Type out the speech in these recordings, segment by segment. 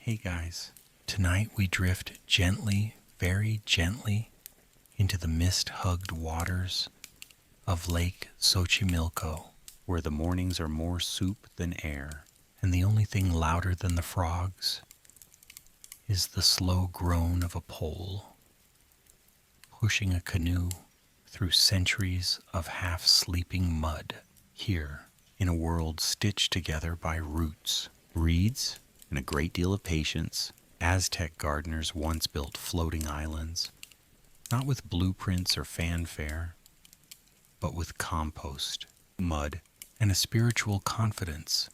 Hey guys, tonight we drift gently, very gently, into the mist-hugged waters of Lake Xochimilco, where the mornings are more soup than air, and the only thing louder than the frogs is the slow groan of a pole pushing a canoe through centuries of half-sleeping mud, here in a world stitched together by roots, reeds, and a great deal of patience. Aztec gardeners once built floating islands, not with blueprints or fanfare, but with compost, mud, and a spiritual confidence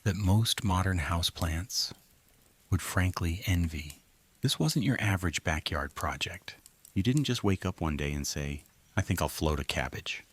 that most modern houseplants would frankly envy. This wasn't your average backyard project. You didn't just wake up one day and say, I think I'll float a cabbage.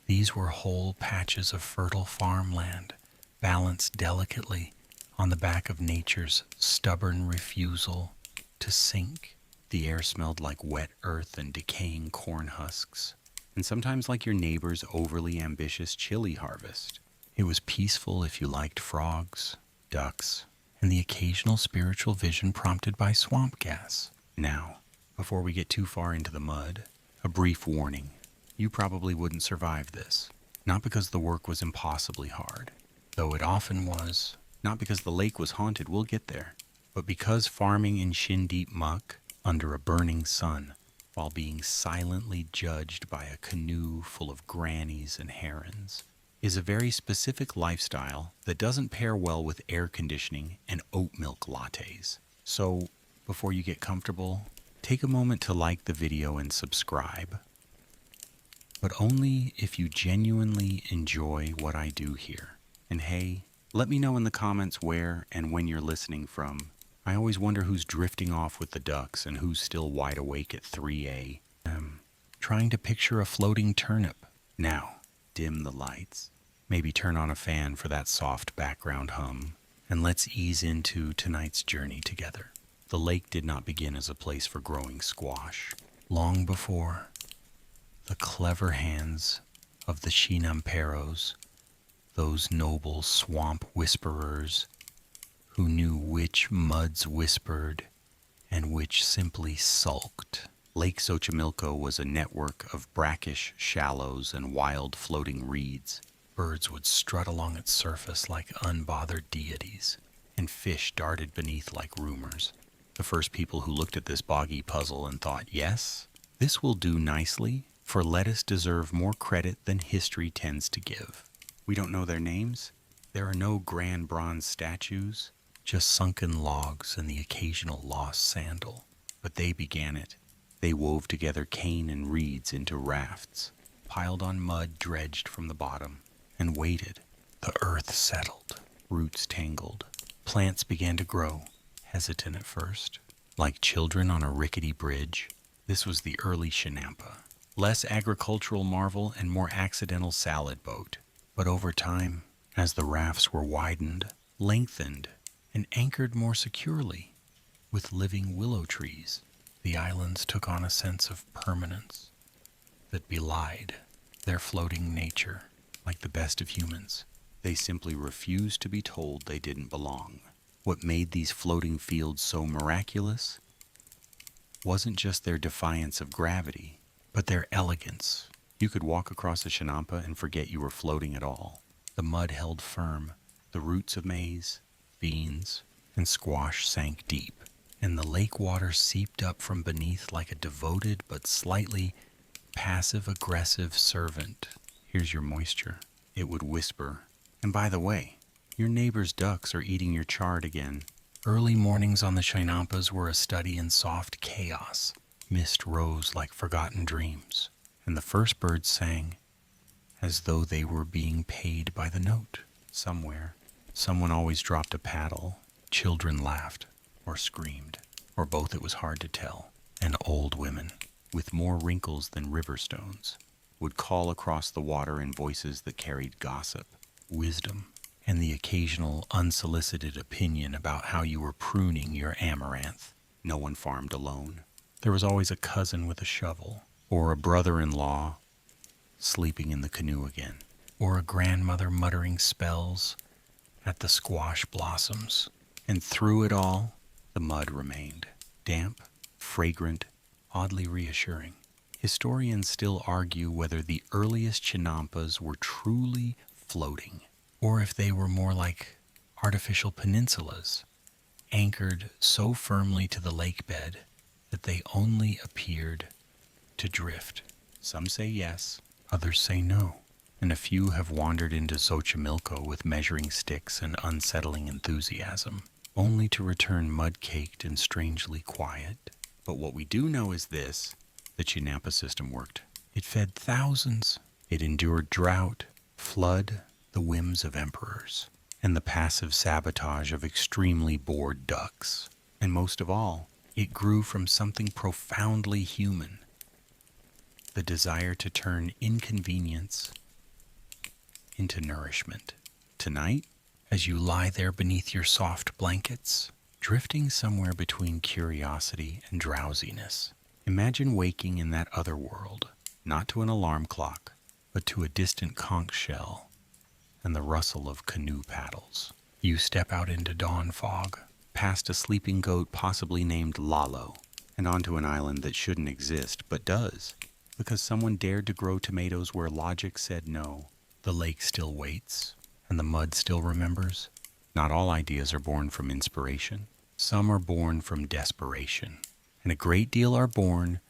These were whole patches of fertile farmland, balanced delicately on the back of nature's stubborn refusal to sink. The air smelled like wet earth and decaying corn husks, and sometimes like your neighbor's overly ambitious chili harvest. It was peaceful if you liked frogs, ducks, and the occasional spiritual vision prompted by swamp gas. Now, before we get too far into the mud, a brief warning. You probably wouldn't survive this. Not because the work was impossibly hard, though it often was. Not because the lake was haunted, we'll get there, but because farming in shin-deep muck under a burning sun, while being silently judged by a canoe full of grannies and herons, is a very specific lifestyle that doesn't pair well with air conditioning and oat milk lattes. So, before you get comfortable, take a moment to like the video and subscribe, but only if you genuinely enjoy what I do here. And hey, let me know in the comments where and when you're listening from. I always wonder who's drifting off with the ducks and who's still wide awake at 3 a.m. Trying to picture a floating turnip. Now, dim the lights. Maybe turn on a fan for that soft background hum. And let's ease into tonight's journey together. The lake did not begin as a place for growing squash. Long before, the clever hands of the chinamperos, those noble swamp whisperers who knew which muds whispered and which simply sulked. Lake Xochimilco was a network of brackish shallows and wild floating reeds. Birds would strut along its surface like unbothered deities, and fish darted beneath like rumors. The first people who looked at this boggy puzzle and thought, yes, this will do nicely, for lettuce deserve more credit than history tends to give. We don't know their names. There are no grand bronze statues, just sunken logs and the occasional lost sandal. But they began it. They wove together cane and reeds into rafts, piled on mud dredged from the bottom, and waited. The earth settled, roots tangled, plants began to grow, hesitant at first, like children on a rickety bridge. This was the early chinampa, less agricultural marvel and more accidental salad boat. But over time, as the rafts were widened, lengthened, and anchored more securely with living willow trees, the islands took on a sense of permanence that belied their floating nature. Like the best of humans, they simply refused to be told they didn't belong. What made these floating fields so miraculous wasn't just their defiance of gravity, but their elegance. You could walk across a chinampa and forget you were floating at all. The mud held firm, the roots of maize, beans, and squash sank deep, and the lake water seeped up from beneath like a devoted but slightly passive-aggressive servant. Here's your moisture, it would whisper. And by the way, your neighbor's ducks are eating your chard again. Early mornings on the chinampas were a study in soft chaos. Mist rose like forgotten dreams, and the first birds sang as though they were being paid by the note. Somewhere, someone always dropped a paddle. Children laughed or screamed, or both, it was hard to tell. And old women, with more wrinkles than river stones, would call across the water in voices that carried gossip, wisdom, and the occasional unsolicited opinion about how you were pruning your amaranth. No one farmed alone. There was always a cousin with a shovel, or a brother-in-law sleeping in the canoe again, or a grandmother muttering spells at the squash blossoms. And through it all, the mud remained, damp, fragrant, oddly reassuring. Historians still argue whether the earliest chinampas were truly floating, or if they were more like artificial peninsulas, anchored so firmly to the lake bed that they only appeared to drift. Some say yes, others say no, and a few have wandered into Xochimilco with measuring sticks and unsettling enthusiasm, only to return mud-caked and strangely quiet. But what we do know is this: the Chinampa system worked. It fed thousands. It endured drought, flood, the whims of emperors, and the passive sabotage of extremely bored ducks. And most of all, it grew from something profoundly human: the desire to turn inconvenience into nourishment. Tonight, as you lie there beneath your soft blankets, drifting somewhere between curiosity and drowsiness, imagine waking in that other world, not to an alarm clock, but to a distant conch shell and the rustle of canoe paddles. You step out into dawn fog, past a sleeping goat possibly named Lalo, and onto an island that shouldn't exist, but does, because someone dared to grow tomatoes where logic said no. The lake still waits, and the mud still remembers. Not all ideas are born from inspiration. Some are born from desperation, and a great deal are born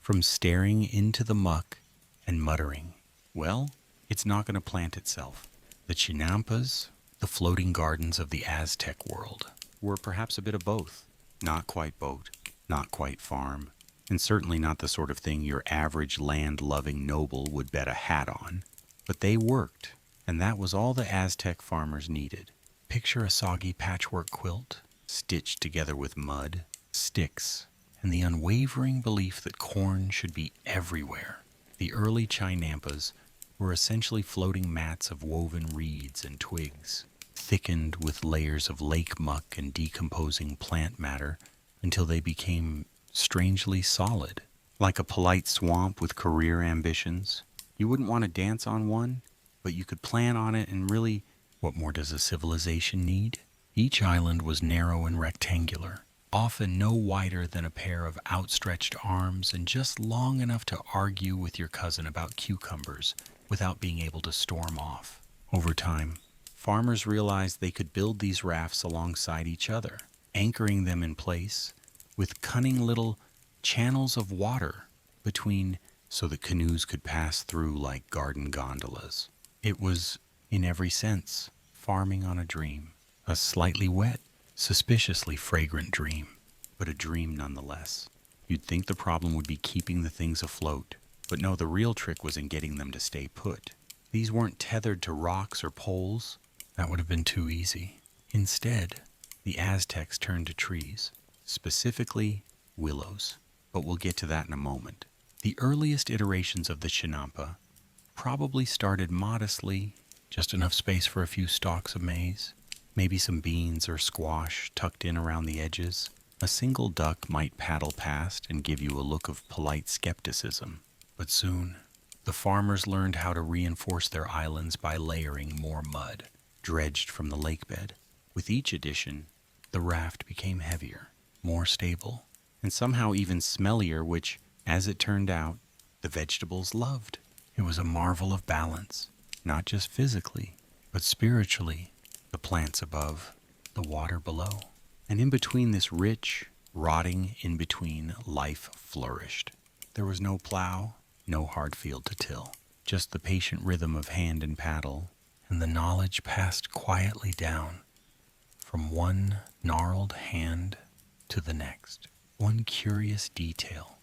from staring into the muck and muttering, well, it's not going to plant itself. The chinampas, the floating gardens of the Aztec world, were perhaps a bit of both. Not quite boat, not quite farm, and certainly not the sort of thing your average land-loving noble would bet a hat on. But they worked, and that was all the Aztec farmers needed. Picture a soggy patchwork quilt, stitched together with mud, sticks, and the unwavering belief that corn should be everywhere. The early chinampas were essentially floating mats of woven reeds and twigs, thickened with layers of lake muck and decomposing plant matter until they became strangely solid. Like a polite swamp with career ambitions. You wouldn't want to dance on one, but you could plan on it, and really, what more does a civilization need? Each island was narrow and rectangular, often no wider than a pair of outstretched arms, and just long enough to argue with your cousin about cucumbers without being able to storm off. Over time, farmers realized they could build these rafts alongside each other, anchoring them in place with cunning little channels of water between, so that canoes could pass through like garden gondolas. It was, in every sense, farming on a dream. A slightly wet, suspiciously fragrant dream, but a dream nonetheless. You'd think the problem would be keeping the things afloat, but no, the real trick was in getting them to stay put. These weren't tethered to rocks or poles. That would have been too easy. Instead, the Aztecs turned to trees, specifically willows, but we'll get to that in a moment. The earliest iterations of the chinampa probably started modestly, just enough space for a few stalks of maize, maybe some beans or squash tucked in around the edges. A single duck might paddle past and give you a look of polite skepticism. But soon, the farmers learned how to reinforce their islands by layering more mud, dredged from the lake bed. With each addition, the raft became heavier, more stable, and somehow even smellier, which, as it turned out, the vegetables loved. It was a marvel of balance, not just physically, but spiritually. The plants above, the water below. And in between this rich, rotting in-between, life flourished. There was no plow, no hard field to till, just the patient rhythm of hand and paddle, and the knowledge passed quietly down from one gnarled hand to the next. One curious detail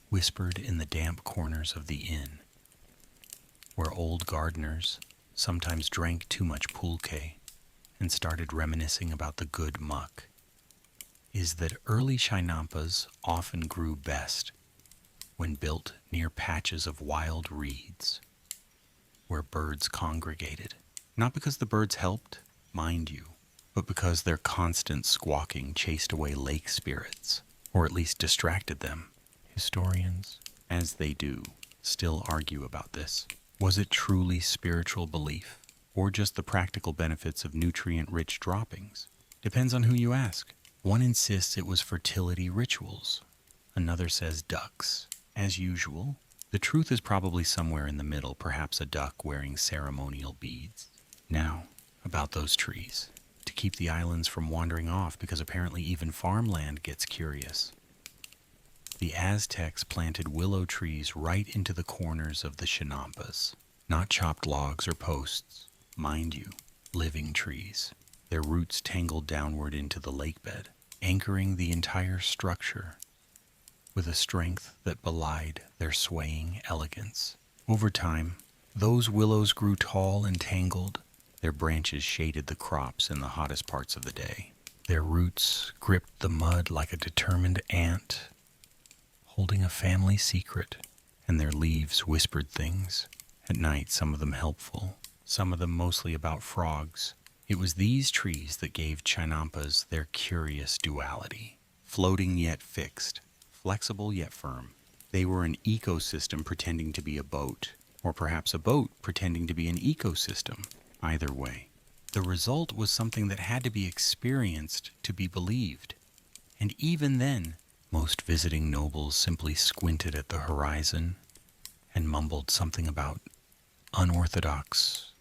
whispered in the damp corners of the inn, where old gardeners sometimes drank too much pulque and started reminiscing about the good muck, is that early chinampas often grew best when built near patches of wild reeds where birds congregated. Not because the birds helped, mind you, but because their constant squawking chased away lake spirits, or at least distracted them. Historians, as they do, still argue about this. Was it truly spiritual belief, or just the practical benefits of nutrient-rich droppings? Depends on who you ask. One insists it was fertility rituals. Another says ducks. As usual, the truth is probably somewhere in the middle, perhaps a duck wearing ceremonial beads. Now, about those trees. To keep the islands from wandering off, because apparently even farmland gets curious. The Aztecs planted willow trees right into the corners of the chinampas. Not chopped logs or posts, mind you, living trees. Their roots tangled downward into the lake bed, anchoring the entire structure with a strength that belied their swaying elegance. Over time, those willows grew tall and tangled. Their branches shaded the crops in the hottest parts of the day. Their roots gripped the mud like a determined ant, holding a family secret, and their leaves whispered things. At night, some of them helpful, some of them mostly about frogs. It was these trees that gave chinampas their curious duality, floating yet fixed, flexible yet firm. They were an ecosystem pretending to be a boat, or perhaps a boat pretending to be an ecosystem. Either way, the result was something that had to be experienced to be believed. And even then, most visiting nobles simply squinted at the horizon and mumbled something about unorthodox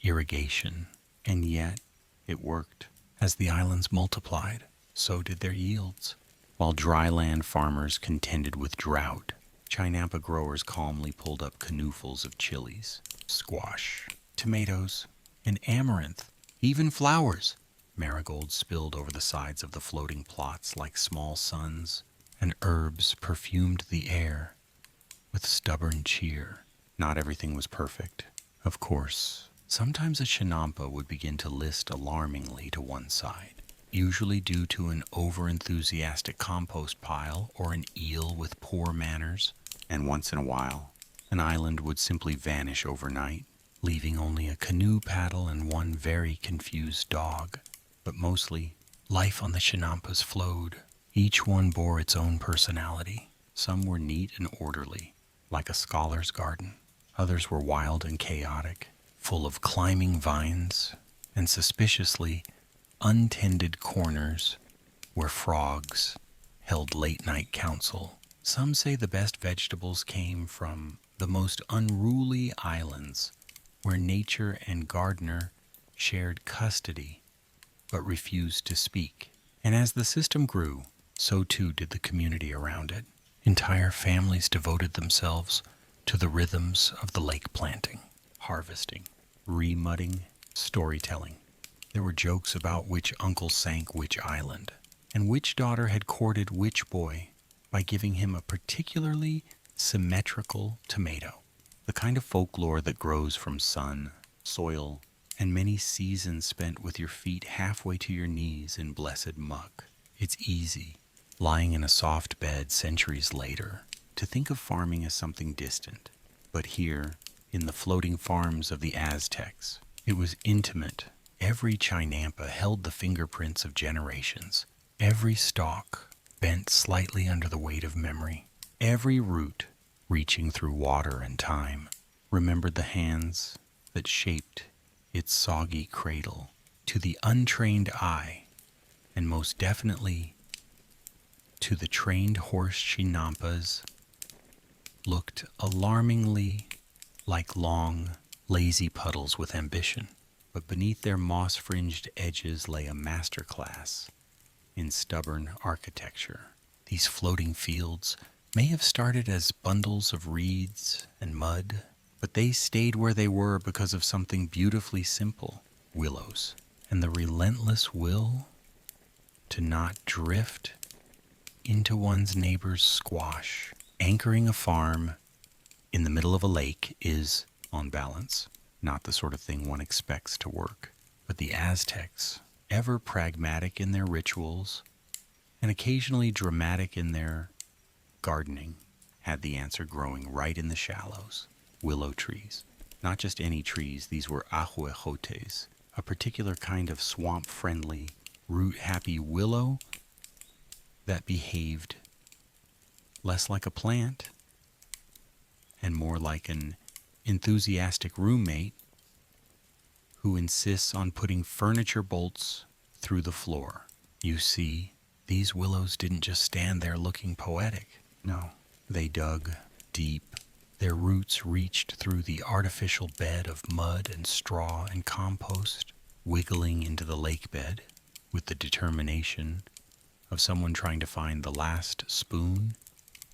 irrigation. And yet, it worked. As the islands multiplied, so did their yields. While dryland farmers contended with drought, chinampa growers calmly pulled up canoefuls of chilies, squash, tomatoes, and amaranth, even flowers. Marigolds spilled over the sides of the floating plots like small suns, and herbs perfumed the air with stubborn cheer. Not everything was perfect, of course. Sometimes a chinampa would begin to list alarmingly to one side, usually due to an over-enthusiastic compost pile or an eel with poor manners. And once in a while, an island would simply vanish overnight, leaving only a canoe paddle and one very confused dog. But mostly, life on the chinampas flowed. Each one bore its own personality. Some were neat and orderly, like a scholar's garden. Others were wild and chaotic, full of climbing vines and suspiciously untended corners where frogs held late-night council. Some say the best vegetables came from the most unruly islands where nature and gardener shared custody but refused to speak. And as the system grew, so too did the community around it. Entire families devoted themselves to the rhythms of the lake planting, harvesting, remudding, storytelling. There were jokes about which uncle sank which island, and which daughter had courted which boy by giving him a particularly symmetrical tomato, the kind of folklore that grows from sun, soil, and many seasons spent with your feet halfway to your knees in blessed muck. It's easy, lying in a soft bed centuries later, to think of farming as something distant. But here, in the floating farms of the Aztecs, it was intimate. Every chinampa held the fingerprints of generations. Every stalk bent slightly under the weight of memory. Every root, reaching through water and time, remembered the hands that shaped its soggy cradle. To the untrained eye, and most definitely to the trained horse chinampas, looked alarmingly like long, lazy puddles with ambition. But beneath their moss-fringed edges lay a masterclass in stubborn architecture. These floating fields may have started as bundles of reeds and mud, but they stayed where they were because of something beautifully simple: willows, and the relentless will to not drift into one's neighbor's squash. Anchoring a farm in the middle of a lake is, on balance, not the sort of thing one expects to work. But the Aztecs, ever pragmatic in their rituals and occasionally dramatic in their gardening, had the answer growing right in the shallows: willow trees. Not just any trees, these were ahuejotes, a particular kind of swamp-friendly, root-happy willow that behaved less like a plant and more like an enthusiastic roommate who insists on putting furniture bolts through the floor. You see, these willows didn't just stand there looking poetic. No, they dug deep. Their roots reached through the artificial bed of mud and straw and compost, wiggling into the lake bed with the determination of someone trying to find the last spoon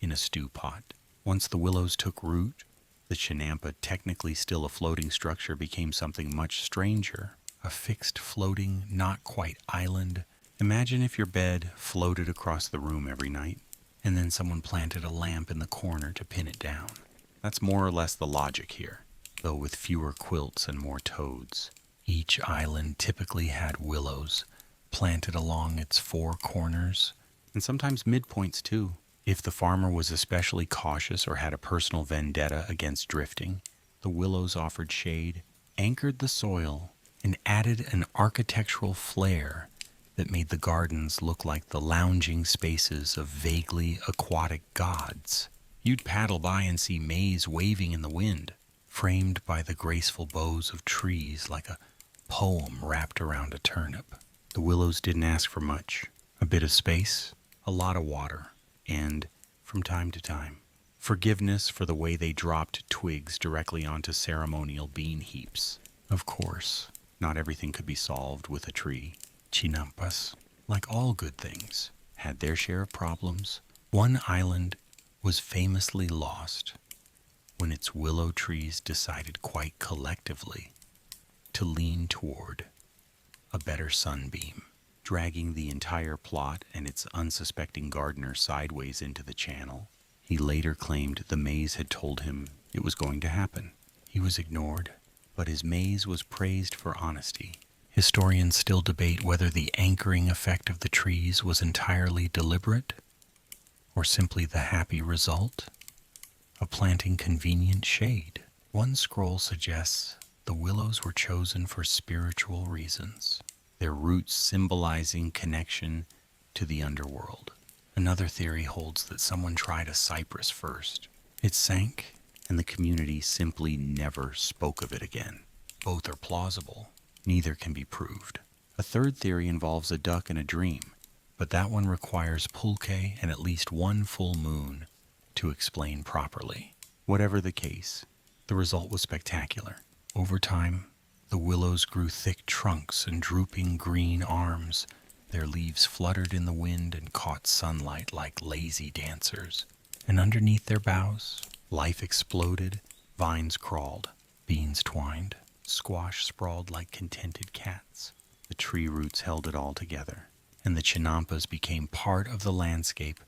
in a stew pot. Once the willows took root, the chinampa, technically still a floating structure, became something much stranger, a fixed floating, not quite island. Imagine if your bed floated across the room every night, and then someone planted a lamp in the corner to pin it down. That's more or less the logic here, though with fewer quilts and more toads. Each island typically had willows planted along its four corners, and sometimes midpoints too. If the farmer was especially cautious or had a personal vendetta against drifting, the willows offered shade, anchored the soil, and added an architectural flair that made the gardens look like the lounging spaces of vaguely aquatic gods. You'd paddle by and see maize waving in the wind, framed by the graceful boughs of trees like a poem wrapped around a turnip. The willows didn't ask for much. A bit of space, a lot of water, and, from time to time, forgiveness for the way they dropped twigs directly onto ceremonial bean heaps. Of course, not everything could be solved with a tree. Chinampas, like all good things, had their share of problems. One island was famously lost when its willow trees decided quite collectively to lean toward a better sunbeam, dragging the entire plot and its unsuspecting gardener sideways into the channel. He later claimed the maize had told him it was going to happen. He was ignored, but his maize was praised for honesty. Historians still debate whether the anchoring effect of the trees was entirely deliberate or simply the happy result of planting convenient shade. One scroll suggests the willows were chosen for spiritual reasons, their roots symbolizing connection to the underworld. Another theory holds that someone tried a cypress first. It sank, and the community simply never spoke of it again. Both are plausible. Neither can be proved. A third theory involves a duck in a dream, but that one requires pulque and at least one full moon to explain properly. Whatever the case, the result was spectacular. Over time, the willows grew thick trunks and drooping green arms. Their leaves fluttered in the wind and caught sunlight like lazy dancers. And underneath their boughs, life exploded, vines crawled, beans twined, squash sprawled like contented cats. The tree roots held it all together, and the chinampas became part of the landscape,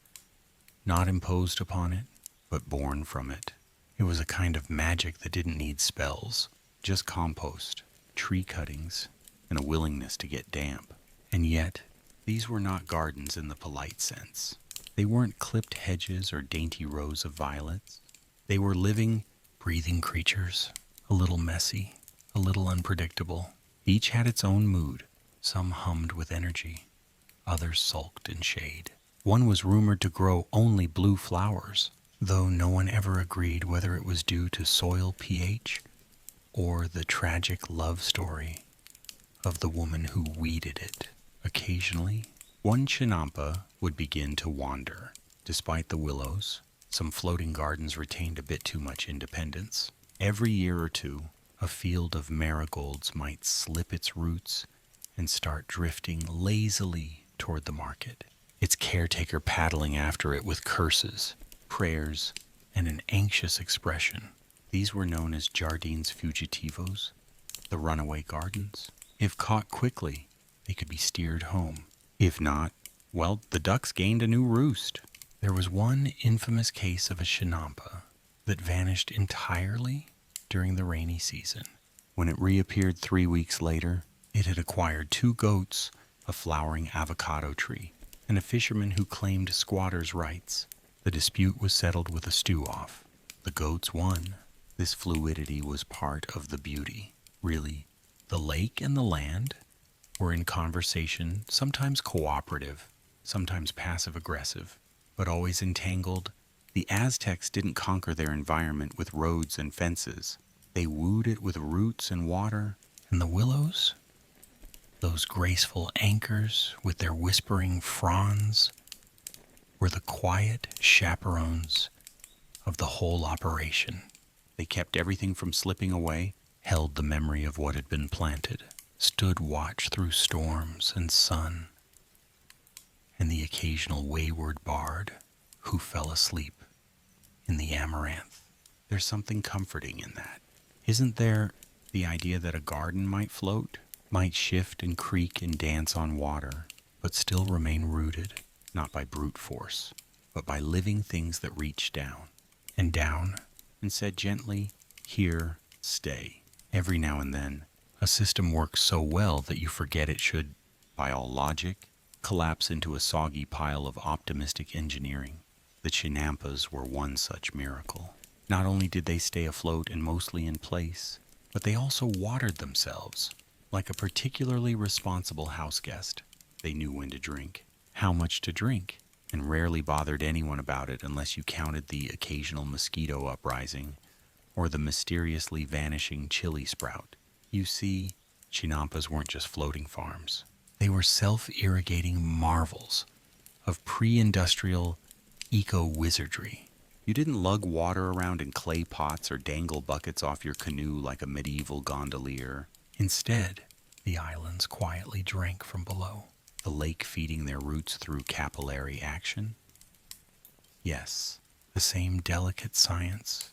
not imposed upon it, but born from it. It was a kind of magic that didn't need spells, just compost, tree cuttings, and a willingness to get damp. And yet, these were not gardens in the polite sense. They weren't clipped hedges or dainty rows of violets. They were living, breathing creatures, a little messy, a little unpredictable. Each had its own mood. Some hummed with energy, others sulked in shade. One was rumored to grow only blue flowers, though no one ever agreed whether it was due to soil pH or the tragic love story of the woman who weeded it. Occasionally, one chinampa would begin to wander. Despite the willows, some floating gardens retained a bit too much independence. Every year or two, a field of marigolds might slip its roots and start drifting lazily toward the market, its caretaker paddling after it with curses, prayers, and an anxious expression. These were known as jardins fugitivos, the runaway gardens. If caught quickly, they could be steered home. If not, well, the ducks gained a new roost. There was one infamous case of a chinampa that vanished entirely during the rainy season. When it reappeared 3 weeks later, it had acquired 2 goats, a flowering avocado tree, and a fisherman who claimed squatters' rights. The dispute was settled with a stew-off. The goats won. This fluidity was part of the beauty. Really, the lake and the land were in conversation, sometimes cooperative, sometimes passive-aggressive, but always entangled. The Aztecs didn't conquer their environment with roads and fences. They wooed it with roots and water, and the willows? Those graceful anchors with their whispering fronds were the quiet chaperones of the whole operation. They kept everything from slipping away, held the memory of what had been planted, stood watch through storms and sun, and the occasional wayward bard who fell asleep in the amaranth. There's something comforting in that. Isn't there the idea that a garden might float, might shift and creak and dance on water, but still remain rooted, not by brute force, but by living things that reached down and said gently, "Here, stay." Every now and then, a system works so well that you forget it should, by all logic, collapse into a soggy pile of optimistic engineering. The chinampas were one such miracle. Not only did they stay afloat and mostly in place, but they also watered themselves. Like a particularly responsible houseguest, they knew when to drink, how much to drink, and rarely bothered anyone about it unless you counted the occasional mosquito uprising or the mysteriously vanishing chili sprout. You see, chinampas weren't just floating farms. They were self-irrigating marvels of pre-industrial eco-wizardry. You didn't lug water around in clay pots or dangle buckets off your canoe like a medieval gondolier. Instead, the islands quietly drank from below, the lake feeding their roots through capillary action. Yes, the same delicate science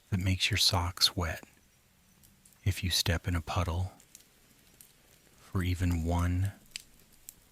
that makes your socks wet if you step in a puddle for even one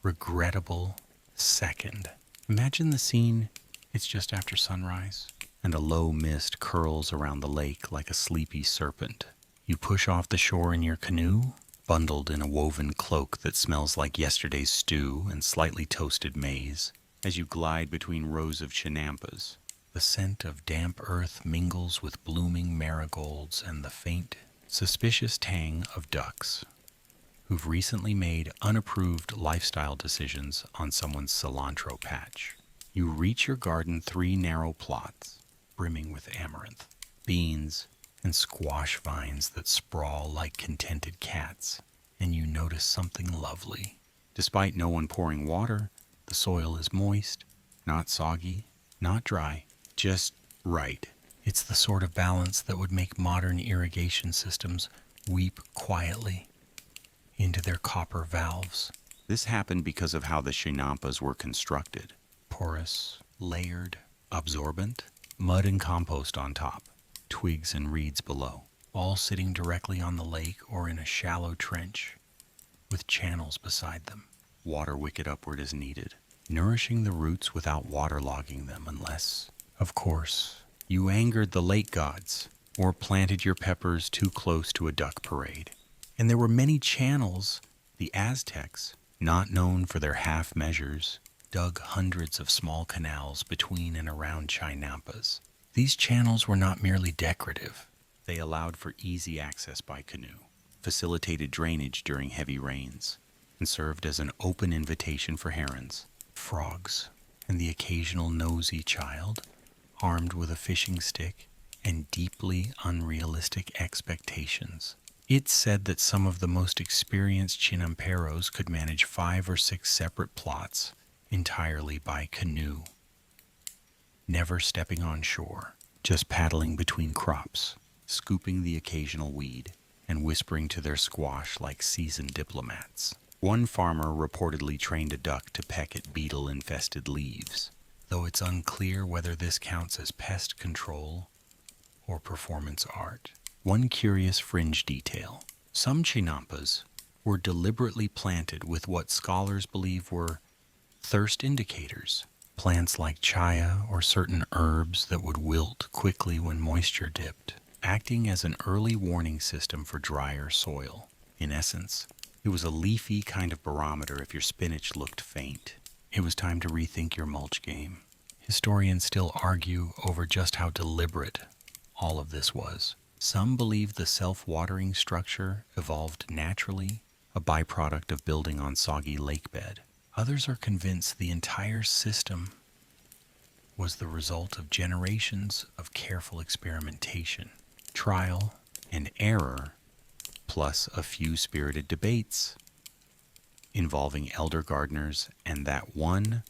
regrettable second. Imagine the scene. It's just after sunrise, and a low mist curls around the lake like a sleepy serpent. You push off the shore in your canoe, bundled in a woven cloak that smells like yesterday's stew and slightly toasted maize, as you glide between rows of chinampas. The scent of damp earth mingles with blooming marigolds and the faint, suspicious tang of ducks who've recently made unapproved lifestyle decisions on someone's cilantro patch. You reach your garden 3 narrow plots, brimming with amaranth, beans, and squash vines that sprawl like contented cats, and you notice something lovely. Despite no one pouring water, the soil is moist, not soggy, not dry, just right. It's the sort of balance that would make modern irrigation systems weep quietly into their copper valves. This happened because of how the chinampas were constructed. Porous, layered, absorbent, mud and compost on top, twigs and reeds below, all sitting directly on the lake or in a shallow trench with channels beside them. Water wicket upward as needed, nourishing the roots without waterlogging them unless, of course, you angered the lake gods or planted your peppers too close to a duck parade. And there were many channels. The Aztecs, not known for their half measures, dug hundreds of small canals between and around chinampas. These channels were not merely decorative. They allowed for easy access by canoe, facilitated drainage during heavy rains, and served as an open invitation for herons, frogs, and the occasional nosy child, armed with a fishing stick and deeply unrealistic expectations. It's said that some of the most experienced chinamperos could manage 5 or 6 separate plots entirely by canoe, never stepping on shore, just paddling between crops, scooping the occasional weed, and whispering to their squash like seasoned diplomats. One farmer reportedly trained a duck to peck at beetle-infested leaves, though it's unclear whether this counts as pest control or performance art. One curious fringe detail: some chinampas were deliberately planted with what scholars believe were thirst indicators, plants like chaya or certain herbs that would wilt quickly when moisture dipped, acting as an early warning system for drier soil. In essence, it was a leafy kind of barometer if your spinach looked faint. It was time to rethink your mulch game. Historians still argue over just how deliberate all of this was. Some believe the self-watering structure evolved naturally, a byproduct of building on soggy lake bed. Others are convinced the entire system was the result of generations of careful experimentation, trial and error, plus a few spirited debates involving elder gardeners and that one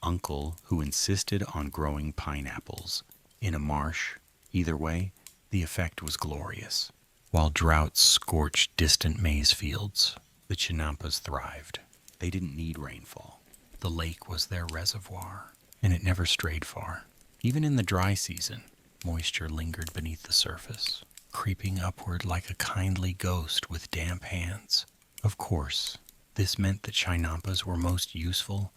uncle who insisted on growing pineapples in a marsh. Either way, the effect was glorious. While drought scorched distant maize fields, the chinampas thrived. They didn't need rainfall. The lake was their reservoir, and it never strayed far. Even in the dry season, moisture lingered beneath the surface, creeping upward like a kindly ghost with damp hands. Of course, this meant that chinampas were most useful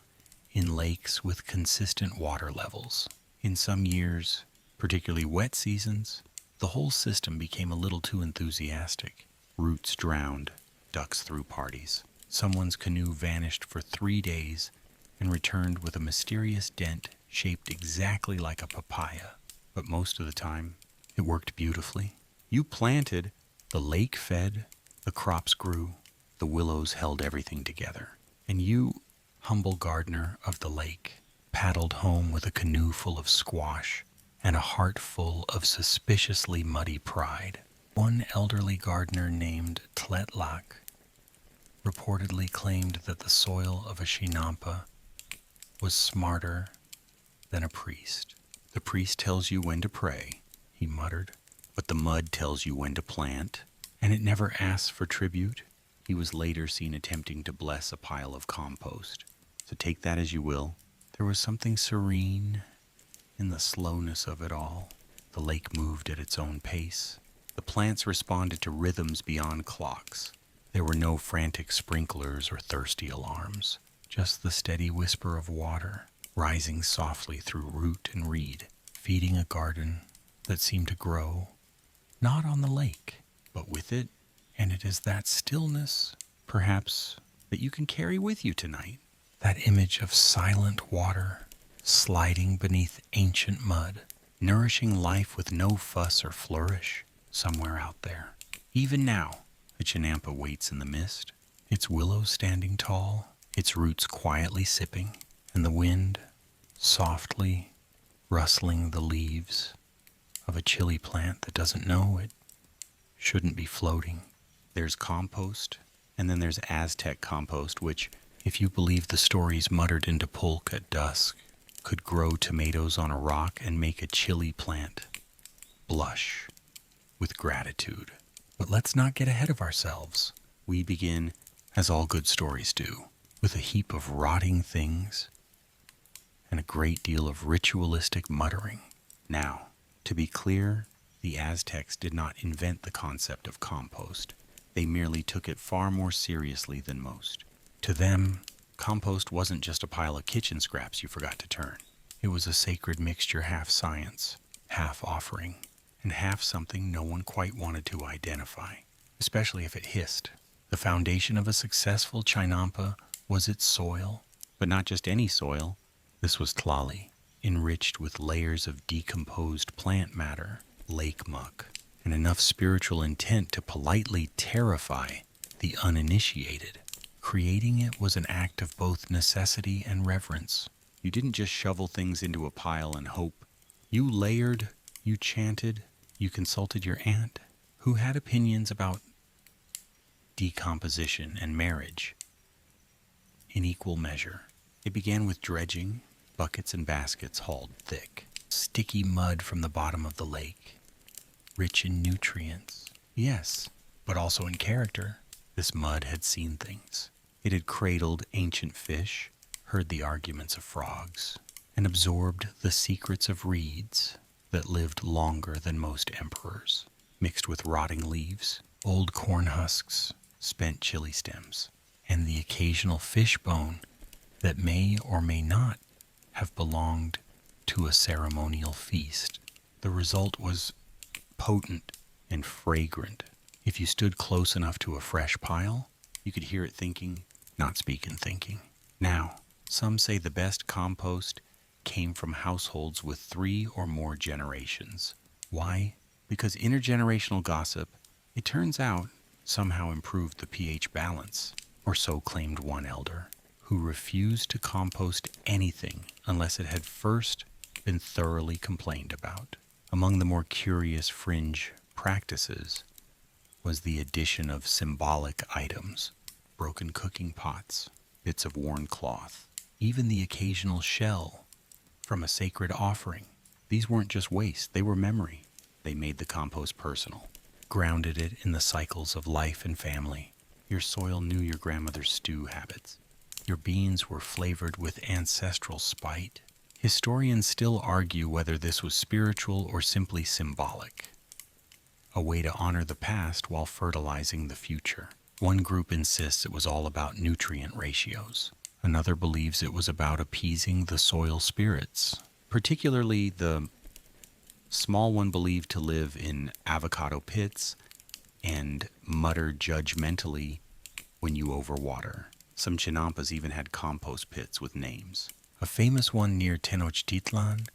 in lakes with consistent water levels. In some years, particularly wet seasons, the whole system became a little too enthusiastic. Roots drowned, ducks threw parties. Someone's canoe vanished for 3 days and returned with a mysterious dent shaped exactly like a papaya. But most of the time, it worked beautifully. You planted, the lake fed, the crops grew, the willows held everything together. And you, humble gardener of the lake, paddled home with a canoe full of squash and a heart full of suspiciously muddy pride. One elderly gardener named Tletlak reportedly claimed that the soil of a chinampa was smarter than a priest. The priest tells you when to pray, he muttered, but the mud tells you when to plant, and it never asks for tribute. He was later seen attempting to bless a pile of compost. So take that as you will. There was something serene in the slowness of it all. The lake moved at its own pace. The plants responded to rhythms beyond clocks. There were no frantic sprinklers or thirsty alarms, just the steady whisper of water rising softly through root and reed, feeding a garden that seemed to grow, not on the lake, but with it. And it is that stillness, perhaps, that you can carry with you tonight. That image of silent water sliding beneath ancient mud, nourishing life with no fuss or flourish, somewhere out there. Even now, the chinampa waits in the mist, its willows standing tall, its roots quietly sipping, and the wind softly rustling the leaves of a chilly plant that doesn't know it shouldn't be floating. There's compost, and then there's Aztec compost, which, if you believe the stories muttered into pulque at dusk, could grow tomatoes on a rock and make a chilly plant blush with gratitude. But let's not get ahead of ourselves. We begin, as all good stories do, with a heap of rotting things and a great deal of ritualistic muttering. Now, to be clear, the Aztecs did not invent the concept of compost. They merely took it far more seriously than most. To them, compost wasn't just a pile of kitchen scraps you forgot to turn. It was a sacred mixture, half science, half offering, and half something no one quite wanted to identify, especially if it hissed. The foundation of a successful chinampa was its soil, but not just any soil. This was tlali, enriched with layers of decomposed plant matter, lake muck, and enough spiritual intent to politely terrify the uninitiated. Creating it was an act of both necessity and reverence. You didn't just shovel things into a pile and hope. You layered, you chanted, you consulted your aunt, who had opinions about decomposition and marriage in equal measure. It began with dredging, buckets and baskets hauled thick, sticky mud from the bottom of the lake, rich in nutrients. Yes, but also in character. This mud had seen things. It had cradled ancient fish, heard the arguments of frogs, and absorbed the secrets of reeds that lived longer than most emperors, mixed with rotting leaves, old corn husks, spent chili stems, and the occasional fish bone that may or may not have belonged to a ceremonial feast. The result was potent and fragrant. If you stood close enough to a fresh pile, you could hear it thinking, not speaking thinking. Now, some say the best compost came from households with 3 or more generations. Why? Because intergenerational gossip, it turns out, somehow improved the pH balance, or so claimed one elder, who refused to compost anything unless it had first been thoroughly complained about. Among the more curious fringe practices was the addition of symbolic items, broken cooking pots, bits of worn cloth, even the occasional shell from a sacred offering. These weren't just waste, they were memory. They made the compost personal, grounded it in the cycles of life and family. Your soil knew your grandmother's stew habits. Your beans were flavored with ancestral spite. Historians still argue whether this was spiritual or simply symbolic, a way to honor the past while fertilizing the future. One group insists it was all about nutrient ratios. Another believes it was about appeasing the soil spirits, particularly the small one believed to live in avocado pits and mutter judgmentally when you overwater. Some chinampas even had compost pits with names. A famous one near Tenochtitlan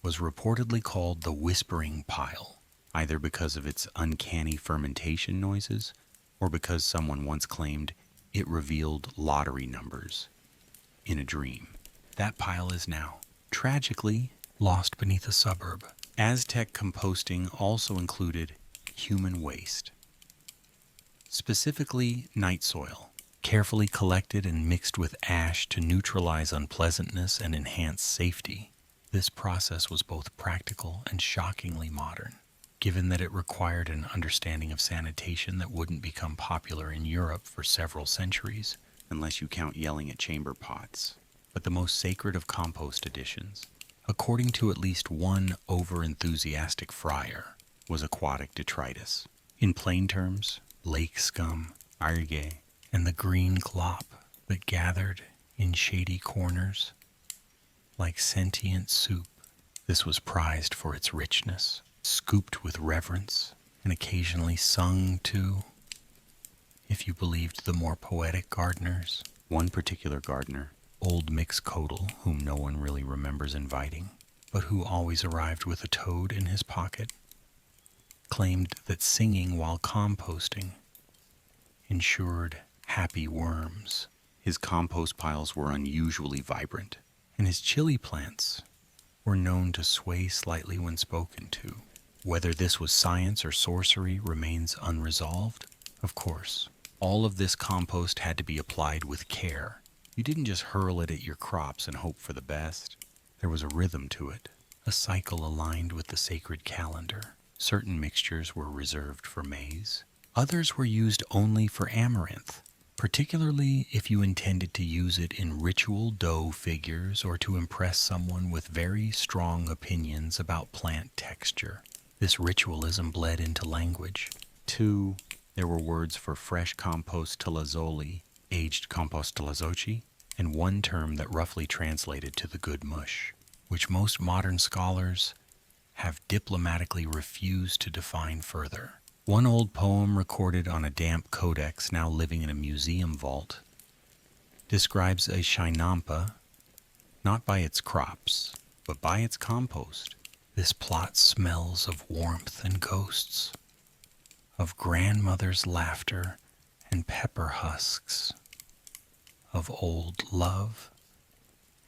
was reportedly called the Whispering Pile, either because of its uncanny fermentation noises or because someone once claimed it revealed lottery numbers in a dream. That pile is now, tragically, lost beneath a suburb. Aztec composting also included human waste, specifically night soil, carefully collected and mixed with ash to neutralize unpleasantness and enhance safety. This process was both practical and shockingly modern, given that it required an understanding of sanitation that wouldn't become popular in Europe for several centuries, unless you count yelling at chamber pots. But the most sacred of compost additions, according to at least one over-enthusiastic friar, was aquatic detritus. In plain terms, lake scum, algae, and the green glop that gathered in shady corners like sentient soup. This was prized for its richness, scooped with reverence, and occasionally sung to, if you believed the more poetic gardeners. One particular gardener, old Mixcoatl, whom no one really remembers inviting, but who always arrived with a toad in his pocket, claimed that singing while composting ensured happy worms. His compost piles were unusually vibrant, and his chili plants were known to sway slightly when spoken to. Whether this was science or sorcery remains unresolved. Of course, all of this compost had to be applied with care. You didn't just hurl it at your crops and hope for the best. There was a rhythm to it, a cycle aligned with the sacred calendar. Certain mixtures were reserved for maize. Others were used only for amaranth, particularly if you intended to use it in ritual dough figures or to impress someone with very strong opinions about plant texture. This ritualism bled into language. 2. There were words for fresh compost tlazzoli, aged compost tlazochi, and one term that roughly translated to the good mush, which most modern scholars have diplomatically refused to define further. One old poem recorded on a damp codex now living in a museum vault describes a chinampa not by its crops, but by its compost. This plot smells of warmth and ghosts, of grandmother's laughter and pepper husks, of old love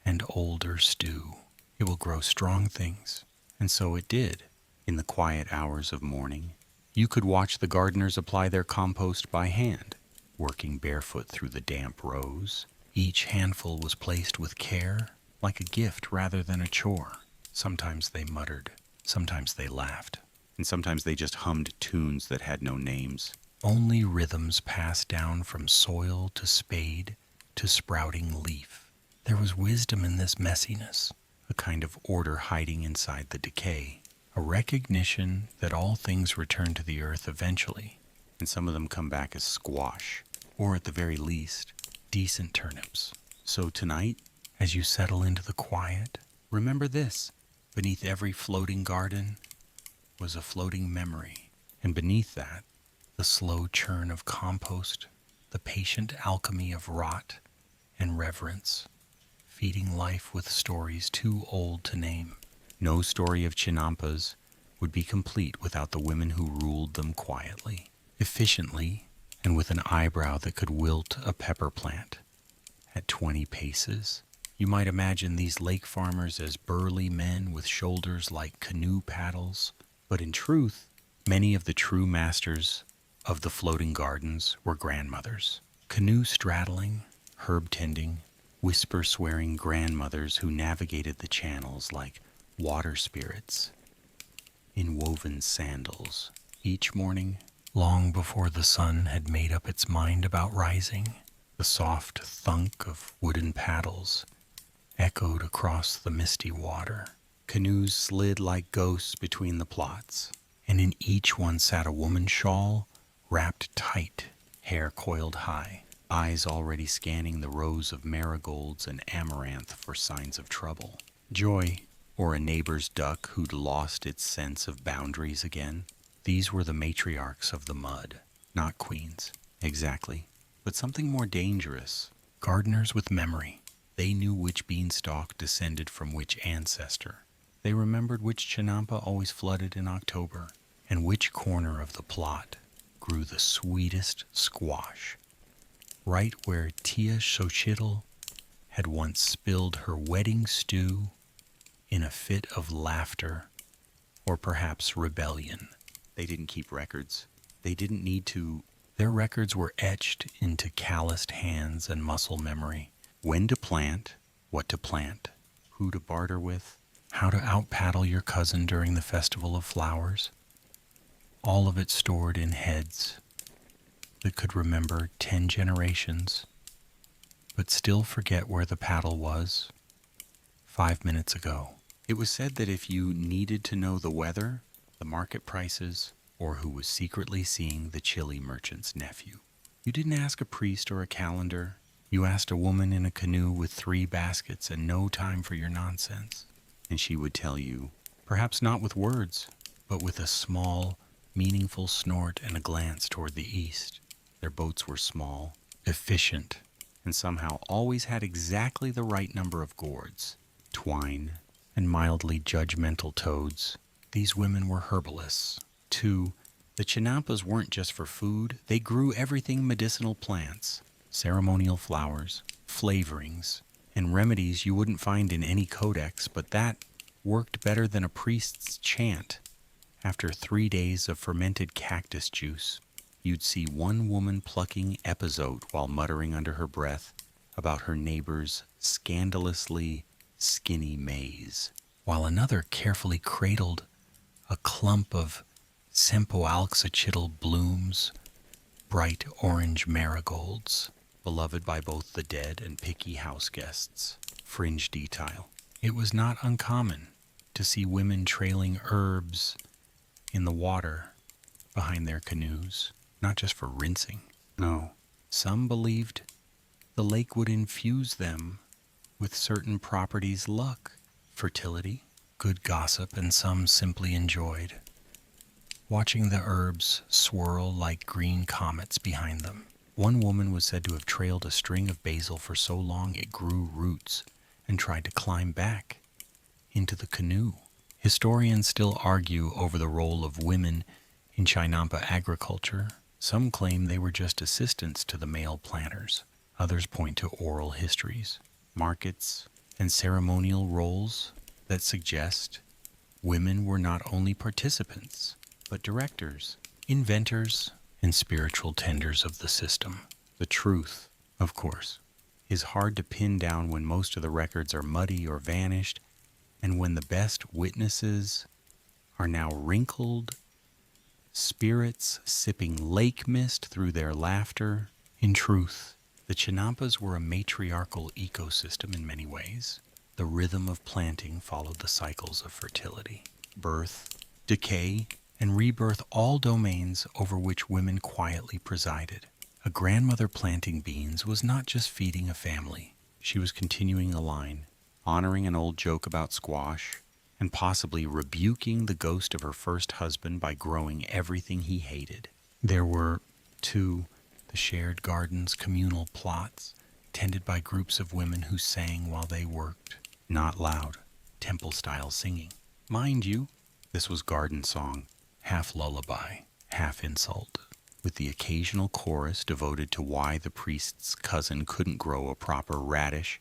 and older stew. It will grow strong things, and so it did. In the quiet hours of morning, you could watch the gardeners apply their compost by hand, working barefoot through the damp rows. Each handful was placed with care, like a gift rather than a chore. Sometimes they muttered, sometimes they laughed, and sometimes they just hummed tunes that had no names. Only rhythms passed down from soil to spade to sprouting leaf. There was wisdom in this messiness, a kind of order hiding inside the decay. A recognition that all things return to the earth eventually, and some of them come back as squash, or at the very least, decent turnips. So tonight, as you settle into the quiet, remember this: beneath every floating garden was a floating memory, and beneath that, the slow churn of compost, the patient alchemy of rot and reverence, feeding life with stories too old to name. No story of chinampas would be complete without the women who ruled them quietly, efficiently, and with an eyebrow that could wilt a pepper plant at 20 paces. You might imagine these lake farmers as burly men with shoulders like canoe paddles, but in truth, many of the true masters of the floating gardens were grandmothers. Canoe straddling, herb tending, whisper swearing grandmothers who navigated the channels like water spirits in woven sandals. Each morning, long before the sun had made up its mind about rising, the soft thunk of wooden paddles echoed across the misty water. Canoes slid like ghosts between the plots, and in each one sat a woman shawl wrapped tight, hair coiled high, eyes already scanning the rows of marigolds and amaranth for signs of trouble. Joy, or a neighbor's duck who'd lost its sense of boundaries again. These were the matriarchs of the mud, not queens, exactly, but something more dangerous. Gardeners with memory. They knew which beanstalk descended from which ancestor. They remembered which chinampa always flooded in October, and which corner of the plot grew the sweetest squash, right where Tia Xochitl had once spilled her wedding stew in a fit of laughter or perhaps rebellion. They didn't keep records. They didn't need to. Their records were etched into calloused hands and muscle memory. When to plant, what to plant, who to barter with, how to out-paddle your cousin during the Festival of Flowers. All of it stored in heads that could remember 10 generations, but still forget where the paddle was 5 minutes ago. It was said that if you needed to know the weather, the market prices, or who was secretly seeing the chili merchant's nephew, you didn't ask a priest or a calendar. You asked a woman in a canoe with 3 baskets and no time for your nonsense, and she would tell you, perhaps not with words, but with a small, meaningful snort and a glance toward the east. Their boats were small, efficient, and somehow always had exactly the right number of gourds, twine, and mildly judgmental toads. These women were herbalists. 2. The chinampas weren't just for food. They grew everything medicinal plants, ceremonial flowers, flavorings, and remedies you wouldn't find in any codex, but that worked better than a priest's chant. After 3 days of fermented cactus juice, you'd see one woman plucking epizote while muttering under her breath about her neighbor's scandalously skinny maize, while another carefully cradled a clump of Sempoalxochitl blooms, bright orange marigolds, beloved by both the dead and picky house guests. Fringe detail. It was not uncommon to see women trailing herbs in the water behind their canoes, not just for rinsing. No, some believed the lake would infuse them with certain properties: luck, fertility, good gossip, and some simply enjoyed watching the herbs swirl like green comets behind them. One woman was said to have trailed a string of basil for so long it grew roots and tried to climb back into the canoe. Historians still argue over the role of women in chinampa agriculture. Some claim they were just assistants to the male planters. Others point to oral histories, markets, and ceremonial roles that suggest women were not only participants, but directors, inventors, and spiritual tenders of the system. The truth, of course, is hard to pin down when most of the records are muddy or vanished, and when the best witnesses are now wrinkled spirits sipping lake mist through their laughter. In truth, the chinampas were a matriarchal ecosystem in many ways. The rhythm of planting followed the cycles of fertility, birth, decay, and rebirth, all domains over which women quietly presided. A grandmother planting beans was not just feeding a family. She was continuing a line, honoring an old joke about squash, and possibly rebuking the ghost of her first husband by growing everything he hated. There were, too, the shared gardens, communal plots, tended by groups of women who sang while they worked. Not loud, temple-style singing. Mind you, this was garden song, half lullaby, half insult, with the occasional chorus devoted to why the priest's cousin couldn't grow a proper radish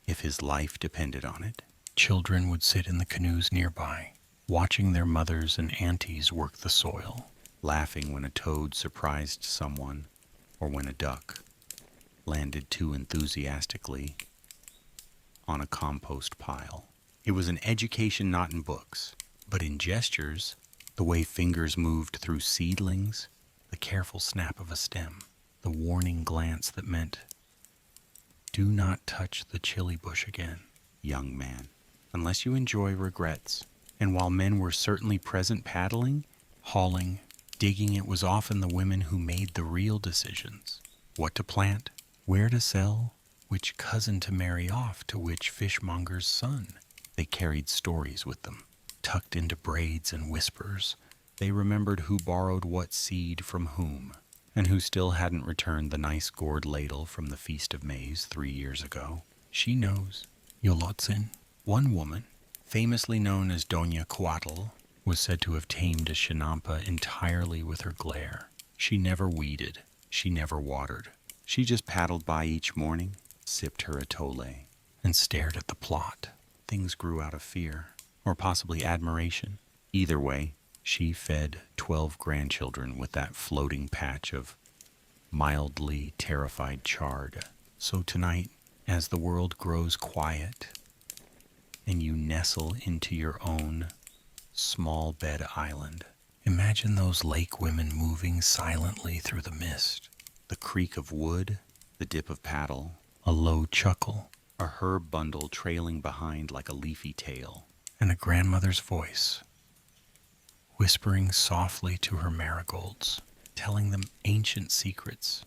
if his life depended on it. Children would sit in the canoes nearby, watching their mothers and aunties work the soil. laughing when a toad surprised someone or when a duck landed too enthusiastically on a compost pile. It was an education not in books, but in gestures, the way fingers moved through seedlings, the careful snap of a stem, the warning glance that meant, "Do not touch the chili bush again, young man, unless you enjoy regrets." And while men were certainly present paddling, hauling, digging, it was often the women who made the real decisions. What to plant, where to sell, which cousin to marry off to which fishmonger's son. They carried stories with them, tucked into braids and whispers. They remembered who borrowed what seed from whom, and who still hadn't returned the nice gourd ladle from the Feast of Maize 3 years ago. She knows. Yolotzin, one woman, famously known as Doña Coatl, was said to have tamed a chinampa entirely with her glare. She never weeded. She never watered. She just paddled by each morning, sipped her atole, and stared at the plot. Things grew out of fear, or possibly admiration. Either way, she fed 12 grandchildren with that floating patch of mildly terrified chard. So tonight, as the world grows quiet, and you nestle into your own small bed island, imagine those lake women moving silently through the mist. The creak of wood, the dip of paddle, a low chuckle, a herb bundle trailing behind like a leafy tail, and a grandmother's voice, whispering softly to her marigolds, telling them ancient secrets,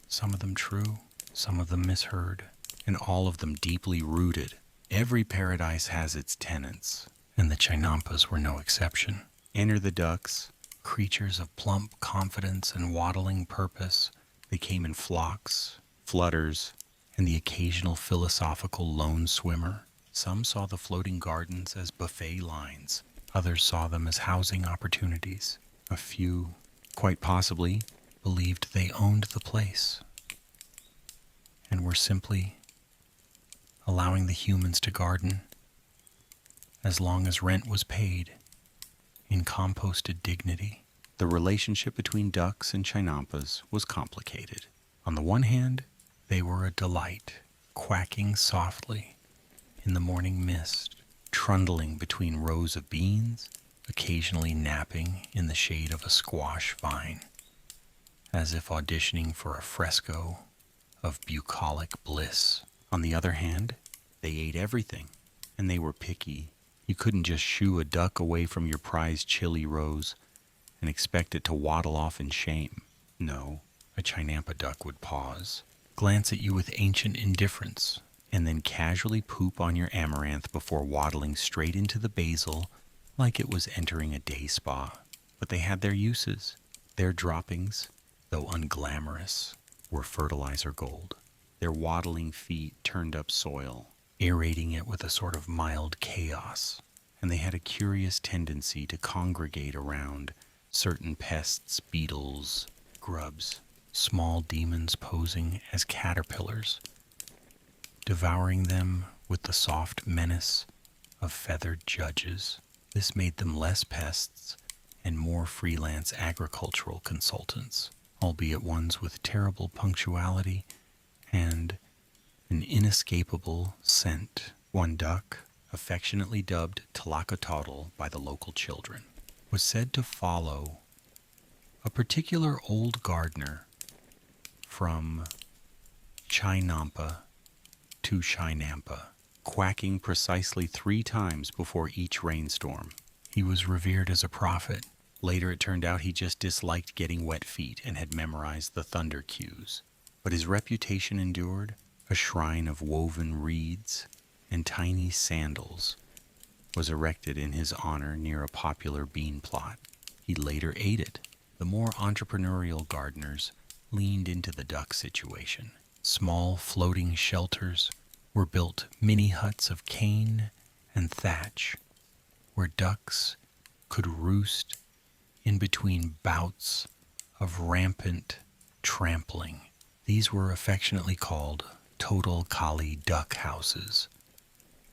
some of them true, some of them misheard, and all of them deeply rooted. Every paradise has its tenets, and the chinampas were no exception. Enter the ducks, creatures of plump confidence and waddling purpose. They came in flocks, flutters, and the occasional philosophical lone swimmer. Some saw the floating gardens as buffet lines. Others saw them as housing opportunities. A few, quite possibly, believed they owned the place and were simply allowing the humans to garden as long as rent was paid in composted dignity. The relationship between ducks and chinampas was complicated. On the one hand, they were a delight, quacking softly in the morning mist, trundling between rows of beans, occasionally napping in the shade of a squash vine, as if auditioning for a fresco of bucolic bliss. On the other hand, they ate everything, and they were picky. You couldn't just shoo a duck away from your prized chili rows and expect it to waddle off in shame. No, a chinampa duck would pause, glance at you with ancient indifference, and then casually poop on your amaranth before waddling straight into the basil like it was entering a day spa. But they had their uses. Their droppings, though unglamorous, were fertilizer gold. Their waddling feet turned up soil, aerating it with a sort of mild chaos, and they had a curious tendency to congregate around certain pests, beetles, grubs, small demons posing as caterpillars, devouring them with the soft menace of feathered judges. This made them less pests and more freelance agricultural consultants, albeit ones with terrible punctuality and an inescapable scent. One duck, affectionately dubbed Tlacototl by the local children, was said to follow a particular old gardener from chinampa to chinampa, quacking precisely 3 times before each rainstorm. He was revered as a prophet. Later it turned out he just disliked getting wet feet and had memorized the thunder cues. But his reputation endured. A shrine of woven reeds and tiny sandals was erected in his honor near a popular bean plot. He later ate it. The more entrepreneurial gardeners leaned into the duck situation. Small floating shelters were built, mini huts of cane and thatch, where ducks could roost in between bouts of rampant trampling. These were affectionately called total Kali duck houses,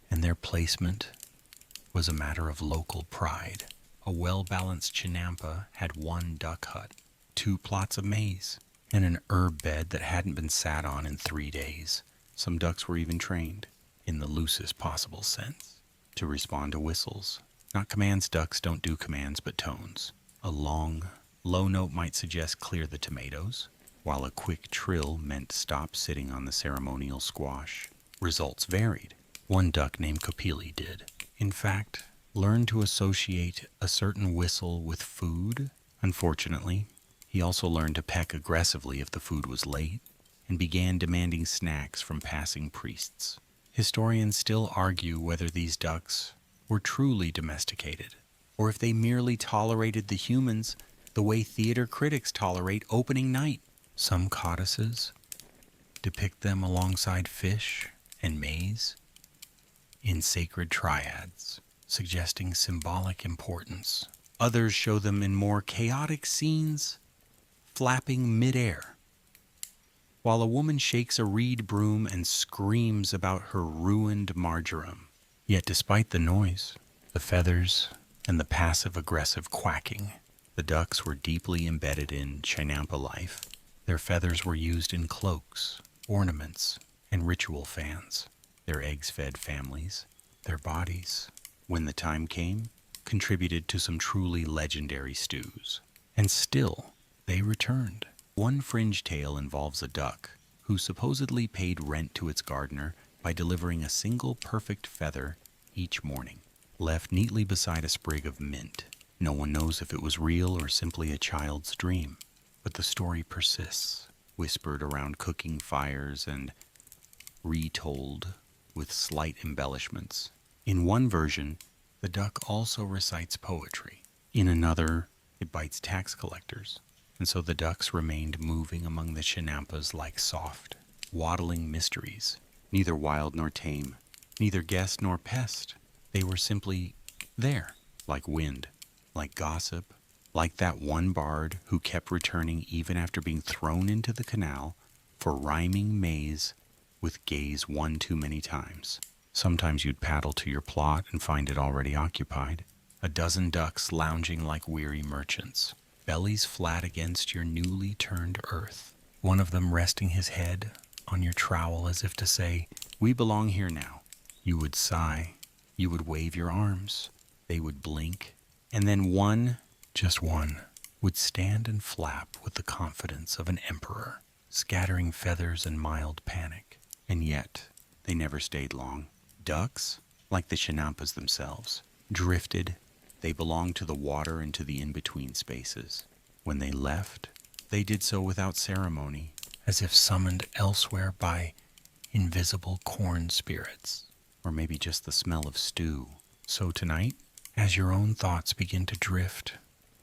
and their placement was a matter of local pride. A well-balanced chinampa had one duck hut, 2 plots of maize, and an herb bed that hadn't been sat on in 3 days. Some ducks were even trained, in the loosest possible sense, to respond to whistles. Not commands. Ducks don't do commands, but tones. A long, low note might suggest clear the tomatoes, while a quick trill meant stop sitting on the ceremonial squash. Results varied. One duck named Kopili did. In fact, learned to associate a certain whistle with food. Unfortunately, he also learned to peck aggressively if the food was late, and began demanding snacks from passing priests. Historians still argue whether these ducks were truly domesticated, or if they merely tolerated the humans the way theater critics tolerate opening night. Some codices depict them alongside fish and maize in sacred triads, suggesting symbolic importance. Others show them in more chaotic scenes, flapping midair, while a woman shakes a reed broom and screams about her ruined marjoram. Yet despite the noise, the feathers, and the passive-aggressive quacking, the ducks were deeply embedded in chinampa life. Their feathers were used in cloaks, ornaments, and ritual fans. Their eggs fed families. Their bodies, when the time came, contributed to some truly legendary stews. And still, they returned. One fringe tale involves a duck who supposedly paid rent to its gardener by delivering a single perfect feather each morning, left neatly beside a sprig of mint. No one knows if it was real or simply a child's dream, but the story persists, whispered around cooking fires and retold with slight embellishments. In one version, the duck also recites poetry. In another, it bites tax collectors. And so the ducks remained moving among the chinampas like soft, waddling mysteries, neither wild nor tame, neither guest nor pest. They were simply there, like wind, like gossip, like that one bard who kept returning even after being thrown into the canal for rhyming maize with gaze one too many times. Sometimes you'd paddle to your plot and find it already occupied, a dozen ducks lounging like weary merchants, bellies flat against your newly turned earth, one of them resting his head on your trowel as if to say, "We belong here now." You would sigh, you would wave your arms, they would blink, and then one, just one, would stand and flap with the confidence of an emperor, scattering feathers and mild panic. And yet, they never stayed long. Ducks, like the chinampas themselves, drifted. They belonged to the water and to the in-between spaces. When they left, they did so without ceremony, as if summoned elsewhere by invisible corn spirits, or maybe just the smell of stew. So tonight, as your own thoughts begin to drift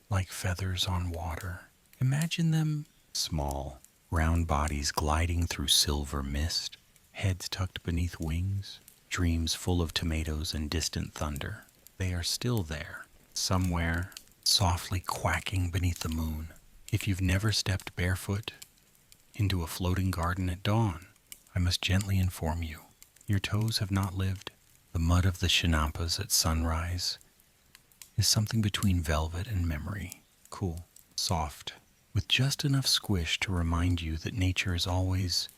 like feathers on water, imagine them small, round bodies gliding through silver mist, heads tucked beneath wings, dreams full of tomatoes and distant thunder. They are still there, somewhere, softly quacking beneath the moon. If you've never stepped barefoot into a floating garden at dawn, I must gently inform you, your toes have not lived. The mud of the chinampas at sunrise is something between velvet and memory, cool, soft, with just enough squish to remind you that nature is always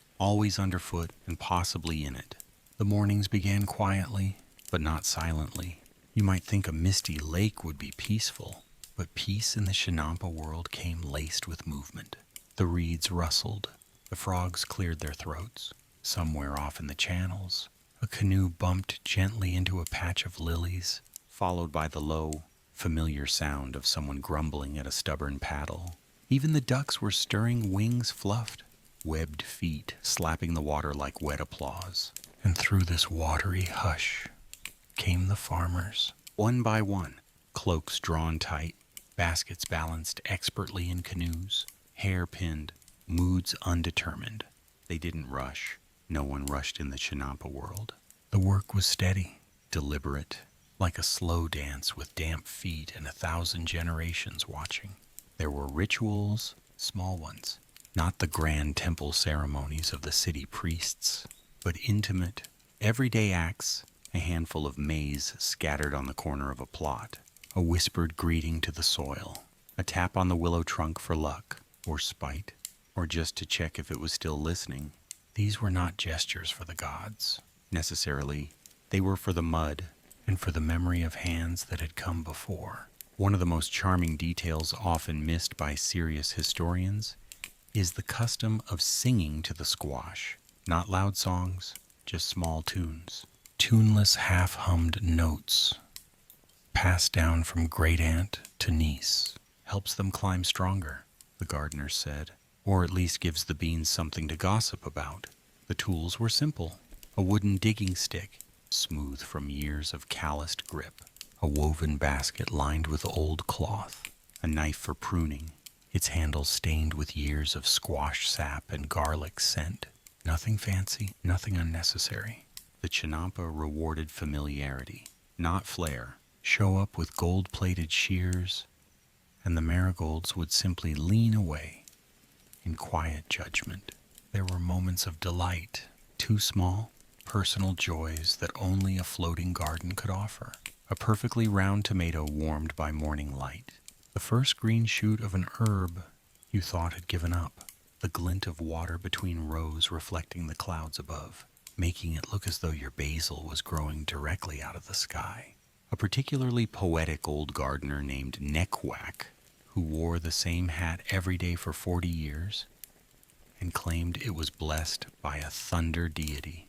underfoot and possibly in it. The mornings began quietly, but not silently. You might think a misty lake would be peaceful, but peace in the chinampa world came laced with movement. The reeds rustled, the frogs cleared their throats. Somewhere off in the channels, a canoe bumped gently into a patch of lilies, followed by the low, familiar sound of someone grumbling at a stubborn paddle. Even the ducks were stirring, wings fluffed, webbed feet slapping the water like wet applause. And through this watery hush came the farmers, one by one, cloaks drawn tight, baskets balanced expertly in canoes, hair pinned, moods undetermined. They didn't rush. No one rushed in the chinampa world. The work was steady, deliberate, like a slow dance with damp feet and 1,000 generations watching. There were rituals, small ones, not the grand temple ceremonies of the city priests, but intimate, everyday acts, a handful of maize scattered on the corner of a plot, a whispered greeting to the soil, a tap on the willow trunk for luck, or spite, or just to check if it was still listening. These were not gestures for the gods, necessarily. They were for the mud and for the memory of hands that had come before. One of the most charming details often missed by serious historians is the custom of singing to the squash. Not loud songs, just small tunes. Tuneless, half-hummed notes passed down from great-aunt to niece. Helps them climb stronger, the gardener said, or at least gives the beans something to gossip about. The tools were simple. A wooden digging stick, smooth from years of calloused grip. A woven basket lined with old cloth. A knife for pruning, its handle stained with years of squash sap and garlic scent. Nothing fancy, nothing unnecessary. The chinampa rewarded familiarity, not flair. Show up with gold-plated shears, and the marigolds would simply lean away in quiet judgment. There were moments of delight, too small, personal joys that only a floating garden could offer. A perfectly round tomato warmed by morning light. The first green shoot of an herb you thought had given up. The glint of water between rows reflecting the clouds above, making it look as though your basil was growing directly out of the sky. A particularly poetic old gardener named Neckwack, who wore the same hat every day for 40 years and claimed it was blessed by a thunder deity,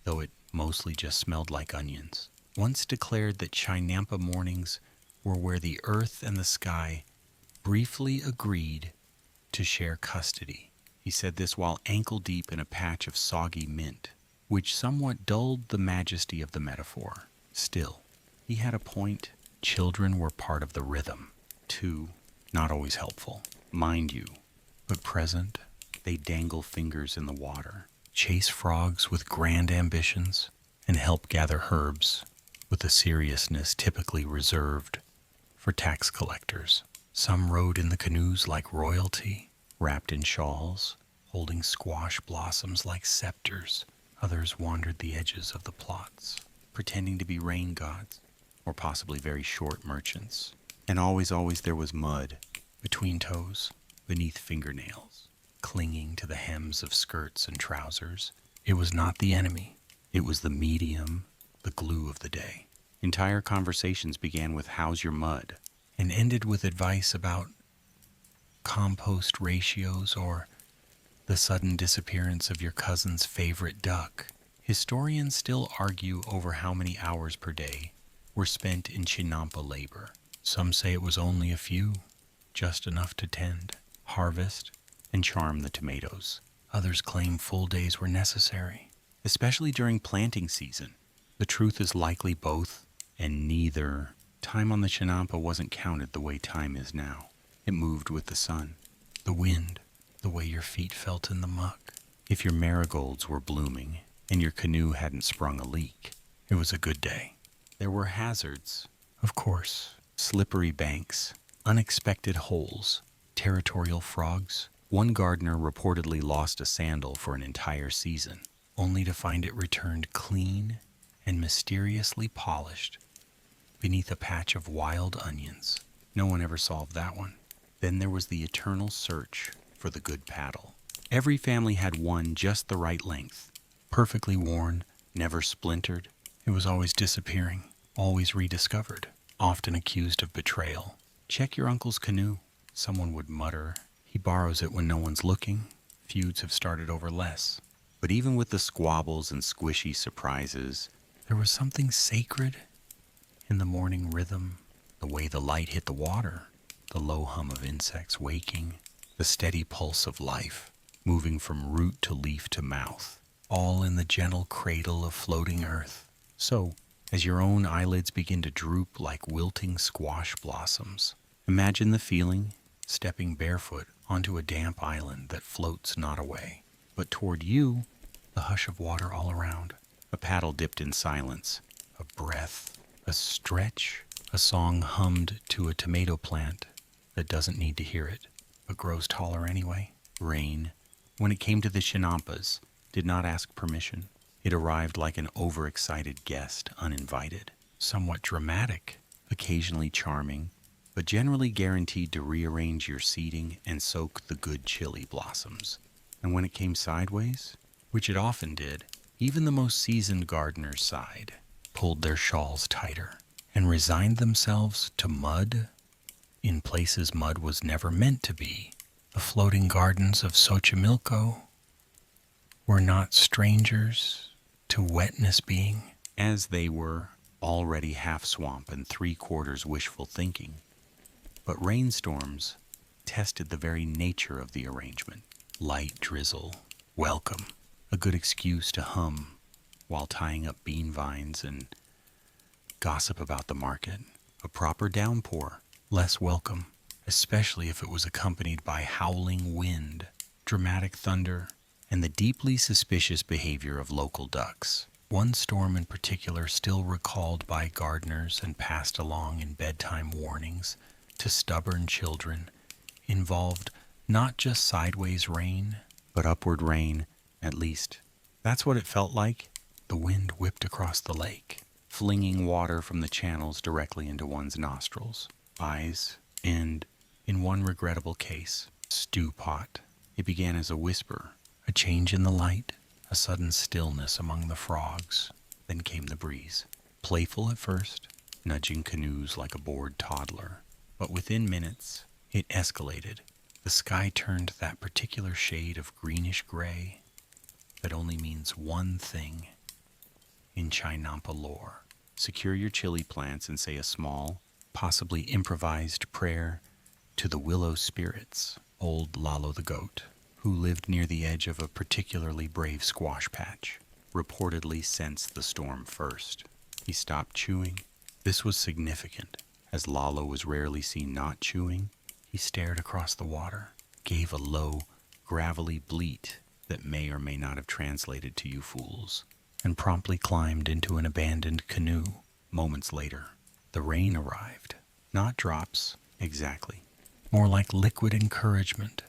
though it mostly just smelled like onions, once declared that chinampa mornings were where the earth and the sky briefly agreed to share custody. He said this while ankle-deep in a patch of soggy mint, which somewhat dulled the majesty of the metaphor. Still, he had a point. Children were part of the rhythm, too. Not always helpful, mind you, but present. They dangle fingers in the water, chase frogs with grand ambitions, and help gather herbs with a seriousness typically reserved for tax collectors. Some rode in the canoes like royalty, wrapped in shawls, holding squash blossoms like scepters. Others wandered the edges of the plots, pretending to be rain gods, or possibly very short merchants. And always there was mud, between toes, beneath fingernails, clinging to the hems of skirts and trousers. It was not the enemy. It was the medium, the glue of the day. Entire conversations began with "How's your mud?" and ended with advice about compost ratios or the sudden disappearance of your cousin's favorite duck. Historians still argue over how many hours per day were spent in chinampa labor. Some say it was only a few, just enough to tend, harvest, and charm the tomatoes. Others claim full days were necessary, especially during planting season. The truth is likely both, and neither. Time on the chinampa wasn't counted the way time is now. It moved with the sun, the wind, the way your feet felt in the muck. If your marigolds were blooming and your canoe hadn't sprung a leak, it was a good day. There were hazards, of course. Slippery banks, unexpected holes, territorial frogs. One gardener reportedly lost a sandal for an entire season, only to find it returned clean and mysteriously polished beneath a patch of wild onions. No one ever solved that one. Then there was the eternal search for the good paddle. Every family had one just the right length, perfectly worn, never splintered. It was always disappearing, always rediscovered, often accused of betrayal. "Check your uncle's canoe," someone would mutter. "He borrows it when no one's looking." Feuds have started over less. But even with the squabbles and squishy surprises, there was something sacred in the morning rhythm, the way the light hit the water, the low hum of insects waking, the steady pulse of life, moving from root to leaf to mouth, all in the gentle cradle of floating earth. So, as your own eyelids begin to droop like wilting squash blossoms, imagine the feeling, stepping barefoot onto a damp island that floats not away, but toward you, the hush of water all around. A paddle dipped in silence, a breath, a stretch, a song hummed to a tomato plant that doesn't need to hear it, but grows taller anyway. Rain, when it came to the chinampas, did not ask permission. It arrived like an overexcited guest, uninvited. Somewhat dramatic, occasionally charming, but generally guaranteed to rearrange your seating and soak the good chili blossoms. And when it came sideways, which it often did, even the most seasoned gardeners sighed, pulled their shawls tighter, and resigned themselves to mud in places mud was never meant to be. The floating gardens of Xochimilco were not strangers to wetness being, as they were already half swamp and three-quarters wishful thinking. But rainstorms tested the very nature of the arrangement. Light drizzle, welcome, a good excuse to hum while tying up bean vines and gossip about the market. A proper downpour, less welcome, especially if it was accompanied by howling wind, dramatic thunder, and the deeply suspicious behavior of local ducks. One storm in particular, still recalled by gardeners and passed along in bedtime warnings to stubborn children, involved not just sideways rain, but upward rain, at least. That's what it felt like. The wind whipped across the lake, flinging water from the channels directly into one's nostrils, eyes, and, in one regrettable case, stew pot. It began as a whisper, a change in the light, a sudden stillness among the frogs. Then came the breeze, playful at first, nudging canoes like a bored toddler. But within minutes, it escalated. The sky turned that particular shade of greenish gray that only means one thing in chinampa lore. Secure your chili plants and say a small, possibly improvised prayer to the willow spirits, old Lalo the goat, who lived near the edge of a particularly brave squash patch, reportedly sensed the storm first. He stopped chewing. This was significant, as Lalo was rarely seen not chewing. He stared across the water, gave a low, gravelly bleat that may or may not have translated to you fools, and promptly climbed into an abandoned canoe. Moments later, the rain arrived. Not drops, exactly. More like liquid encouragement,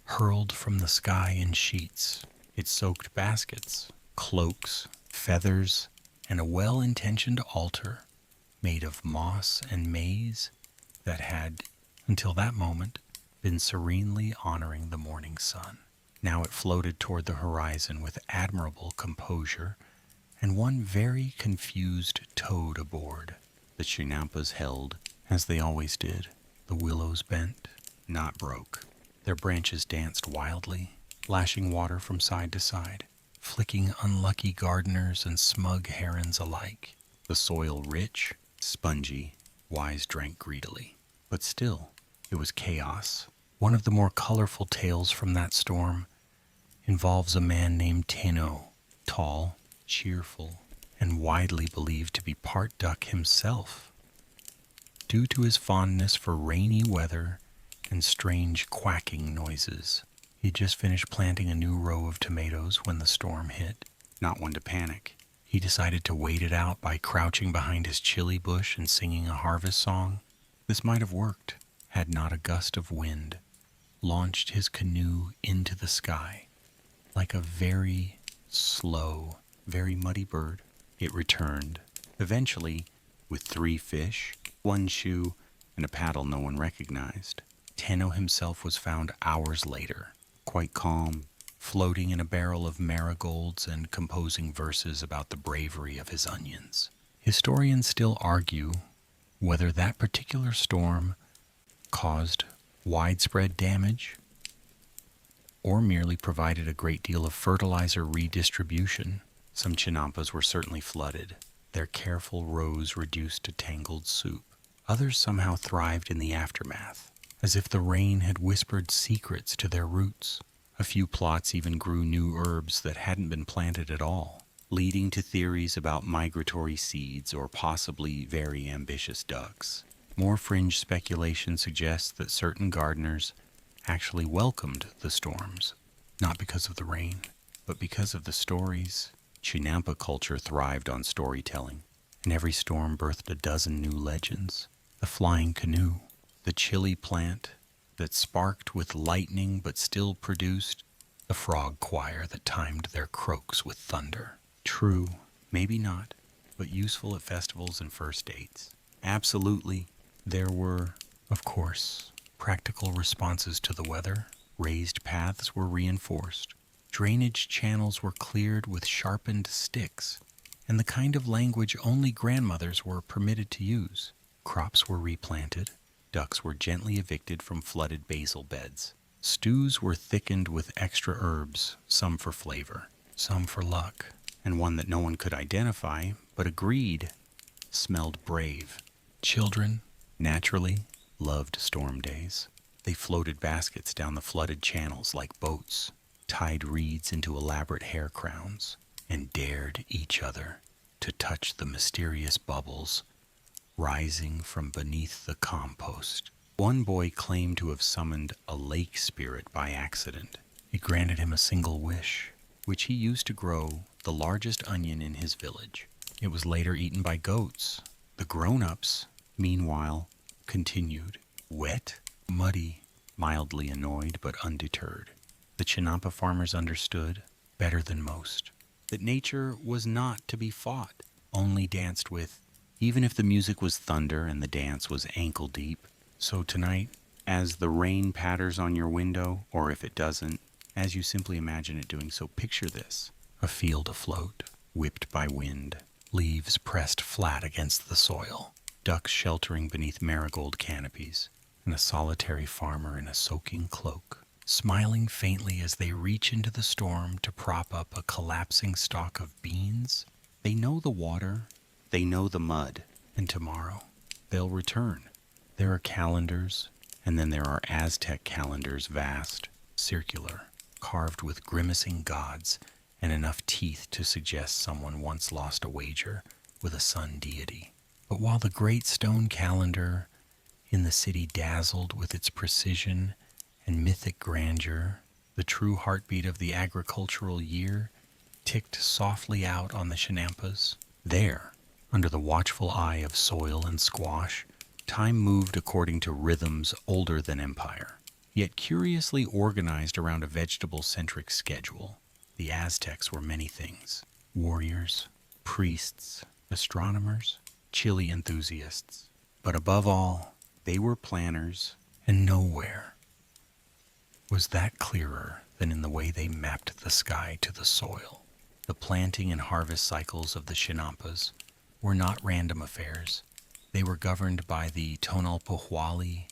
hurled from the sky in sheets. It soaked baskets, cloaks, feathers, and a well-intentioned altar made of moss and maize that had, until that moment, been serenely honoring the morning sun. Now it floated toward the horizon with admirable composure, and one very confused toad aboard. The chinampas held, as they always did. The willows bent, not broke. Their branches danced wildly, lashing water from side to side, flicking unlucky gardeners and smug herons alike. The soil rich, spongy, Wise drank greedily. But still, it was chaos. One of the more colorful tales from that storm involves a man named Teno, tall, cheerful, and widely believed to be part duck himself. Due to his fondness for rainy weather and strange quacking noises, he'd just finished planting a new row of tomatoes when the storm hit. Not one to panic. He decided to wait it out by crouching behind his chili bush and singing a harvest song. This might have worked had not a gust of wind launched his canoe into the sky. Like a very slow, very muddy bird, it returned, eventually with 3 fish, 1 shoe, and a paddle no one recognized. Tenno himself was found hours later, quite calm, floating in a barrel of marigolds and composing verses about the bravery of his onions. Historians still argue whether that particular storm caused widespread damage or merely provided a great deal of fertilizer redistribution. Some chinampas were certainly flooded, their careful rows reduced to tangled soup. Others somehow thrived in the aftermath, as if the rain had whispered secrets to their roots. A few plots even grew new herbs that hadn't been planted at all, leading to theories about migratory seeds or possibly very ambitious ducks. More fringe speculation suggests that certain gardeners actually welcomed the storms, not because of the rain, but because of the stories. Chinampa culture thrived on storytelling, and every storm birthed a dozen new legends. The flying canoe, the chili plant that sparked with lightning but still produced, the frog choir that timed their croaks with thunder. True, maybe not, but useful at festivals and first dates. Absolutely. There were, of course, practical responses to the weather. Raised paths were reinforced. Drainage channels were cleared with sharpened sticks, and the kind of language only grandmothers were permitted to use. Crops were replanted. Ducks were gently evicted from flooded basil beds. Stews were thickened with extra herbs, some for flavor, some for luck, and one that no one could identify but agreed smelled brave. Children, naturally, loved storm days. They floated baskets down the flooded channels like boats, tied reeds into elaborate hair crowns, and dared each other to touch the mysterious bubbles rising from beneath the compost. One boy claimed to have summoned a lake spirit by accident. It granted him a single wish, which he used to grow the largest onion in his village. It was later eaten by goats. The grown-ups, meanwhile, continued, wet, muddy, mildly annoyed but undeterred. The chinampa farmers understood, better than most, that nature was not to be fought, only danced with, even if the music was thunder and the dance was ankle-deep. So tonight, as the rain patters on your window, or if it doesn't, as you simply imagine it doing so, picture this. A field afloat, whipped by wind, leaves pressed flat against the soil, ducks sheltering beneath marigold canopies, and a solitary farmer in a soaking cloak, smiling faintly as they reach into the storm to prop up a collapsing stalk of beans. They know the water, they know the mud, and tomorrow they'll return. There are calendars, and then there are Aztec calendars, vast, circular, carved with grimacing gods and enough teeth to suggest someone once lost a wager with a sun deity. But while the great stone calendar in the city dazzled with its precision and mythic grandeur, the true heartbeat of the agricultural year ticked softly out on the chinampas. There, under the watchful eye of soil and squash, time moved according to rhythms older than empire, yet curiously organized around a vegetable-centric schedule. The Aztecs were many things: warriors, priests, astronomers, chili enthusiasts. But above all, they were planners, and nowhere was that clearer than in the way they mapped the sky to the soil. The planting and harvest cycles of the chinampas were not random affairs. They were governed by the tonalpohualli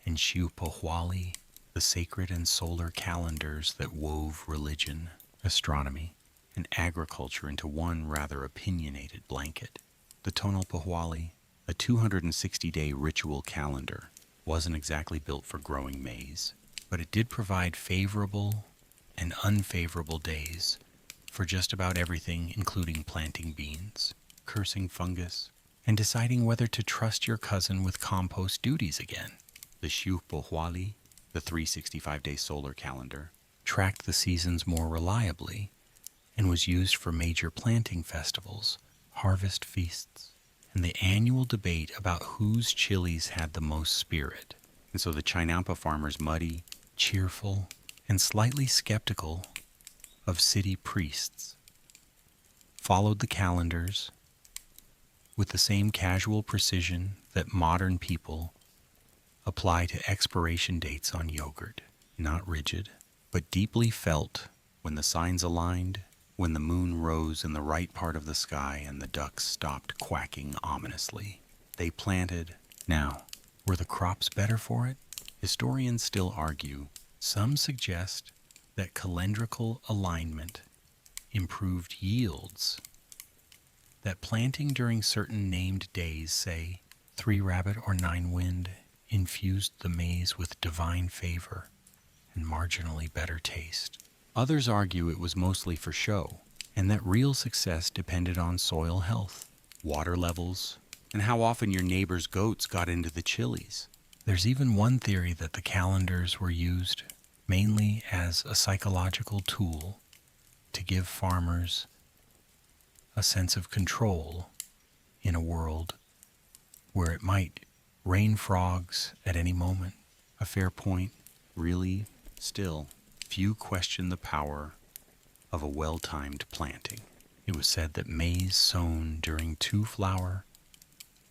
and xiupohualli, the sacred and solar calendars that wove religion, astronomy, and agriculture into one rather opinionated blanket. The tonalpohualli, a 260-day ritual calendar, wasn't exactly built for growing maize, but it did provide favorable and unfavorable days for just about everything, including planting beans, cursing fungus, and deciding whether to trust your cousin with compost duties again. The xiupohualli, the 365-day solar calendar, tracked the seasons more reliably and was used for major planting festivals, harvest feasts, and the annual debate about whose chilies had the most spirit. And so the chinampa farmers, muddy, cheerful, and slightly skeptical of city priests, followed the calendars with the same casual precision that modern people apply to expiration dates on yogurt. Not rigid, but deeply felt when the signs aligned, when the moon rose in the right part of the sky and the ducks stopped quacking ominously. They planted. Now, were the crops better for it? Historians still argue. Some suggest that calendrical alignment improved yields, that planting during certain named days, say 3 Rabbit or 9 Wind, infused the maize with divine favor and marginally better taste. Others argue it was mostly for show, and that real success depended on soil health, water levels, and how often your neighbor's goats got into the chilies. There's even one theory that the calendars were used mainly as a psychological tool to give farmers a sense of control in a world where it might rain frogs at any moment. A fair point. Really, still, few question the power of a well-timed planting. It was said that maize sown during 2 flower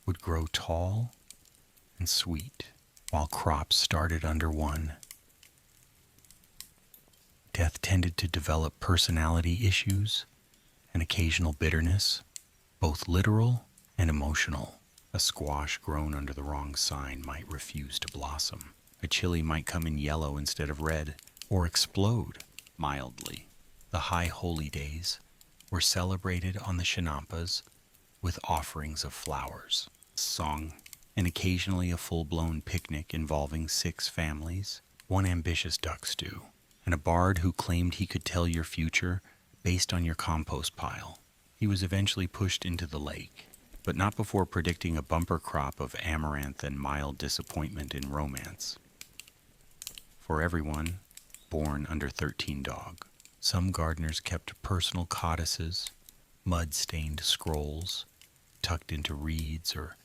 would grow tall and sweet, while crops started under one. Death tended to develop personality issues and occasional bitterness, both literal and emotional. A squash grown under the wrong sign might refuse to blossom. A chili might come in yellow instead of red, or explode mildly. The high holy days were celebrated on the chinampas with offerings of flowers, song, and occasionally a full-blown picnic involving 6 families, one ambitious duck stew, and a bard who claimed he could tell your future based on your compost pile. He was eventually pushed into the lake, but not before predicting a bumper crop of amaranth and mild disappointment in romance. For everyone born under 13 dog, some gardeners kept personal codices, mud-stained scrolls, tucked into reeds or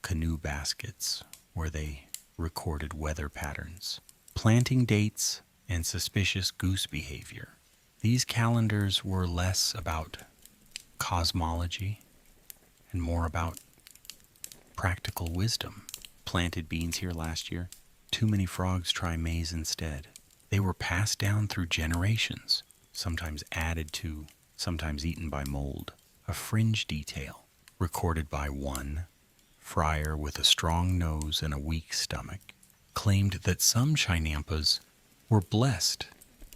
canoe baskets where they recorded weather patterns, planting dates, and suspicious goose behavior. These calendars were less about cosmology and more about practical wisdom. Planted beans here last year. Too many frogs try maize instead. They were passed down through generations, sometimes added to, sometimes eaten by mold. A fringe detail recorded by one friar with a strong nose and a weak stomach claimed that some chinampas were blessed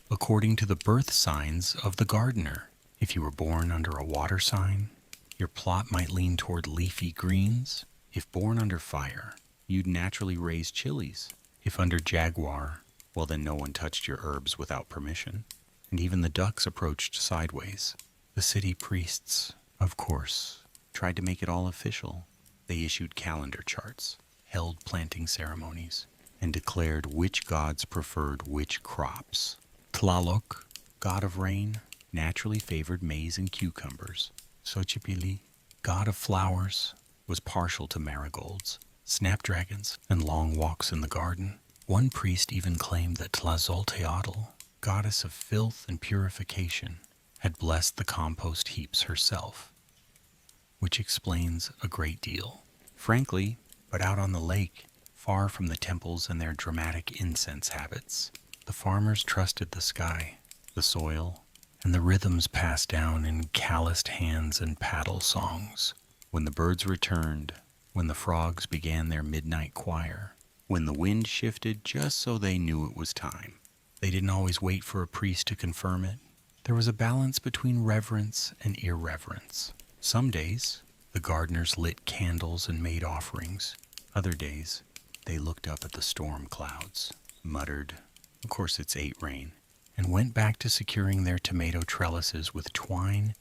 according to the birth signs of the gardener. If you were born under a water sign, your plot might lean toward leafy greens. If born under fire, you'd naturally raise chilies. If under jaguar, well then no one touched your herbs without permission. And even the ducks approached sideways. The city priests, of course, tried to make it all official. They issued calendar charts, held planting ceremonies, and declared which gods preferred which crops. Tlaloc, god of rain, naturally favored maize and cucumbers. Xochipilli, god of flowers, was partial to marigolds, snapdragons, and long walks in the garden. One priest even claimed that Tlazolteotl, goddess of filth and purification, had blessed the compost heaps herself, which explains a great deal. Frankly, but out on the lake, far from the temples and their dramatic incense habits, the farmers trusted the sky, the soil, and the rhythms passed down in calloused hands and paddle songs. When the birds returned, when the frogs began their midnight choir, when the wind shifted just so they knew it was time. They didn't always wait for a priest to confirm it. There was a balance between reverence and irreverence. Some days, the gardeners lit candles and made offerings. Other days, they looked up at the storm clouds, muttered, "Of course it's 8 rain," and went back to securing their tomato trellises with twine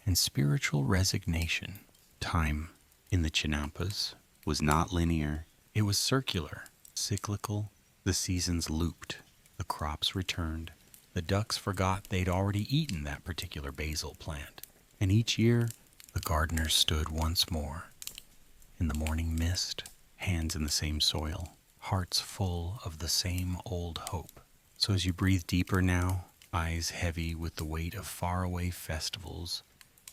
and spiritual resignation. Time in the chinampas was not linear. It was circular, cyclical. The seasons looped. The crops returned. The ducks forgot they'd already eaten that particular basil plant. And each year, the gardeners stood once more. In the morning mist, hands in the same soil, hearts full of the same old hope. So as you breathe deeper now, eyes heavy with the weight of faraway festivals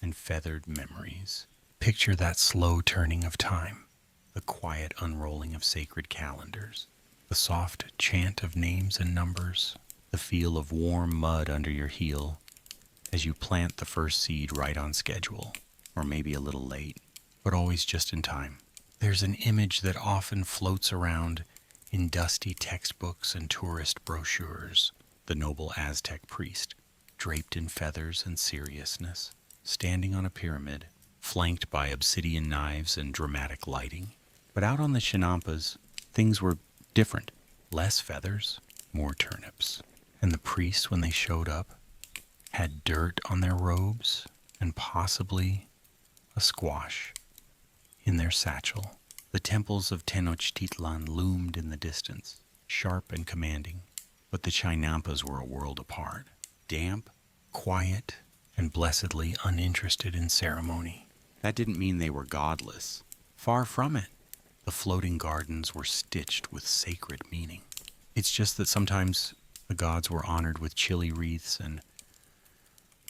and feathered memories, picture that slow turning of time, the quiet unrolling of sacred calendars, the soft chant of names and numbers, the feel of warm mud under your heel as you plant the first seed right on schedule, or maybe a little late, but always just in time. There's an image that often floats around in dusty textbooks and tourist brochures, the noble Aztec priest, draped in feathers and seriousness, standing on a pyramid, flanked by obsidian knives and dramatic lighting. But out on the chinampas, things were different. Less feathers, more turnips. And the priests, when they showed up, had dirt on their robes and possibly a squash in their satchel. The temples of Tenochtitlan loomed in the distance, sharp and commanding, but the chinampas were a world apart, damp, quiet, and blessedly uninterested in ceremony. That didn't mean they were godless. Far from it. The floating gardens were stitched with sacred meaning. It's just that sometimes the gods were honored with chili wreaths and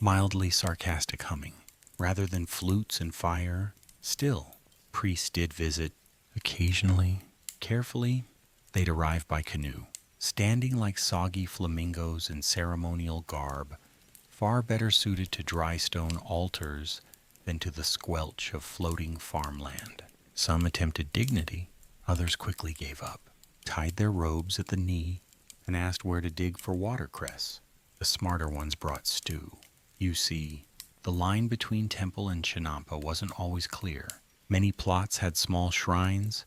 mildly sarcastic humming, rather than flutes and fire. Still, Priests did visit occasionally. Carefully, they'd arrive by canoe, standing like soggy flamingos in ceremonial garb, far better suited to dry stone altars than to the squelch of floating farmland. Some attempted dignity, others quickly gave up, tied their robes at the knee, and asked where to dig for watercress. The smarter ones brought stew. You see, the line between temple and chinampa wasn't always clear. Many plots had small shrines,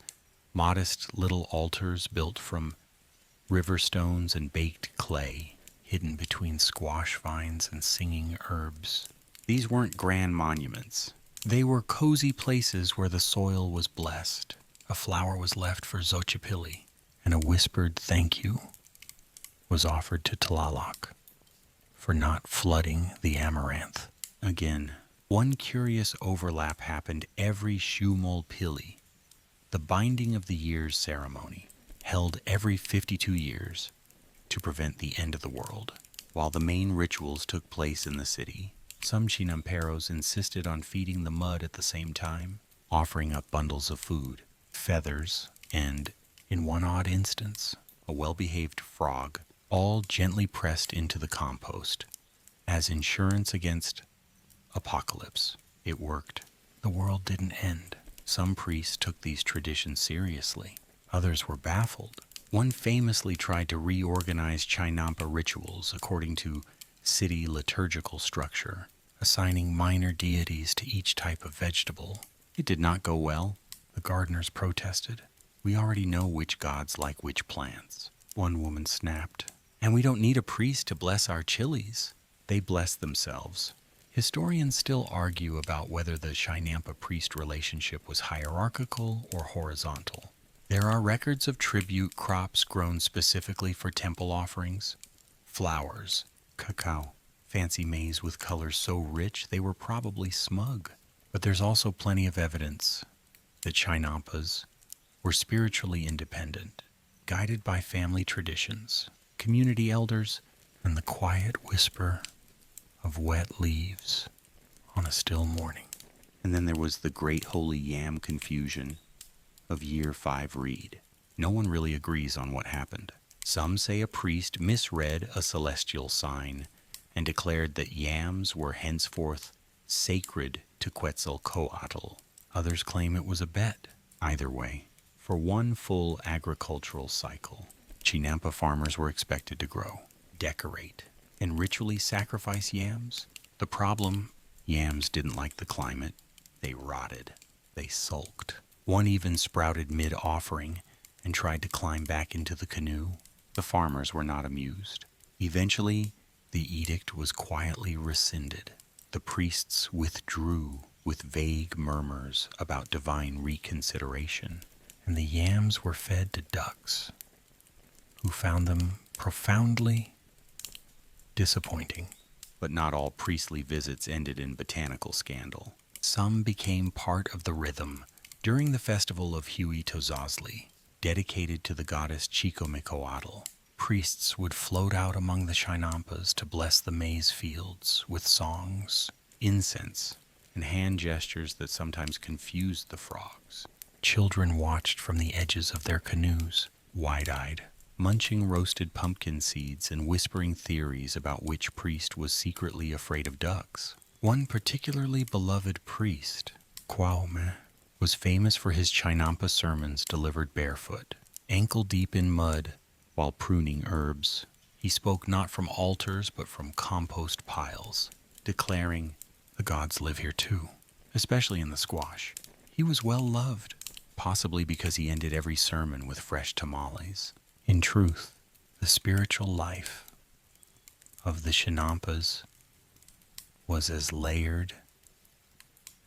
modest little altars built from river stones and baked clay, hidden between squash vines and singing herbs. These weren't grand monuments. They were cozy places where the soil was blessed. A flower was left for Xochipilli, and a whispered thank you was offered to Tlaloc for not flooding the amaranth. Again, one curious overlap happened every Shumol-Pili, the binding of the years ceremony, held every 52 years to prevent the end of the world. While the main rituals took place in the city, some chinamperos insisted on feeding the mud at the same time, offering up bundles of food, feathers, and, in one odd instance, a well-behaved frog, all gently pressed into the compost, as insurance against apocalypse. It worked. The world didn't end. Some priests took these traditions seriously. Others were baffled. One famously tried to reorganize Chinampa rituals according to city liturgical structure, assigning minor deities to each type of vegetable. It did not go well. The gardeners protested. We already know which gods like which plants. One woman snapped. And we don't need a priest to bless our chilies. They blessed themselves. Historians still argue about whether the Chinampa priest relationship was hierarchical or horizontal. There are records of tribute crops grown specifically for temple offerings, flowers, cacao, fancy maize with colors so rich they were probably smug. But there's also plenty of evidence that Chinampas were spiritually independent, guided by family traditions, community elders, and the quiet whisper of wet leaves on a still morning. And then there was the great holy yam confusion of year 5 read. No one really agrees on what happened. Some say a priest misread a celestial sign and declared that yams were henceforth sacred to Quetzalcoatl. Others claim it was a bet. Either way, for one full agricultural cycle, Chinampa farmers were expected to grow, decorate, and ritually sacrifice yams. The problem, yams didn't like the climate. They rotted. They sulked. One even sprouted mid-offering and tried to climb back into the canoe. The farmers were not amused. Eventually, the edict was quietly rescinded. The priests withdrew with vague murmurs about divine reconsideration, and the yams were fed to ducks, who found them profoundly disappointing. But not all priestly visits ended in botanical scandal. Some became part of the rhythm during the festival of Huitozazli, dedicated to the goddess Chicomicoatl. Priests would float out among the Chinampas to bless the maize fields with songs, incense, and hand gestures that sometimes confused the frogs. Children watched from the edges of their canoes, wide-eyed, munching roasted pumpkin seeds and whispering theories about which priest was secretly afraid of ducks. One particularly beloved priest, Kwaume, was famous for his Chinampa sermons delivered barefoot, ankle-deep in mud, while pruning herbs. He spoke not from altars but from compost piles, declaring, "The gods live here too, especially in the squash." He was well loved, possibly because he ended every sermon with fresh tamales. In truth, the spiritual life of the Chinampas was as layered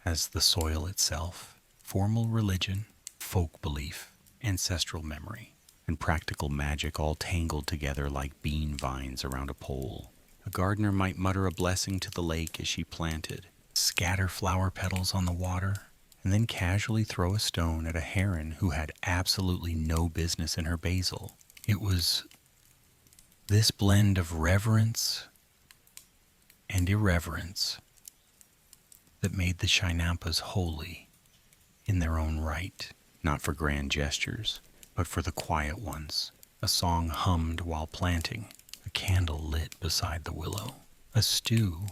as the soil itself. Formal religion, folk belief, ancestral memory, and practical magic all tangled together like bean vines around a pole. A gardener might mutter a blessing to the lake as she planted, scatter flower petals on the water, and then casually throw a stone at a heron who had absolutely no business in her basil. It was this blend of reverence and irreverence that made the Chinampas holy in their own right, not for grand gestures, but for the quiet ones. A song hummed while planting, a candle lit beside the willow, a stew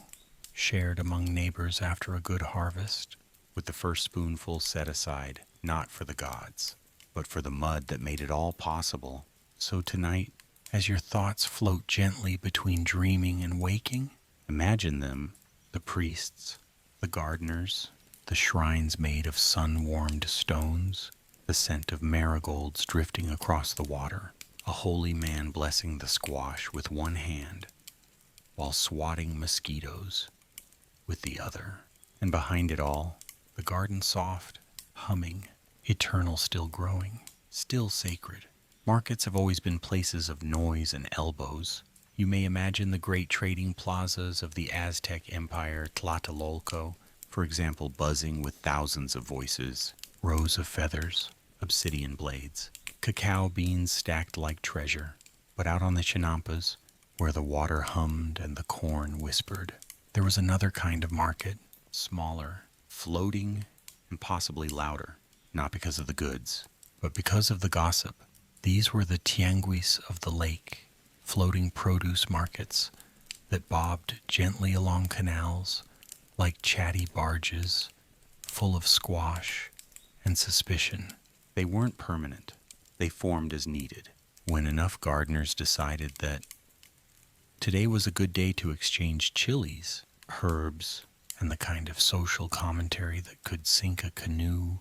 shared among neighbors after a good harvest, with the first spoonful set aside, not for the gods, but for the mud that made it all possible. So tonight, as your thoughts float gently between dreaming and waking, imagine them, the priests, the gardeners, the shrines made of sun-warmed stones, the scent of marigolds drifting across the water, a holy man blessing the squash with one hand, while swatting mosquitoes with the other. And behind it all, the garden soft, humming, eternal, still growing, still sacred. Markets have always been places of noise and elbows. You may imagine the great trading plazas of the Aztec Empire, Tlatelolco, for example, buzzing with thousands of voices, rows of feathers, obsidian blades, cacao beans stacked like treasure. But out on the chinampas, where the water hummed and the corn whispered, there was another kind of market, smaller, floating, and possibly louder, not because of the goods, but because of the gossip. These were the tianguis of the lake, floating produce markets that bobbed gently along canals like chatty barges, full of squash and suspicion. They weren't permanent. They formed as needed. When enough gardeners decided that today was a good day to exchange chilies, herbs, and the kind of social commentary that could sink a canoe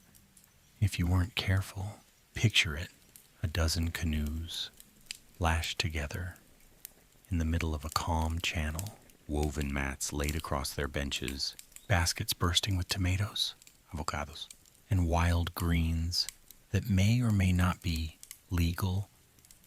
if you weren't careful. Picture it, a dozen canoes lashed together in the middle of a calm channel, woven mats laid across their benches, baskets bursting with tomatoes, avocados, and wild greens that may or may not be legal,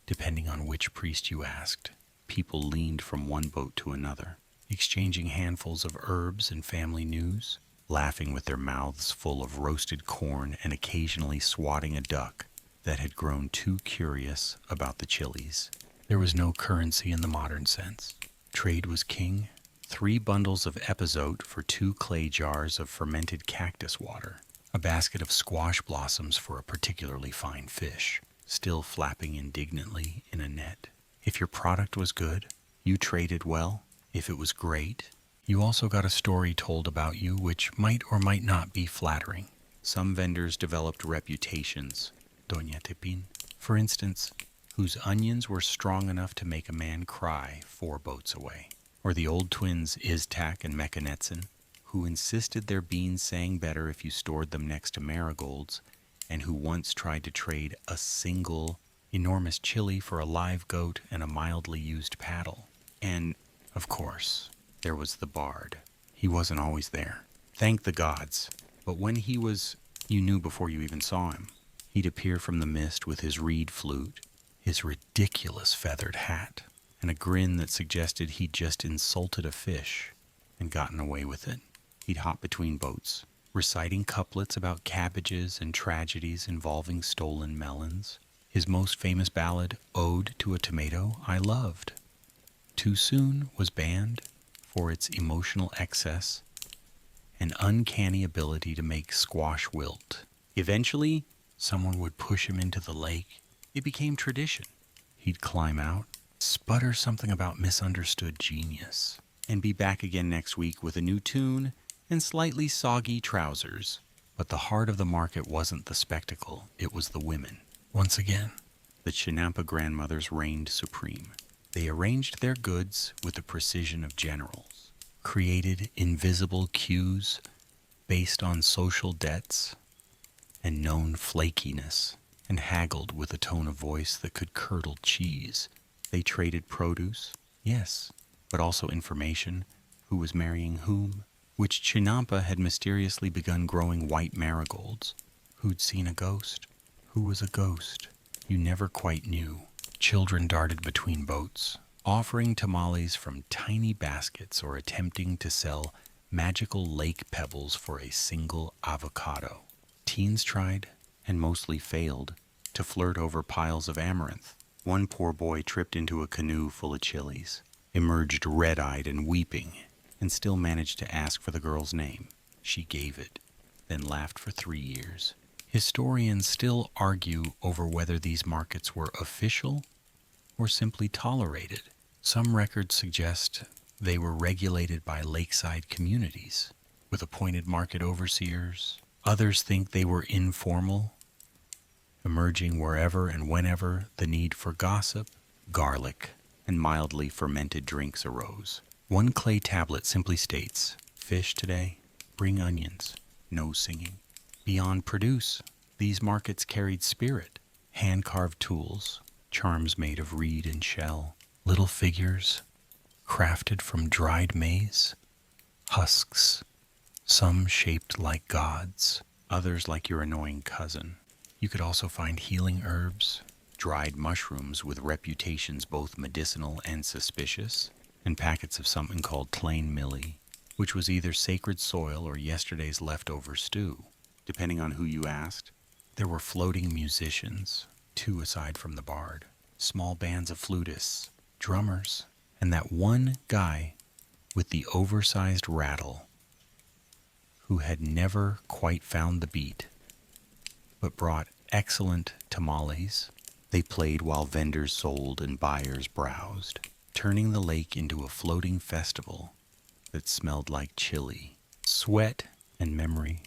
depending on which priest you asked. People leaned from one boat to another, exchanging handfuls of herbs and family news, laughing with their mouths full of roasted corn and occasionally swatting a duck that had grown too curious about the chilies. There was no currency in the modern sense. Trade was king. 3 bundles of epizote for 2 clay jars of fermented cactus water, a basket of squash blossoms for a particularly fine fish, still flapping indignantly in a net. If your product was good, you traded well. If it was great, you also got a story told about you which might or might not be flattering. Some vendors developed reputations. Doña Tepin, for instance, whose onions were strong enough to make a man cry 4 boats away. Or the old twins Iztac and Mechanetzen, who insisted their beans sang better if you stored them next to marigolds, and who once tried to trade a single enormous chili for a live goat and a mildly used paddle. And, of course, there was the bard. He wasn't always there. Thank the gods. But when he was, you knew before you even saw him. He'd appear from the mist with his reed flute, his ridiculous feathered hat, and a grin that suggested he'd just insulted a fish and gotten away with it. He'd hop between boats, reciting couplets about cabbages and tragedies involving stolen melons. His most famous ballad, Ode to a Tomato, I loved. Too Soon was banned for its emotional excess and uncanny ability to make squash wilt. Eventually, someone would push him into the lake. It became tradition. He'd climb out, sputter something about misunderstood genius, and be back again next week with a new tune and slightly soggy trousers. But the heart of the market wasn't the spectacle, it was the women. Once again, the Chinampa grandmothers reigned supreme. They arranged their goods with the precision of generals, created invisible cues based on social debts and known flakiness, and haggled with a tone of voice that could curdle cheese. They traded produce, yes, but also information, who was marrying whom, which Chinampa had mysteriously begun growing white marigolds, who'd seen a ghost, who was a ghost, you never quite knew. Children darted between boats, offering tamales from tiny baskets or attempting to sell magical lake pebbles for a single avocado. Teens tried, and mostly failed, to flirt over piles of amaranth. One poor boy tripped into a canoe full of chilies, emerged red-eyed and weeping, and still managed to ask for the girl's name. She gave it, then laughed for 3 years. Historians still argue over whether these markets were official or simply tolerated. Some records suggest they were regulated by lakeside communities with appointed market overseers. Others think they were informal, emerging wherever and whenever the need for gossip, garlic, and mildly fermented drinks arose. One clay tablet simply states, "Fish today, bring onions, no singing." Beyond produce, these markets carried spirit, hand-carved tools, charms made of reed and shell, little figures crafted from dried maize, husks, some shaped like gods, others like your annoying cousin. You could also find healing herbs, dried mushrooms with reputations both medicinal and suspicious, and packets of something called plain millie, which was either sacred soil or yesterday's leftover stew, depending on who you asked. There were floating musicians, two aside from the bard, small bands of flutists, drummers, and that one guy with the oversized rattle who had never quite found the beat, but brought excellent tamales. They played while vendors sold and buyers browsed, turning the lake into a floating festival that smelled like chili, sweat, and memory.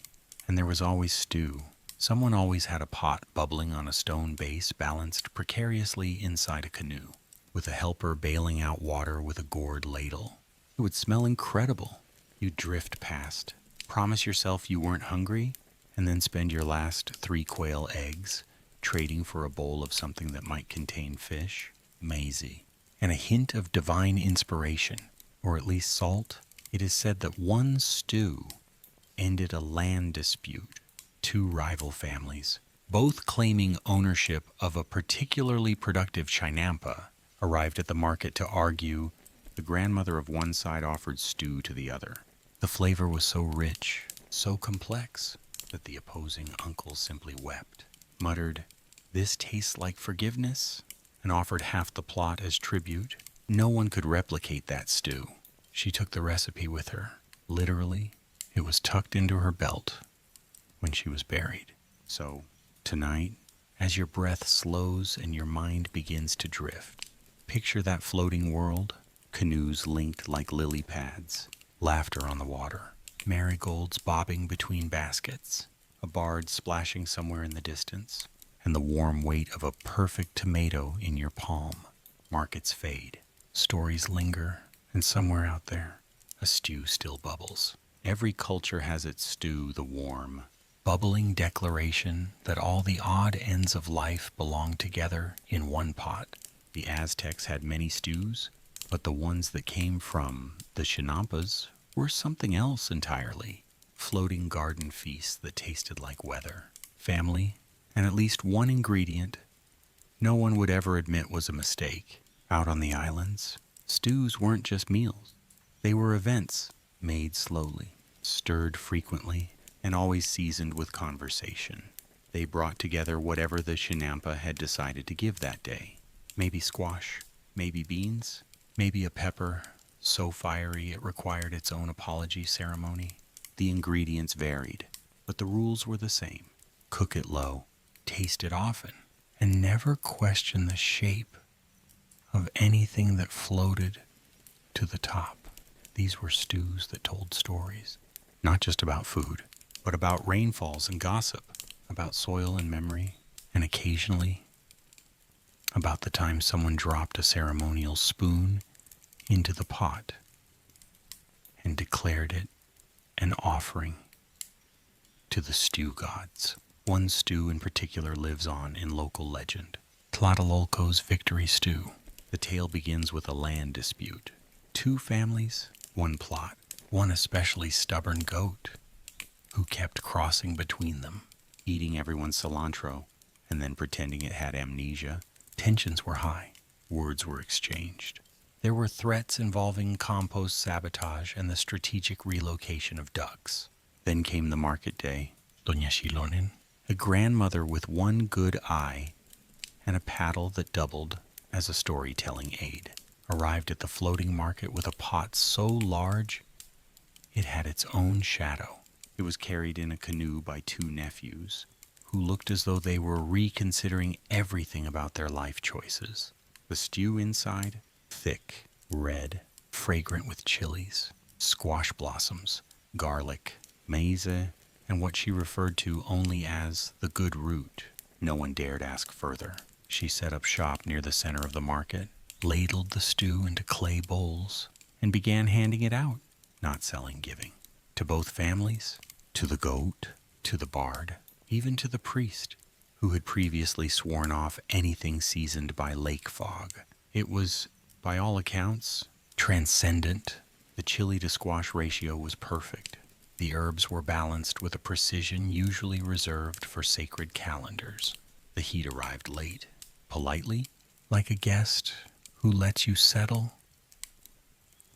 And there was always stew. Someone always had a pot bubbling on a stone base balanced precariously inside a canoe, with a helper bailing out water with a gourd ladle. It would smell incredible. You'd drift past, promise yourself you weren't hungry, and then spend your last 3 quail eggs trading for a bowl of something that might contain fish, maize, and a hint of divine inspiration, or at least salt. It is said that one stew ended a land dispute. 2 rival families, both claiming ownership of a particularly productive chinampa, arrived at the market to argue. The grandmother of one side offered stew to the other. The flavor was so rich, so complex, that the opposing uncle simply wept, muttered, "This tastes like forgiveness," and offered half the plot as tribute. No one could replicate that stew. She took the recipe with her. Literally, it was tucked into her belt when she was buried. So, tonight, as your breath slows and your mind begins to drift, picture that floating world, canoes linked like lily pads, laughter on the water, marigolds bobbing between baskets, a bard splashing somewhere in the distance, and the warm weight of a perfect tomato in your palm. Markets fade, stories linger, and somewhere out there, a stew still bubbles. Every culture has its stew, the warm, bubbling declaration that all the odd ends of life belong together in one pot. The Aztecs had many stews, but the ones that came from the chinampas were something else entirely. Floating garden feasts that tasted like weather, family, and at least one ingredient no one would ever admit was a mistake. Out on the islands, stews weren't just meals. They were events made slowly, stirred frequently, and always seasoned with conversation. They brought together whatever the chinampa had decided to give that day. Maybe squash, maybe beans, maybe a pepper so fiery it required its own apology ceremony. The ingredients varied, but the rules were the same. Cook it low, taste it often, and never question the shape of anything that floated to the top. These were stews that told stories, not just about food, but about rainfalls and gossip, about soil and memory, and occasionally about the time someone dropped a ceremonial spoon into the pot and declared it an offering to the stew gods. One stew in particular lives on in local legend, Tlatelolco's victory stew. The tale begins with a land dispute. 2 families, 1 plot, one especially stubborn goat who kept crossing between them, eating everyone's cilantro and then pretending it had amnesia. Tensions were high. Words were exchanged. There were threats involving compost sabotage and the strategic relocation of ducks. Then came the market day. Doña Xilonen, a grandmother with one good eye and a paddle that doubled as a storytelling aid, arrived at the floating market with a pot so large it had its own shadow. It was carried in a canoe by 2 nephews, who looked as though they were reconsidering everything about their life choices. The stew inside, thick, red, fragrant with chilies, squash blossoms, garlic, maize, and what she referred to only as the good root. No one dared ask further. She set up shop near the center of the market, ladled the stew into clay bowls, and began handing it out, not selling, giving, to both families, to the goat, to the bard, even to the priest, who had previously sworn off anything seasoned by lake fog. It was, by all accounts, transcendent. The chili to squash ratio was perfect. The herbs were balanced with a precision usually reserved for sacred calendars. The heat arrived late, politely, like a guest who lets you settle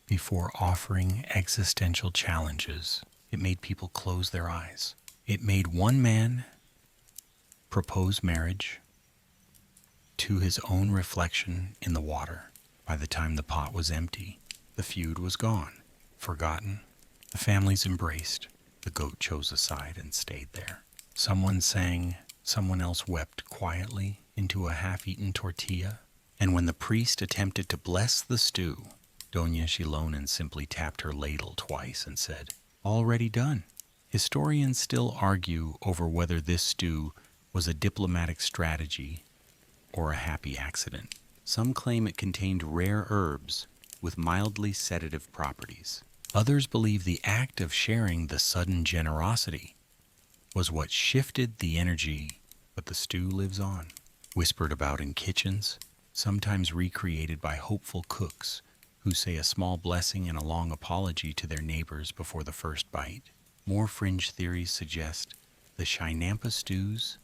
before offering existential challenges. It made people close their eyes. It made one man propose marriage to his own reflection in the water. By the time the pot was empty, the feud was gone, forgotten. The families embraced. The goat chose a side and stayed there. Someone sang, someone else wept quietly into a half-eaten tortilla. And when the priest attempted to bless the stew, Doña Xilonen simply tapped her ladle twice and said, "Already done." Historians still argue over whether this stew was a diplomatic strategy or a happy accident. Some claim it contained rare herbs with mildly sedative properties. Others believe the act of sharing the sudden generosity was what shifted the energy, but the stew lives on, whispered about in kitchens, sometimes recreated by hopeful cooks who say a small blessing and a long apology to their neighbors before the first bite. More fringe theories suggest the chinampa stews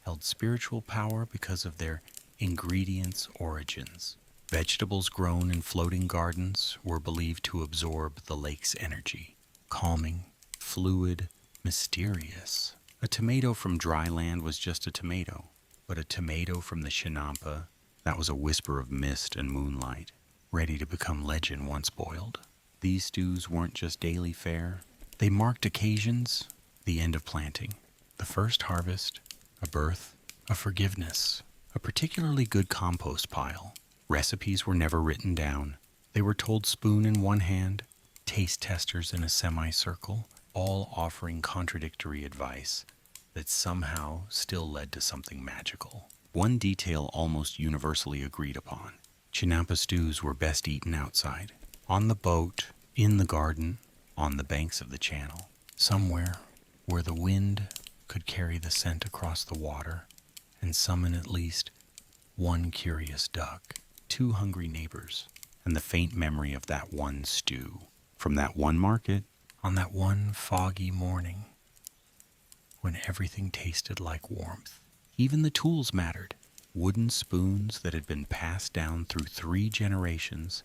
held spiritual power because of their ingredients' origins. Vegetables grown in floating gardens were believed to absorb the lake's energy, calming, fluid, mysterious. A tomato from dry land was just a tomato, but a tomato from the chinampa, that was a whisper of mist and moonlight, ready to become legend once boiled. These stews weren't just daily fare. They marked occasions, the end of planting, the first harvest, a birth, a forgiveness, a particularly good compost pile. Recipes were never written down. They were told spoon in one hand, taste testers in a semicircle, all offering contradictory advice that somehow still led to something magical. One detail almost universally agreed upon. Chinampa stews were best eaten outside, on the boat, in the garden, on the banks of the channel, somewhere where the wind could carry the scent across the water and summon at least one curious duck, 2 hungry neighbors, and the faint memory of that one stew from that one market on that one foggy morning when everything tasted like warmth. Even the tools mattered. Wooden spoons that had been passed down through 3 generations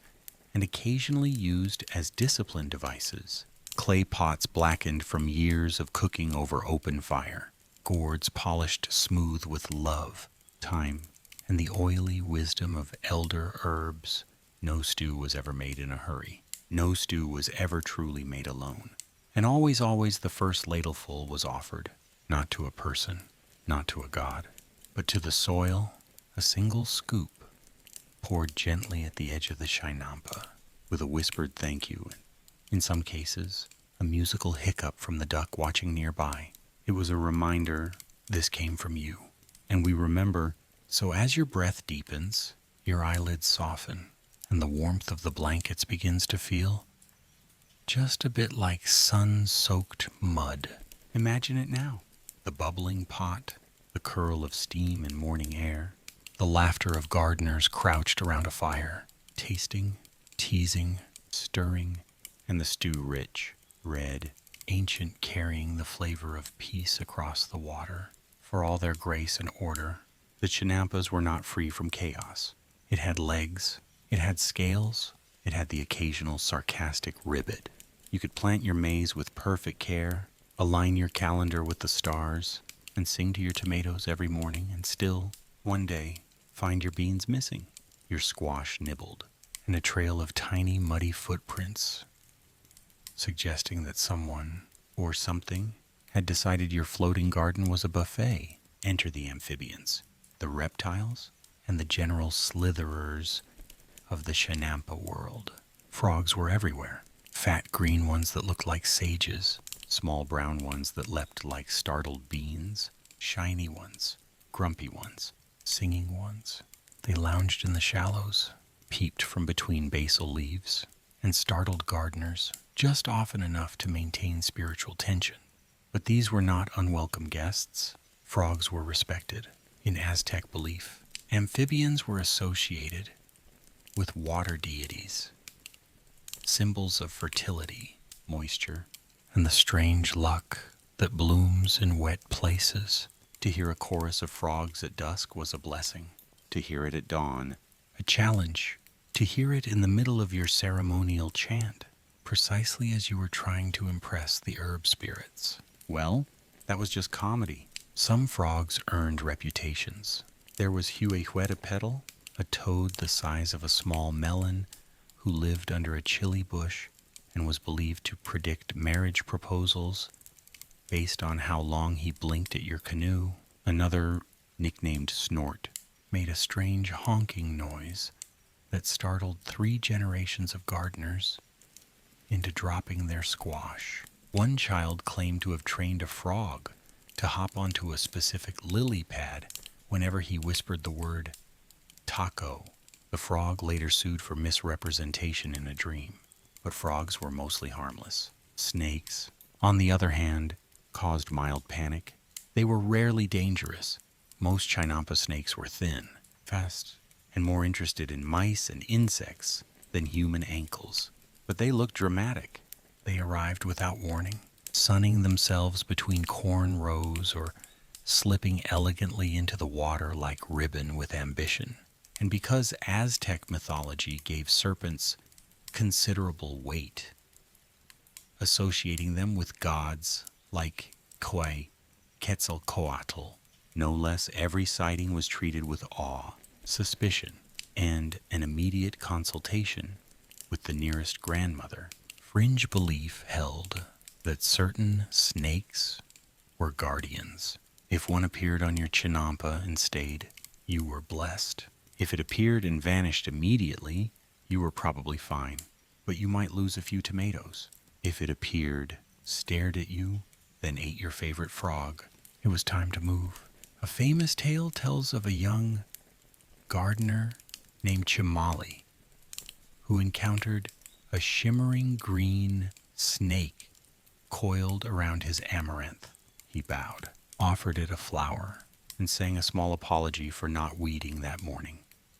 and occasionally used as discipline devices. Clay pots blackened from years of cooking over open fire. Gourds polished smooth with love, time, and the oily wisdom of elder herbs. No stew was ever made in a hurry. No stew was ever truly made alone. And always the first ladleful was offered, not to a person, not to a god, but to the soil, a single scoop, poured gently at the edge of the chinampa, with a whispered thank you, and in some cases, a musical hiccup from the duck watching nearby. It was a reminder this came from you, and we remember. So as your breath deepens, your eyelids soften, and the warmth of the blankets begins to feel just a bit like sun-soaked mud. Imagine it now. The bubbling pot, the curl of steam in morning air, the laughter of gardeners crouched around a fire, tasting, teasing, stirring, and the stew rich, red, ancient, carrying the flavor of peace across the water. For all their grace and order, the chinampas were not free from chaos. It had legs, it had scales, it had the occasional sarcastic ribbit. You could plant your maize with perfect care, align your calendar with the stars, and sing to your tomatoes every morning, and still, one day, find your beans missing, your squash nibbled, and a trail of tiny muddy footprints, suggesting that someone or something had decided your floating garden was a buffet. Enter the amphibians, the reptiles, and the general slitherers of the chinampa world. Frogs were everywhere. Fat green ones that looked like sages, small brown ones that leapt like startled beans, shiny ones, grumpy ones, singing ones. They lounged in the shallows, peeped from between basil leaves, and startled gardeners just often enough to maintain spiritual tension. But these were not unwelcome guests. Frogs were respected. In Aztec belief, amphibians were associated with water deities, symbols of fertility, moisture, and the strange luck that blooms in wet places. To hear a chorus of frogs at dusk was a blessing. To hear it at dawn, a challenge. To hear it in the middle of your ceremonial chant, precisely as you were trying to impress the herb spirits. Well, that was just comedy. Some frogs earned reputations. There was Huehuetepetl, a toad the size of a small melon, who lived under a chilly bush and was believed to predict marriage proposals based on how long he blinked at your canoe. Another, nicknamed Snort, made a strange honking noise that startled 3 generations of gardeners into dropping their squash. One child claimed to have trained a frog to hop onto a specific lily pad whenever he whispered the word taco. The frog later sued for misrepresentation in a dream, but frogs were mostly harmless. Snakes, on the other hand, caused mild panic. They were rarely dangerous. Most chinampa snakes were thin, fast, and more interested in mice and insects than human ankles. But they looked dramatic. They arrived without warning, sunning themselves between corn rows or slipping elegantly into the water like ribbon with ambition. And because Aztec mythology gave serpents considerable weight, associating them with gods like Quetzalcoatl, no less, every sighting was treated with awe, suspicion, and an immediate consultation with the nearest grandmother. Fringe belief held that certain snakes were guardians. If one appeared on your chinampa and stayed, you were blessed. If it appeared and vanished immediately, you were probably fine, but you might lose a few tomatoes. If it appeared, stared at you, then ate your favorite frog, it was time to move. A famous tale tells of a young gardener named Chimali who encountered a shimmering green snake coiled around his amaranth. He bowed, offered it a flower, and sang a small apology for not weeding that morning.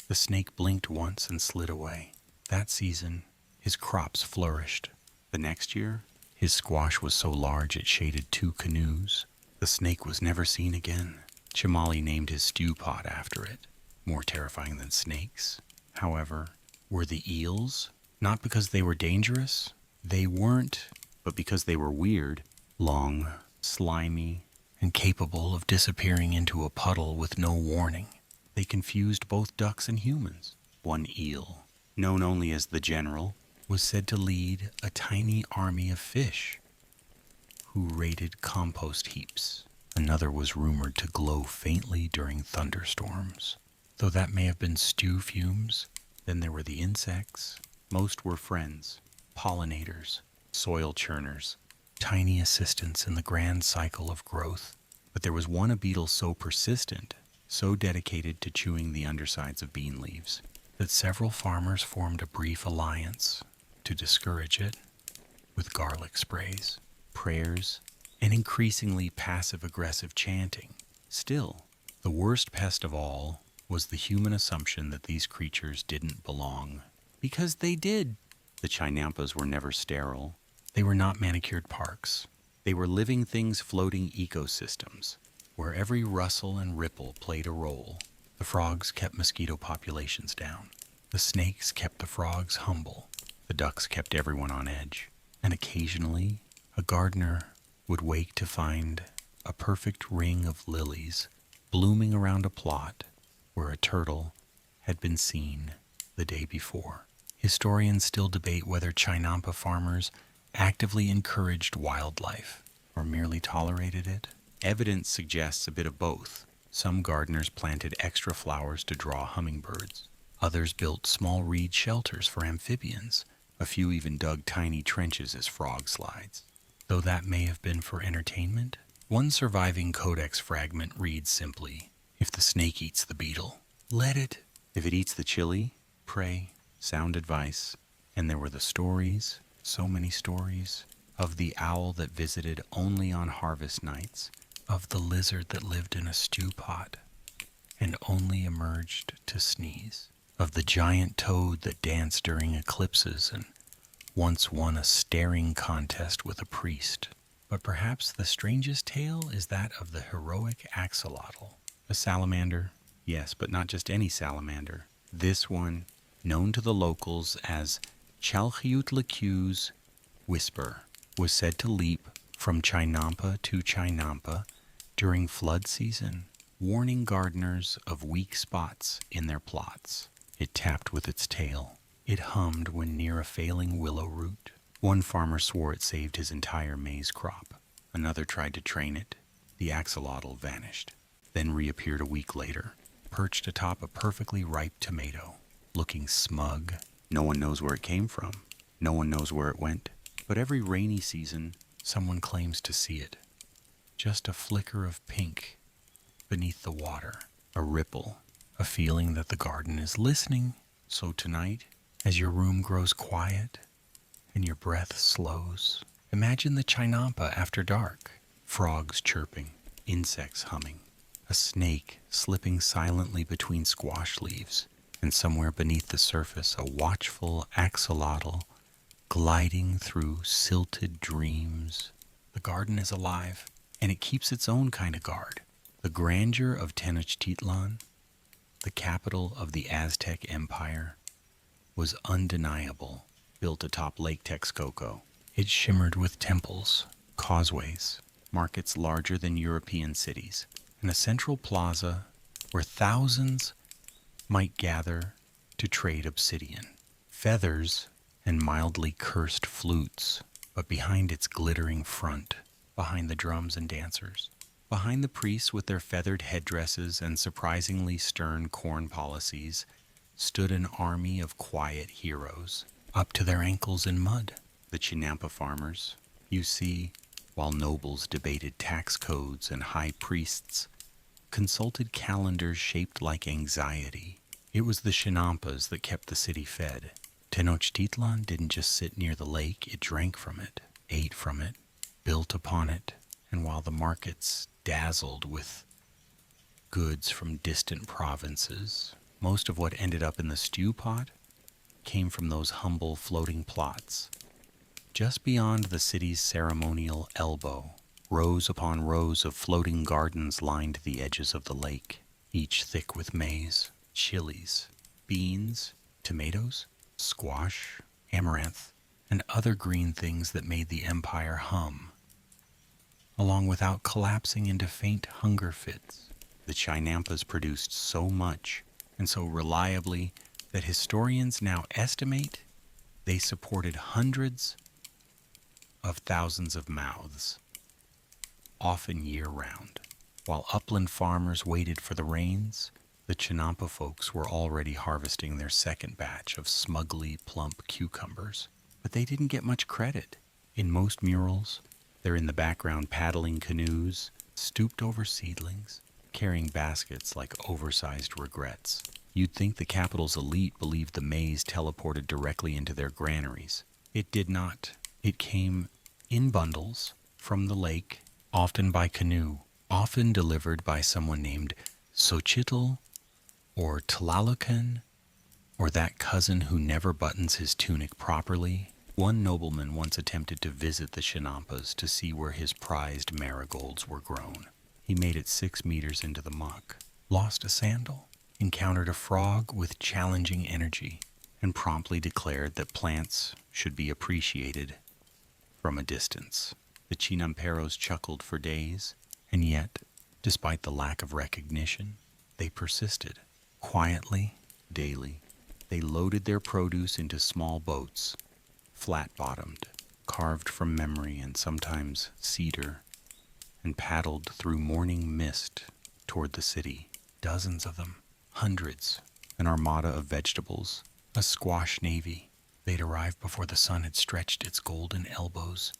The snake blinked once and slid away. That season, his crops flourished. The next year, his squash was so large it shaded 2 canoes. The snake was never seen again. Chimali named his stew pot after it. More terrifying than snakes, however, were the eels. Not because they were dangerous. They weren't, but because they were weird, long, slimy, and capable of disappearing into a puddle with no warning. They confused both ducks and humans. One eel, known only as the General, was said to lead a tiny army of fish who raided compost heaps. Another was rumored to glow faintly during thunderstorms. Though that may have been stew fumes, then there were the insects. Most were friends, pollinators, soil churners, tiny assistants in the grand cycle of growth. But there was one beetle so persistent, so dedicated to chewing the undersides of bean leaves, that several farmers formed a brief alliance to discourage it with garlic sprays, prayers, and increasingly passive-aggressive chanting. Still, the worst pest of all was the human assumption that these creatures didn't belong. Because they did. The chinampas were never sterile. They were not manicured parks. They were living things floating ecosystems, where every rustle and ripple played a role. The frogs kept mosquito populations down. The snakes kept the frogs humble. The ducks kept everyone on edge. And occasionally, a gardener would wake to find a perfect ring of lilies blooming around a plot where a turtle had been seen the day before. Historians still debate whether chinampa farmers actively encouraged wildlife or merely tolerated it? Evidence suggests a bit of both. Some gardeners planted extra flowers to draw hummingbirds. Others built small reed shelters for amphibians. A few even dug tiny trenches as frog slides. Though that may have been for entertainment, one surviving codex fragment reads simply, "If the snake eats the beetle, let it. If it eats the chili, pray." Sound advice. And there were the stories, so many stories, of the owl that visited only on harvest nights, of the lizard that lived in a stew pot and only emerged to sneeze, of the giant toad that danced during eclipses and once won a staring contest with a priest. But perhaps the strangest tale is that of the heroic axolotl. A salamander, yes, but not just any salamander. This one, known to the locals as Chalchiutlacuse whisper, was said to leap from chinampa to chinampa during flood season, warning gardeners of weak spots in their plots. It tapped with its tail. It hummed when near a failing willow root. One farmer swore it saved his entire maize crop. Another tried to train it. The axolotl vanished, then reappeared a week later, perched atop a perfectly ripe tomato, looking smug. No one knows where it came from. No one knows where it went. But every rainy season, someone claims to see it. Just a flicker of pink beneath the water, a ripple, a feeling that the garden is listening. So tonight, as your room grows quiet and your breath slows, imagine the chinampa after dark, frogs chirping, insects humming, a snake slipping silently between squash leaves, and somewhere beneath the surface a watchful axolotl gliding through silted dreams. The garden is alive, and it keeps its own kind of guard. The grandeur of Tenochtitlan, the capital of the Aztec Empire, was undeniable. Built atop Lake Texcoco, it shimmered with temples, causeways, markets larger than European cities, and a central plaza where thousands might gather to trade obsidian, feathers, and mildly cursed flutes. But behind its glittering front, behind the drums and dancers, behind the priests with their feathered headdresses and surprisingly stern corn policies, stood an army of quiet heroes, up to their ankles in mud. The chinampa farmers, you see, while nobles debated tax codes and high priests consulted calendars shaped like anxiety. It was the chinampas that kept the city fed. Tenochtitlan didn't just sit near the lake, it drank from it, ate from it, built upon it, and while the markets dazzled with goods from distant provinces, most of what ended up in the stew pot came from those humble floating plots. Just beyond the city's ceremonial elbow, rows upon rows of floating gardens lined the edges of the lake, each thick with maize, chilies, beans, tomatoes, squash, amaranth, and other green things that made the empire hum, along without collapsing into faint hunger fits. The chinampas produced so much and so reliably that historians now estimate they supported hundreds of thousands of mouths, often year-round. While upland farmers waited for the rains, the chinampa folks were already harvesting their second batch of smugly plump cucumbers. But they didn't get much credit. In most murals, they're in the background paddling canoes, stooped over seedlings, carrying baskets like oversized regrets. You'd think the capital's elite believed the maize teleported directly into their granaries. It did not. It came in bundles from the lake, often by canoe, often delivered by someone named Xochitl or Tlalocan, or that cousin who never buttons his tunic properly. One nobleman once attempted to visit the chinampas to see where his prized marigolds were grown. He made it 6 meters into the muck, lost a sandal, encountered a frog with challenging energy, and promptly declared that plants should be appreciated from a distance. The chinamperos chuckled for days, and yet, despite the lack of recognition, they persisted. Quietly, daily, they loaded their produce into small boats, flat-bottomed, carved from memory and sometimes cedar, and paddled through morning mist toward the city. Dozens of them, hundreds, an armada of vegetables, a squash navy. They'd arrived before the sun had stretched its golden elbows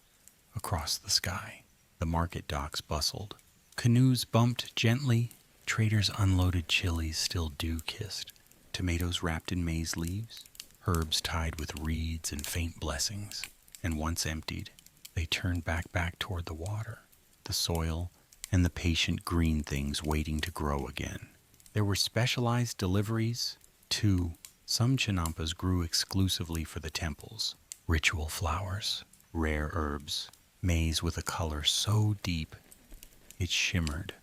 across the sky. The market docks bustled. Canoes bumped gently. Traders unloaded chilies still dew-kissed, tomatoes wrapped in maize leaves, herbs tied with reeds and faint blessings. And once emptied, they turned back toward the water, the soil, and the patient green things waiting to grow again. There were specialized deliveries, too. Some chinampas grew exclusively for the temples. Ritual flowers, rare herbs, maize with a color so deep it shimmered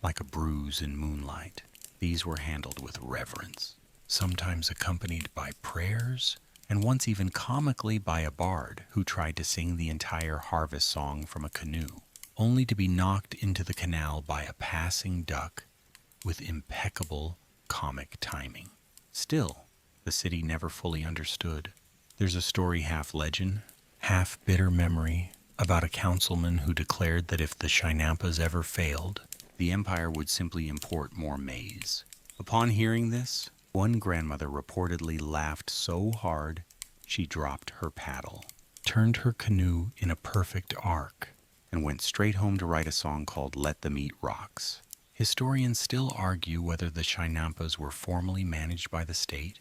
like a bruise in moonlight. These were handled with reverence, sometimes accompanied by prayers, and once even comically by a bard who tried to sing the entire harvest song from a canoe, only to be knocked into the canal by a passing duck with impeccable comic timing. Still, the city never fully understood. There's a story half legend, half bitter memory about a councilman who declared that if the chinampas ever failed, the empire would simply import more maize. Upon hearing this, one grandmother reportedly laughed so hard she dropped her paddle, turned her canoe in a perfect arc, and went straight home to write a song called Let Them Eat Rocks. Historians still argue whether the chinampas were formally managed by the state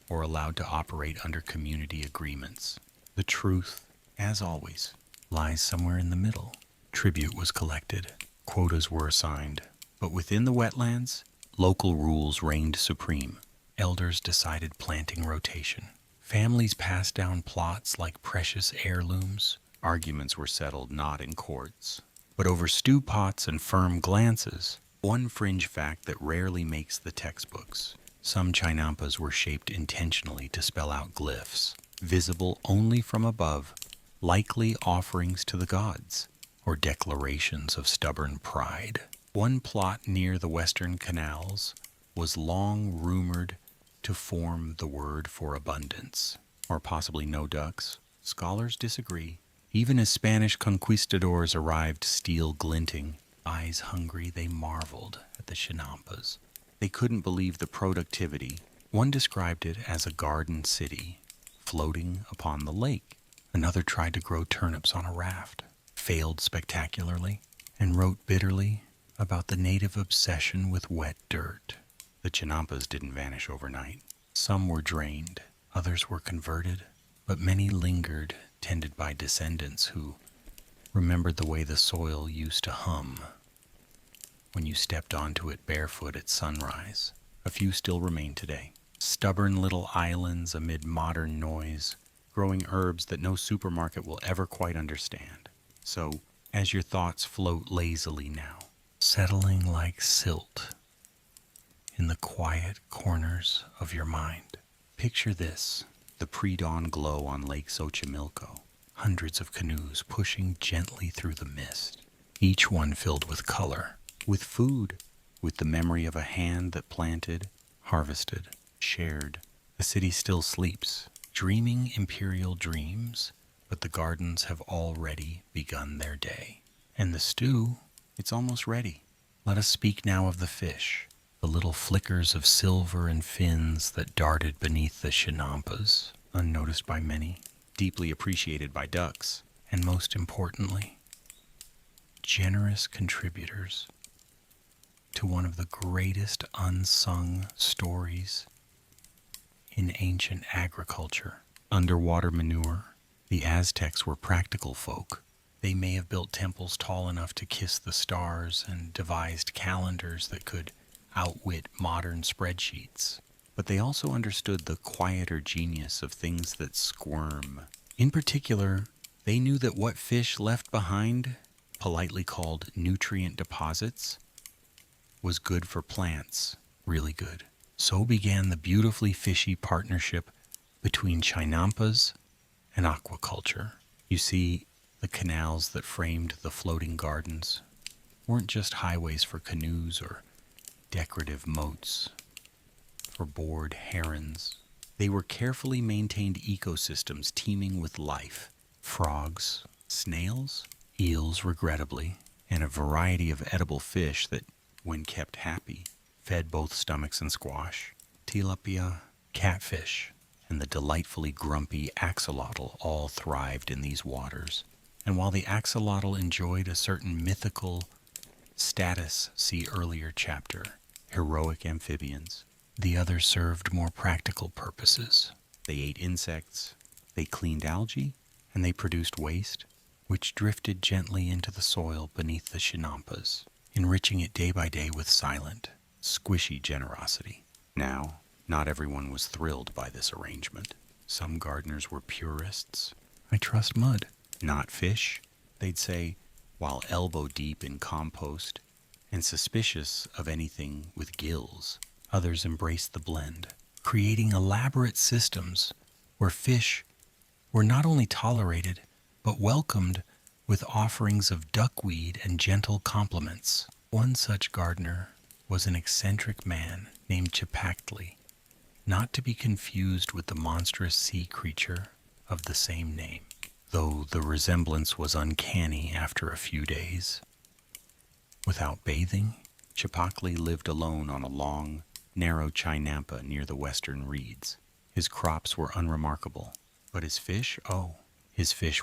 or allowed to operate under community agreements. The truth, as always, lies somewhere in the middle. Tribute was collected, quotas were assigned, but within the wetlands, local rules reigned supreme. Elders decided planting rotation. Families passed down plots like precious heirlooms. Arguments were settled not in courts, but over stew pots and firm glances. One fringe fact that rarely makes the textbooks. Some chinampas were shaped intentionally to spell out glyphs, visible only from above, likely offerings to the gods, or declarations of stubborn pride. One plot near the western canals was long rumored to form the word for abundance, or possibly no ducks. Scholars disagree. Even as Spanish conquistadors arrived steel glinting, eyes hungry, they marveled at the chinampas. They couldn't believe the productivity. One described it as a garden city, floating upon the lake. Another tried to grow turnips on a raft, failed spectacularly, and wrote bitterly about the native obsession with wet dirt. The chinampas didn't vanish overnight. Some were drained, others were converted, but many lingered, tended by descendants who remembered the way the soil used to hum when you stepped onto it barefoot at sunrise. A few still remain today. Stubborn little islands amid modern noise, growing herbs that no supermarket will ever quite understand. So, as your thoughts float lazily now, settling like silt in the quiet corners of your mind, picture this: the pre-dawn glow on Lake Xochimilco, hundreds of canoes pushing gently through the mist, each one filled with color, with food, with the memory of a hand that planted, harvested, shared. The city still sleeps, dreaming imperial dreams, but the gardens have already begun their day. And the stew, it's almost ready. Let us speak now of the fish, the little flickers of silver and fins that darted beneath the chinampas, unnoticed by many, deeply appreciated by ducks, and most importantly, generous contributors to one of the greatest unsung stories in ancient agriculture. Underwater manure. The Aztecs were practical folk. They may have built temples tall enough to kiss the stars and devised calendars that could outwit modern spreadsheets. But they also understood the quieter genius of things that squirm. In particular, they knew that what fish left behind, politely called nutrient deposits, was good for plants, really good. So began the beautifully fishy partnership between chinampas and aquaculture. You see, the canals that framed the floating gardens weren't just highways for canoes or decorative moats for bored herons. They were carefully maintained ecosystems teeming with life, frogs, snails, eels regrettably, and a variety of edible fish that, when kept happy, fed both stomachs and squash, tilapia, catfish, and the delightfully grumpy axolotl all thrived in these waters. And while the axolotl enjoyed a certain mythical status, see earlier chapter, heroic amphibians, the others served more practical purposes. They ate insects, they cleaned algae, and they produced waste, which drifted gently into the soil beneath the chinampas, enriching it day by day with silent, squishy generosity. Now, not everyone was thrilled by this arrangement. Some gardeners were purists. I trust mud, not fish, they'd say, while elbow deep in compost, and suspicious of anything with gills. Others embraced the blend, creating elaborate systems where fish were not only tolerated, but welcomed with offerings of duckweed and gentle compliments. One such gardener was an eccentric man named Chipactli, not to be confused with the monstrous sea creature of the same name, though the resemblance was uncanny after a few days. Without bathing, Chipactli lived alone on a long, narrow chinampa near the western reeds. His crops were unremarkable, but his fish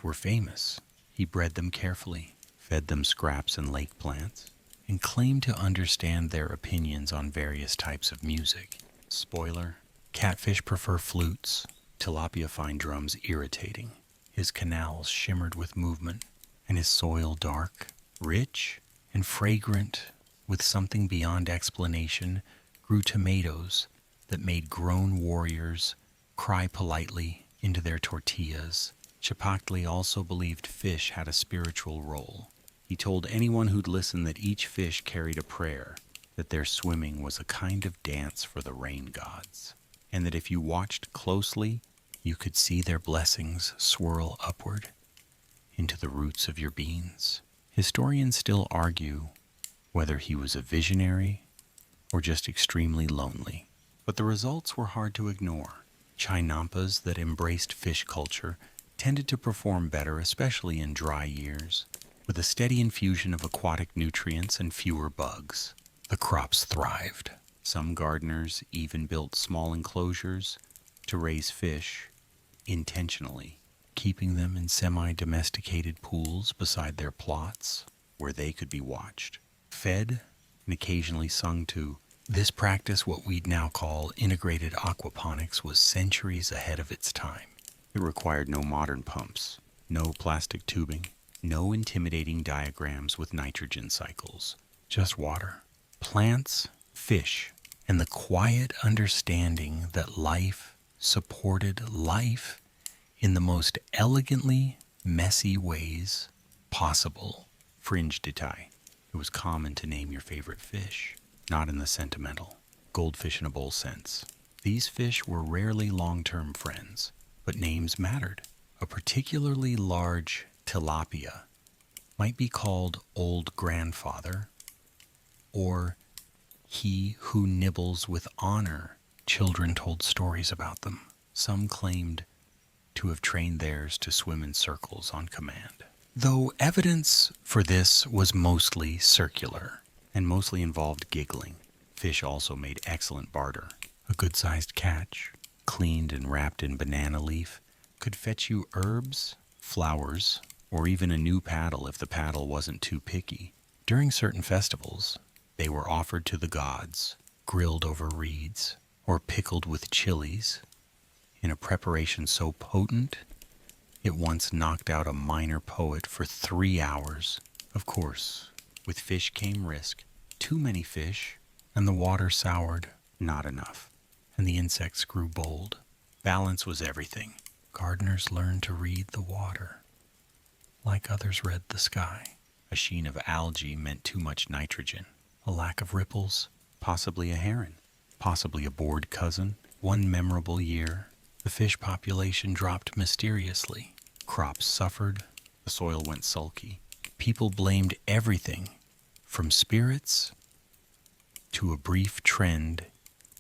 were famous. He bred them carefully, fed them scraps and lake plants, and claimed to understand their opinions on various types of music. Spoiler: catfish prefer flutes, tilapia find drums irritating. His canals shimmered with movement, and his soil dark, rich, and fragrant with something beyond explanation, grew tomatoes that made grown warriors cry politely into their tortillas. Chipactli also believed fish had a spiritual role. He told anyone who'd listen that each fish carried a prayer, that their swimming was a kind of dance for the rain gods, and that if you watched closely, you could see their blessings swirl upward into the roots of your beans. Historians still argue whether he was a visionary or just extremely lonely, but the results were hard to ignore. Chinampas that embraced fish culture tended to perform better, especially in dry years, with a steady infusion of aquatic nutrients and fewer bugs. The crops thrived. Some gardeners even built small enclosures to raise fish intentionally, keeping them in semi-domesticated pools beside their plots where they could be watched, fed, and occasionally sung to. This practice, what we'd now call integrated aquaponics, was centuries ahead of its time. It required no modern pumps, no plastic tubing, no intimidating diagrams with nitrogen cycles, just water, plants, fish, and the quiet understanding that life supported life in the most elegantly messy ways possible. Fringe detail. It was common to name your favorite fish, not in the sentimental, goldfish in a bowl sense. These fish were rarely long-term friends, but names mattered. A particularly large tilapia might be called Old Grandfather, or He Who Nibbles with Honor. Children told stories about them. Some claimed to have trained theirs to swim in circles on command, though evidence for this was mostly circular and mostly involved giggling. Fish also made excellent barter. A good-sized catch, cleaned and wrapped in banana leaf, could fetch you herbs, flowers, or even a new paddle if the paddle wasn't too picky. During certain festivals, they were offered to the gods, grilled over reeds, or pickled with chilies, in a preparation so potent it once knocked out a minor poet for 3 hours. Of course, with fish came risk. Too many fish, and the water soured. Not enough, and the insects grew bold. Balance was everything. Gardeners learned to read the water, like others read the sky. A sheen of algae meant too much nitrogen. A lack of ripples, possibly a heron, possibly a bored cousin. One memorable year, the fish population dropped mysteriously. Crops suffered, the soil went sulky. People blamed everything, from spirits to a brief trend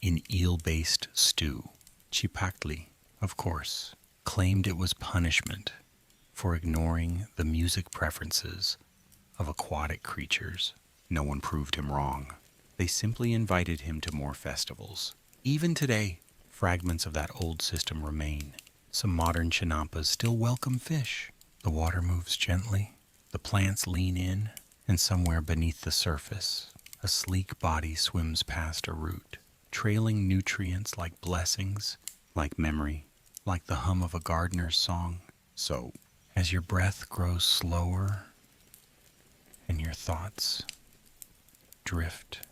in eel-based stew. Chipactli, of course, claimed it was punishment for ignoring the music preferences of aquatic creatures. No one proved him wrong. They simply invited him to more festivals. Even today, fragments of that old system remain. Some modern chinampas still welcome fish. The water moves gently, the plants lean in, and somewhere beneath the surface, a sleek body swims past a root, trailing nutrients like blessings, like memory, like the hum of a gardener's song. So, as your breath grows slower and your thoughts drift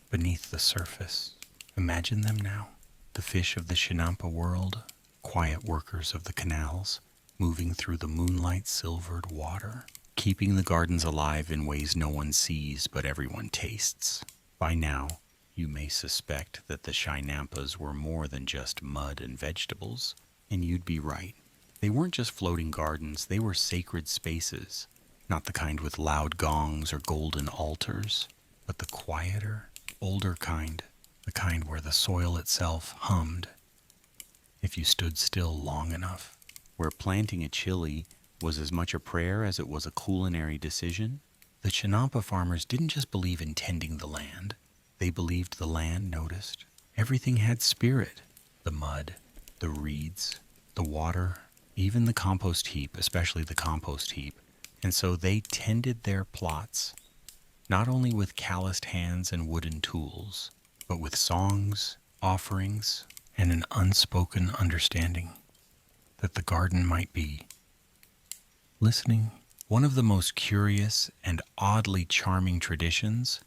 beneath the surface, imagine them now, the fish of the chinampa world, quiet workers of the canals, moving through the moonlight-silvered water, keeping the gardens alive in ways no one sees but everyone tastes. By now, you may suspect that the chinampas were more than just mud and vegetables, and you'd be right. They weren't just floating gardens, they were sacred spaces, not the kind with loud gongs or golden altars, but the quieter, older kind, the kind where the soil itself hummed if you stood still long enough, where planting a chili was as much a prayer as it was a culinary decision. The chinampa farmers didn't just believe in tending the land, they believed the land noticed. Everything had spirit, the mud, the reeds, the water, even the compost heap, especially the compost heap. And so they tended their plots, not only with calloused hands and wooden tools, but with songs, offerings, and an unspoken understanding that the garden might be listening. One of the most curious and oddly charming traditions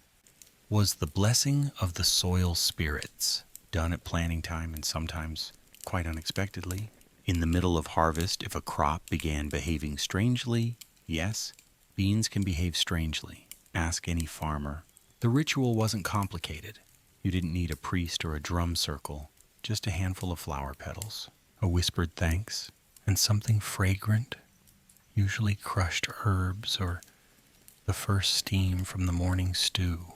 was the blessing of the soil spirits, done at planting time and sometimes quite unexpectedly. In the middle of harvest, if a crop began behaving strangely, yes, beans can behave strangely. Ask any farmer. The ritual wasn't complicated. You didn't need a priest or a drum circle, just a handful of flower petals, a whispered thanks, and something fragrant, usually crushed herbs or the first steam from the morning stew,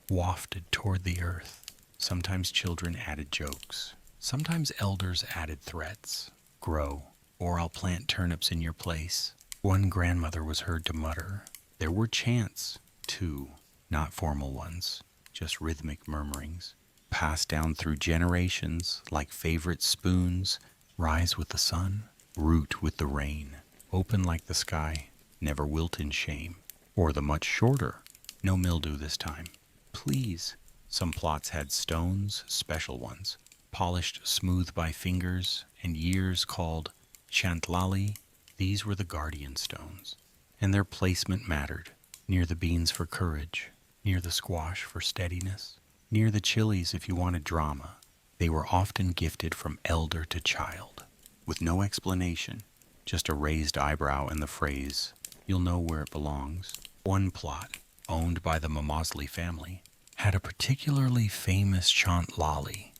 wafted toward the earth. Sometimes children added jokes. Sometimes elders added threats. Grow, or I'll plant turnips in your place. One grandmother was heard to mutter. There were chants, too, not formal ones, just rhythmic murmurings, passed down through generations like favorite spoons. Rise with the sun, root with the rain, open like the sky, never wilt in shame. Or the much shorter, no mildew this time. Please. Some plots had stones, special ones, polished smooth by fingers, and years called chantlali. These were the guardian stones, and their placement mattered. Near the beans for courage, near the squash for steadiness, near the chilies if you wanted drama. They were often gifted from elder to child, with no explanation, just a raised eyebrow and the phrase, "You'll know where it belongs." One plot, owned by the Mamosley family, had a particularly famous chantlali,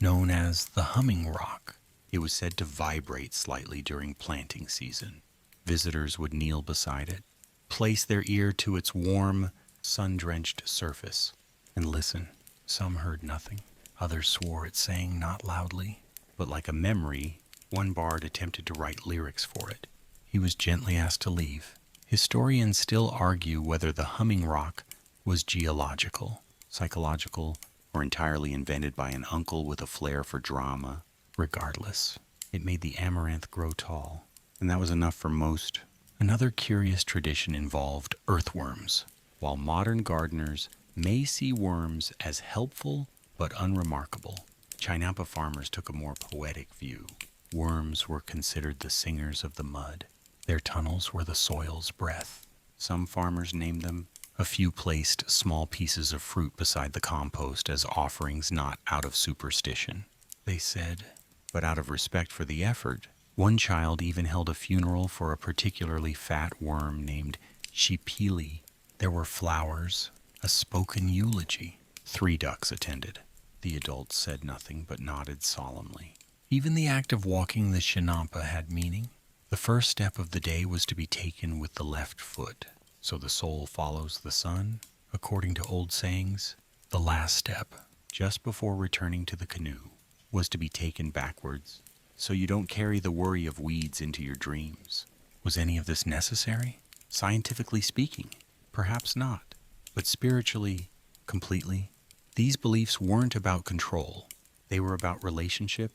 known as the humming rock. It was said to vibrate slightly during planting season. Visitors would kneel beside it, place their ear to its warm, sun-drenched surface, and listen. Some heard nothing. Others swore it sang not loudly, but like a memory. One bard attempted to write lyrics for it. He was gently asked to leave. Historians still argue whether the humming rock was geological, psychological, or entirely invented by an uncle with a flair for drama. Regardless, it made the amaranth grow tall, and that was enough for most. Another curious tradition involved earthworms. While modern gardeners may see worms as helpful but unremarkable, chinampa farmers took a more poetic view. Worms were considered the singers of the mud. Their tunnels were the soil's breath. Some farmers named them. A few placed small pieces of fruit beside the compost as offerings not out of superstition, they said, but out of respect for the effort. One child even held a funeral for a particularly fat worm named Chipili. There were flowers, a spoken eulogy. 3 ducks attended. The adults said nothing but nodded solemnly. Even the act of walking the chinampa had meaning. The first step of the day was to be taken with the left foot, so the soul follows the sun, according to old sayings. The last step, just before returning to the canoe, was to be taken backwards, so you don't carry the worry of weeds into your dreams. Was any of this necessary? Scientifically speaking, perhaps not. But spiritually, completely, these beliefs weren't about control. They were about relationship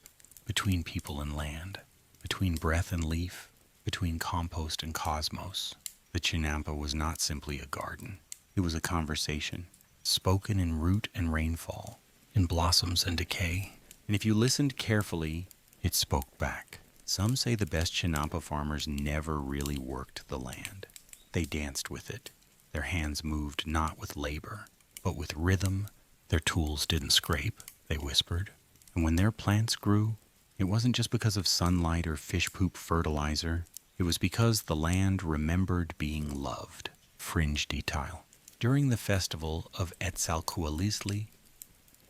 between people and land, between breath and leaf, between compost and cosmos. The chinampa was not simply a garden. It was a conversation, spoken in root and rainfall, in blossoms and decay. And if you listened carefully, it spoke back. Some say the best chinampa farmers never really worked the land. They danced with it. Their hands moved not with labor, but with rhythm. Their tools didn't scrape, they whispered. And when their plants grew, it wasn't just because of sunlight or fish poop fertilizer. It was because the land remembered being loved. Fringe detail. During the festival of Etzalcoatlisli,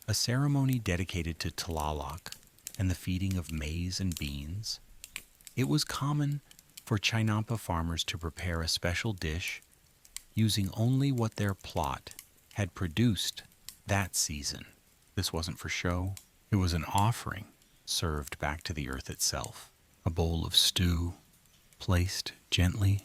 a ceremony dedicated to Tlaloc and the feeding of maize and beans, it was common for chinampa farmers to prepare a special dish using only what their plot had produced that season. This wasn't for show. It was an offering served back to the earth itself. A bowl of stew placed gently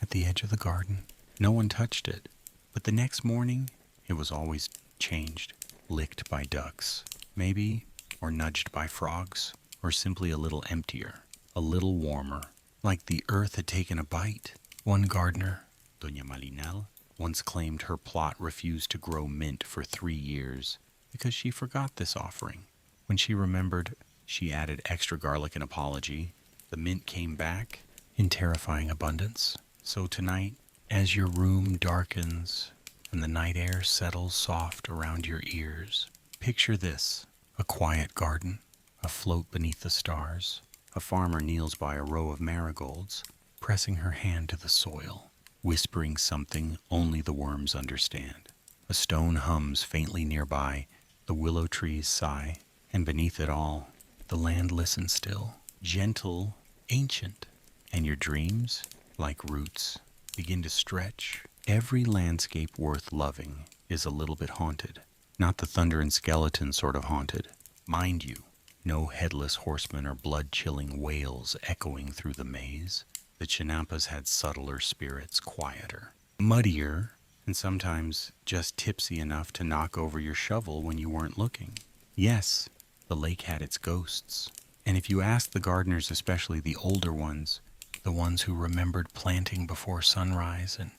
at the edge of the garden. No one touched it, but the next morning it was always changed, licked by ducks, maybe, or nudged by frogs, or simply a little emptier, a little warmer, like the earth had taken a bite. One gardener, Doña Malinal, once claimed her plot refused to grow mint for 3 years because she forgot this offering. When she remembered, she added extra garlic and apology. The mint came back in terrifying abundance. So tonight, as your room darkens and the night air settles soft around your ears, picture this: a quiet garden, afloat beneath the stars. A farmer kneels by a row of marigolds, pressing her hand to the soil, whispering something only the worms understand. A stone hums faintly nearby, the willow trees sigh, and beneath it all, the land listens still, gentle, ancient. And your dreams, like roots, begin to stretch. Every landscape worth loving is a little bit haunted. Not the thunder and skeleton sort of haunted. Mind you, no headless horsemen or blood-chilling wails echoing through the maze. The chinampas had subtler spirits, quieter, muddier, and sometimes just tipsy enough to knock over your shovel when you weren't looking. Yes, the lake had its ghosts. And if you ask the gardeners, especially the older ones, the ones who remembered planting before sunrise and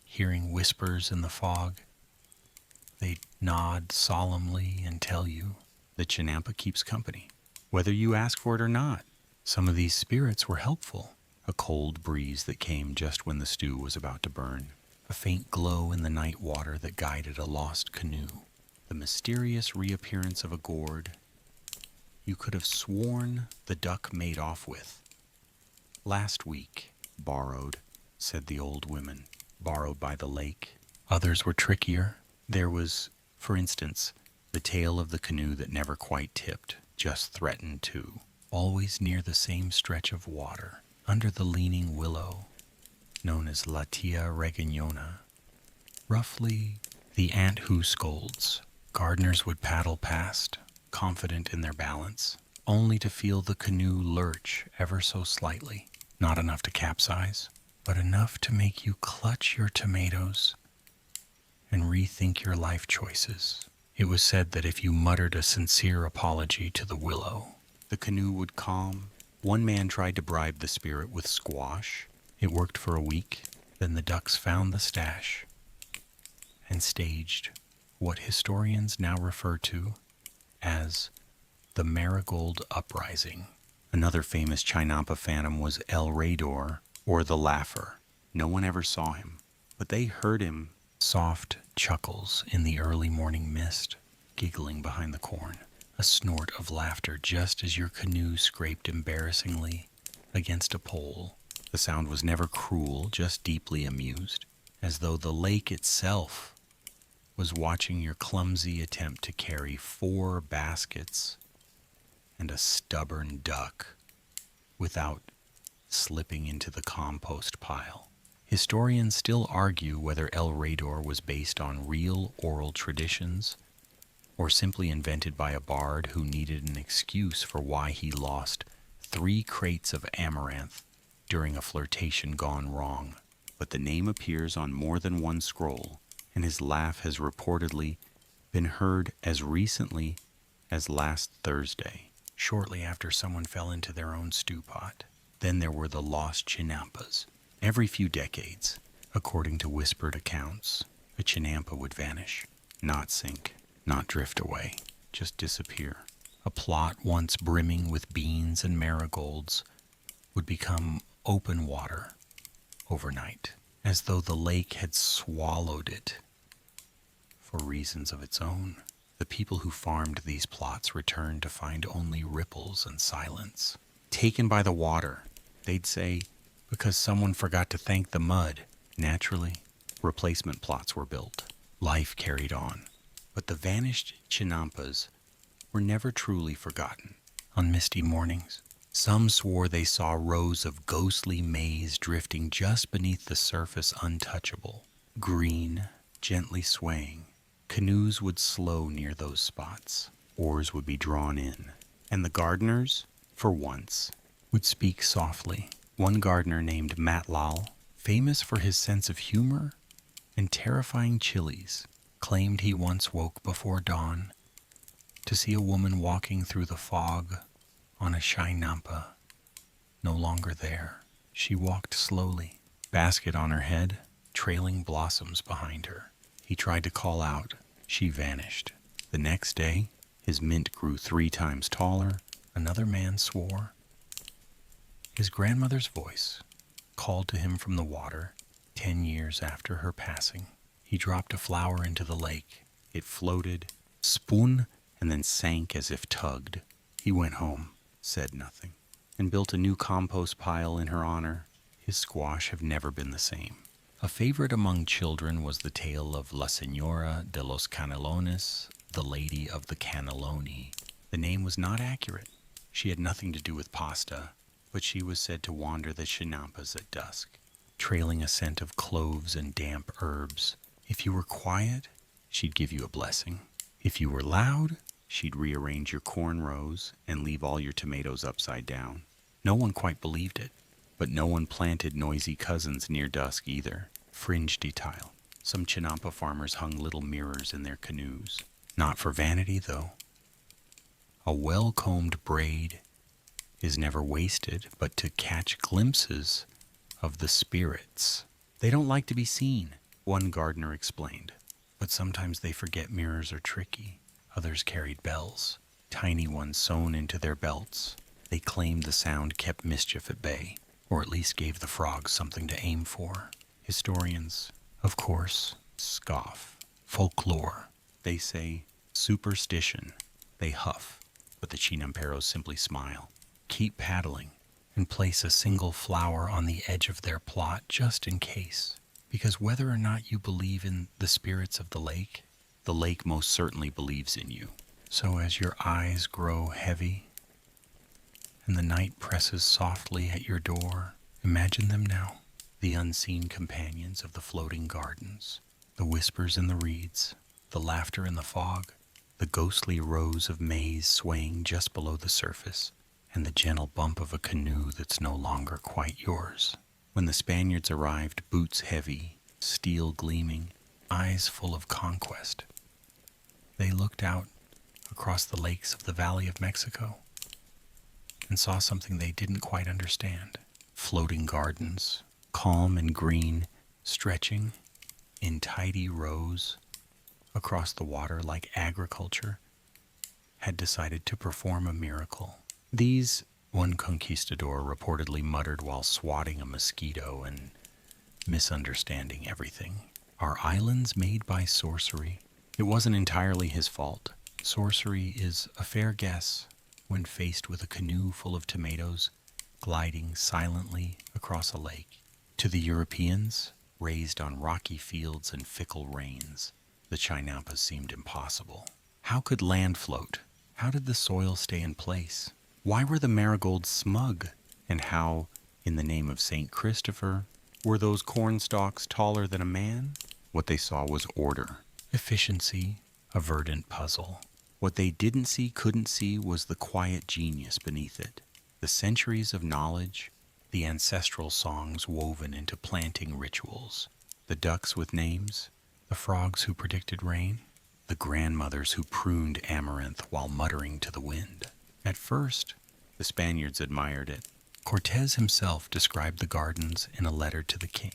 hearing whispers in the fog, they'd nod solemnly and tell you the chinampa keeps company, whether you ask for it or not. Some of these spirits were helpful. A cold breeze that came just when the stew was about to burn, a faint glow in the night water that guided a lost canoe, the mysterious reappearance of a gourd you could have sworn the duck made off with. Last week, borrowed, said the old women, borrowed by the lake. Others were trickier. There was, for instance, the tail of the canoe that never quite tipped, just threatened to, always near the same stretch of water, under the leaning willow, known as Latia regagnona. Roughly, the ant who scolds. Gardeners would paddle past, confident in their balance, only to feel the canoe lurch ever so slightly, not enough to capsize, but enough to make you clutch your tomatoes and rethink your life choices. It was said that if you muttered a sincere apology to the willow, the canoe would calm. One man tried to bribe the spirit with squash. It worked for a week. Then the ducks found the stash and staged what historians now refer to as the Marigold Uprising. Another famous chinampa phantom was El Raydor, or the Laugher. No one ever saw him, but they heard him. Soft chuckles in the early morning mist, giggling behind the corn. A snort of laughter just as your canoe scraped embarrassingly against a pole. The sound was never cruel, just deeply amused, as though the lake itself was watching your clumsy attempt to carry 4 baskets and a stubborn duck without slipping into the compost pile. Historians still argue whether El Raydor was based on real oral traditions or simply invented by a bard who needed an excuse for why he lost 3 crates of amaranth during a flirtation gone wrong. But the name appears on more than one scroll, and his laugh has reportedly been heard as recently as last Thursday, shortly after someone fell into their own stew pot. Then there were the lost chinampas. Every few decades, according to whispered accounts, a chinampa would vanish, not sink, not drift away, just disappear. A plot once brimming with beans and marigolds would become open water overnight, as though the lake had swallowed it for reasons of its own. The people who farmed these plots returned to find only ripples and silence. Taken by the water, they'd say, because someone forgot to thank the mud. Naturally, replacement plots were built. Life carried on. But the vanished chinampas were never truly forgotten. On misty mornings, some swore they saw rows of ghostly maize drifting just beneath the surface, untouchable, green, gently swaying. Canoes would slow near those spots. Oars would be drawn in. And the gardeners, for once, would speak softly. One gardener named Lull, famous for his sense of humor and terrifying chilies, claimed he once woke before dawn to see a woman walking through the fog on a chinampa, no longer there. She walked slowly, basket on her head, trailing blossoms behind her. He tried to call out. She vanished. The next day, his mint grew 3 times taller. Another man swore. His grandmother's voice called to him from the water 10 years after her passing. He dropped a flower into the lake. It floated, spun, and then sank as if tugged. He went home, said nothing, and built a new compost pile in her honor. His squash have never been the same. A favorite among children was the tale of La Señora de los Canelones, the Lady of the Cannelloni. The name was not accurate. She had nothing to do with pasta, but she was said to wander the chinampas at dusk, trailing a scent of cloves and damp herbs. If you were quiet, she'd give you a blessing. If you were loud, she'd rearrange your corn rows and leave all your tomatoes upside down. No one quite believed it, but no one planted noisy cousins near dusk either. Fringe detail. Some chinampa farmers hung little mirrors in their canoes. Not for vanity, though. A well-combed braid is never wasted, but to catch glimpses of the spirits. They don't like to be seen, one gardener explained. But sometimes they forget mirrors are tricky. Others carried bells, tiny ones sewn into their belts. They claimed the sound kept mischief at bay, or at least gave the frogs something to aim for. Historians, of course, scoff. Folklore. They say superstition. They huff, but the chinamperos simply smile. Keep paddling and place a single flower on the edge of their plot just in case. Because whether or not you believe in the spirits of the lake most certainly believes in you. So as your eyes grow heavy and the night presses softly at your door, imagine them now, the unseen companions of the floating gardens, the whispers in the reeds, the laughter in the fog, the ghostly rows of maize swaying just below the surface, and the gentle bump of a canoe that's no longer quite yours. When the Spaniards arrived, boots heavy, steel gleaming, eyes full of conquest, they looked out across the lakes of the Valley of Mexico and saw something they didn't quite understand. Floating gardens, calm and green, stretching in tidy rows across the water like agriculture, had decided to perform a miracle. These, one conquistador reportedly muttered while swatting a mosquito and misunderstanding everything, are islands made by sorcery. It wasn't entirely his fault. Sorcery is a fair guess when faced with a canoe full of tomatoes gliding silently across a lake. To the Europeans, raised on rocky fields and fickle rains, the chinampas seemed impossible. How could land float? How did the soil stay in place? Why were the marigolds smug? And how, in the name of St. Christopher, were those corn stalks taller than a man? What they saw was order, efficiency, a verdant puzzle. What they didn't see, couldn't see, was the quiet genius beneath it. The centuries of knowledge, the ancestral songs woven into planting rituals, the ducks with names, the frogs who predicted rain, the grandmothers who pruned amaranth while muttering to the wind. At first, the Spaniards admired it. Cortés himself described the gardens in a letter to the king.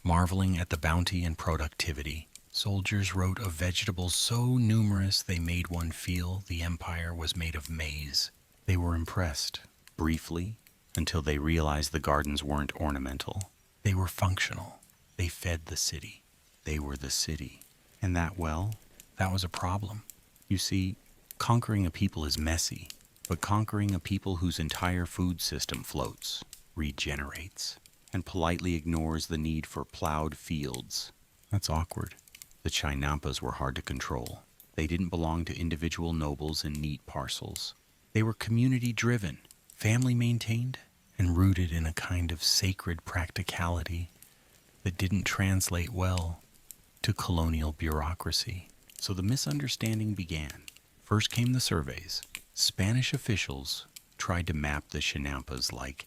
Marveling at the bounty and productivity, soldiers wrote of vegetables so numerous they made one feel the empire was made of maize. They were impressed, briefly, until they realized the gardens weren't ornamental. They were functional. They fed the city. They were the city. And that was a problem. You see, conquering a people is messy, but conquering a people whose entire food system floats, regenerates, and politely ignores the need for plowed fields, that's awkward. The chinampas were hard to control. They didn't belong to individual nobles in neat parcels. They were community-driven, family-maintained, and rooted in a kind of sacred practicality that didn't translate well to colonial bureaucracy. So the misunderstanding began. First came the surveys. Spanish officials tried to map the chinampas like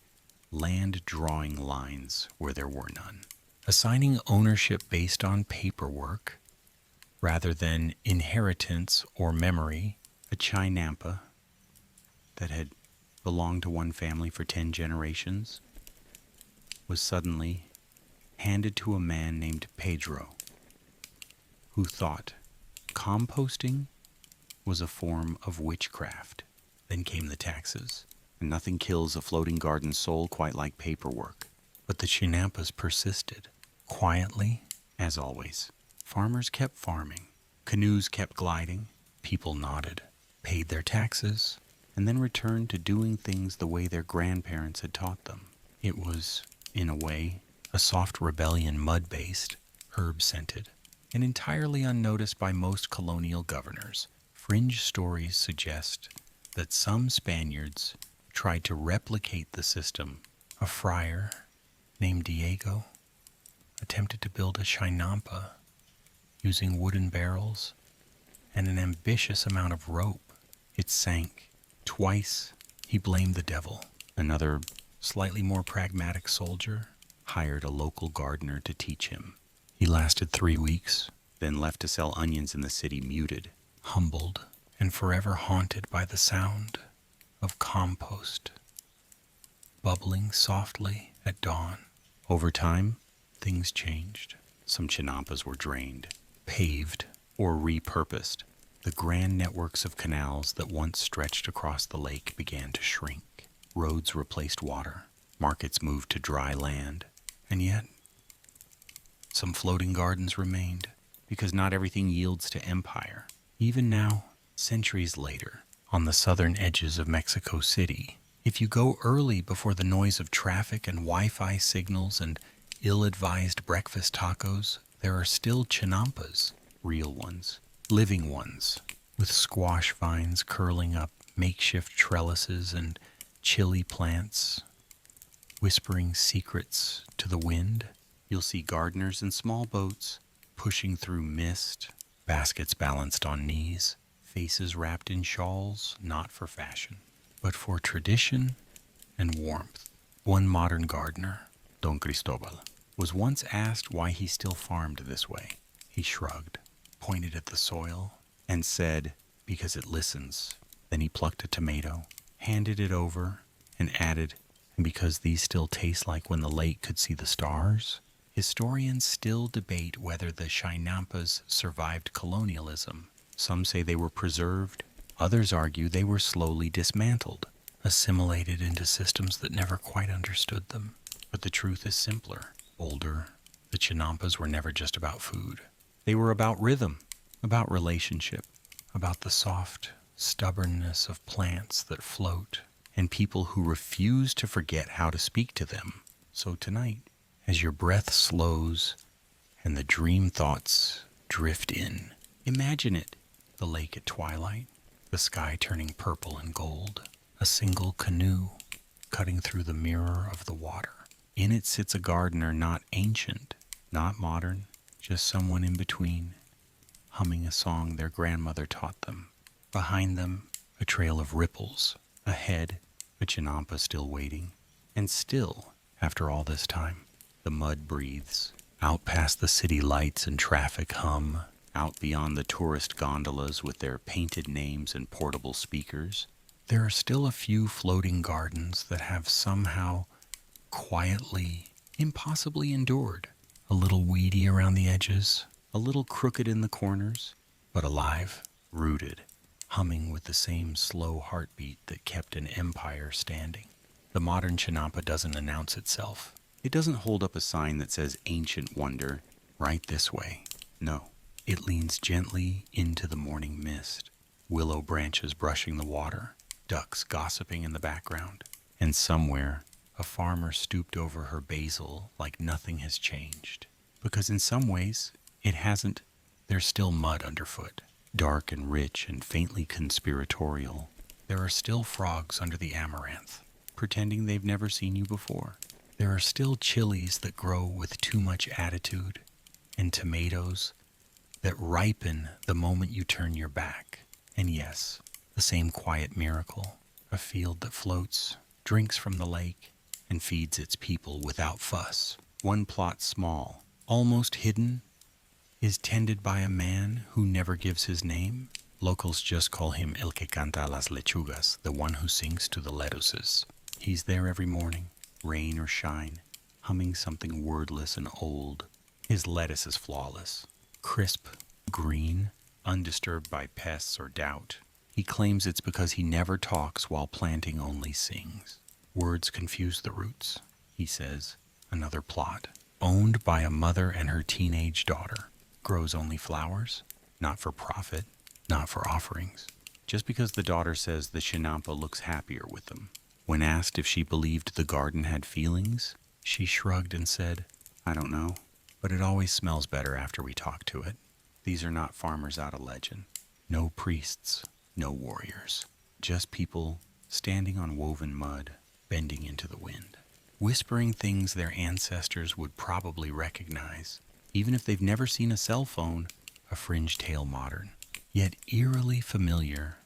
land drawing lines where there were none, assigning ownership based on paperwork rather than inheritance or memory. A chinampa that had belonged to one family for 10 generations was suddenly handed to a man named Pedro, who thought composting was a form of witchcraft. Then came the taxes, and nothing kills a floating garden soul quite like paperwork. But the chinampas persisted, quietly, as always. Farmers kept farming, canoes kept gliding, people nodded, paid their taxes, and then returned to doing things the way their grandparents had taught them. It was, in a way, a soft rebellion, mud-based, herb-scented, and entirely unnoticed by most colonial governors. Fringe stories suggest that some Spaniards tried to replicate the system. A friar named Diego attempted to build a chinampa using wooden barrels and an ambitious amount of rope. It sank. Twice, he blamed the devil. Another, slightly more pragmatic soldier hired a local gardener to teach him. He lasted 3 weeks, then left to sell onions in the city, muted, humbled, and forever haunted by the sound of compost bubbling softly at dawn. Over time, things changed. Some chinampas were drained, paved, or repurposed. The grand networks of canals that once stretched across the lake began to shrink. Roads replaced water. Markets moved to dry land. And yet, some floating gardens remained, because not everything yields to empire. Even now, centuries later, on the southern edges of Mexico City, if you go early before the noise of traffic and Wi-Fi signals and ill-advised breakfast tacos, there are still chinampas, real ones, living ones, with squash vines curling up makeshift trellises and chili plants whispering secrets to the wind. You'll see gardeners in small boats pushing through mist, baskets balanced on knees, faces wrapped in shawls, not for fashion, but for tradition and warmth. One modern gardener, Don Cristobal, was once asked why he still farmed this way. He shrugged, pointed at the soil, and said, because it listens. Then he plucked a tomato, handed it over, and added, and because these still taste like when the lake could see the stars. Historians still debate whether the chinampas survived colonialism. Some say they were preserved. Others argue they were slowly dismantled, assimilated into systems that never quite understood them. But the truth is simpler, older. The chinampas were never just about food. They were about rhythm, about relationship, about the soft stubbornness of plants that float, and people who refuse to forget how to speak to them. So tonight, as your breath slows and the dream thoughts drift in, imagine it, the lake at twilight, the sky turning purple and gold, a single canoe cutting through the mirror of the water. In it sits a gardener not ancient, not modern, just someone in between, humming a song their grandmother taught them. Behind them, a trail of ripples. Ahead, a chinampa still waiting. And still, after all this time, the mud breathes. Out past the city lights and traffic hum, out beyond the tourist gondolas with their painted names and portable speakers, there are still a few floating gardens that have somehow quietly, impossibly endured. A little weedy around the edges, a little crooked in the corners, but alive, rooted, humming with the same slow heartbeat that kept an empire standing. The modern chinampa doesn't announce itself. It doesn't hold up a sign that says ancient wonder, right this way. No, it leans gently into the morning mist, willow branches brushing the water, ducks gossiping in the background, and somewhere a farmer stooped over her basil like nothing has changed. Because in some ways, it hasn't. There's still mud underfoot, dark and rich and faintly conspiratorial. There are still frogs under the amaranth, pretending they've never seen you before. There are still chilies that grow with too much attitude, and tomatoes that ripen the moment you turn your back. And yes, the same quiet miracle, a field that floats, drinks from the lake, and feeds its people without fuss. One plot small, almost hidden, is tended by a man who never gives his name. Locals just call him El que canta las lechugas, the one who sings to the lettuces. He's there every morning, rain or shine, humming something wordless and old. His lettuce is flawless, crisp, green, undisturbed by pests or doubt. He claims it's because he never talks while planting only sings. Words confuse the roots, he says. Another plot. Owned by a mother and her teenage daughter. Grows only flowers, not for profit, not for offerings. Just because the daughter says the chinampa looks happier with them. When asked if she believed the garden had feelings, she shrugged and said, I don't know, but it always smells better after we talk to it. These are not farmers out of legend. No priests, no warriors. Just people standing on woven mud, bending into the wind. Whispering things their ancestors would probably recognize, even if they've never seen a cell phone, a fringe tale modern, yet eerily familiar,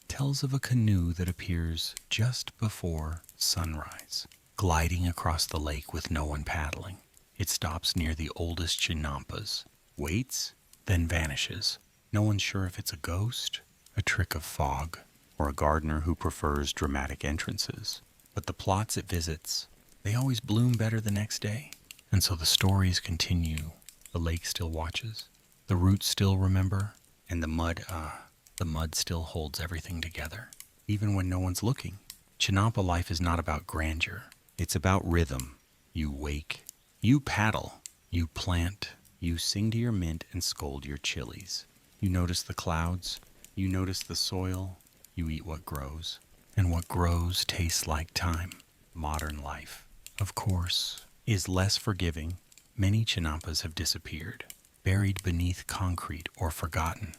tells of a canoe that appears just before sunrise, gliding across the lake with no one paddling. It stops near the oldest chinampas, waits, then vanishes. No one's sure if it's a ghost, a trick of fog, or a gardener who prefers dramatic entrances. But the plots it visits, they always bloom better the next day. And so the stories continue. The lake still watches. The roots still remember. And the mud still holds everything together. Even when no one's looking. Chinampa life is not about grandeur. It's about rhythm. You wake. You paddle. You plant. You sing to your mint and scold your chilies. You notice the clouds. You notice the soil. You eat what grows. And what grows tastes like time. Modern life, of course, is less forgiving. Many chinampas have disappeared, buried beneath concrete or forgotten,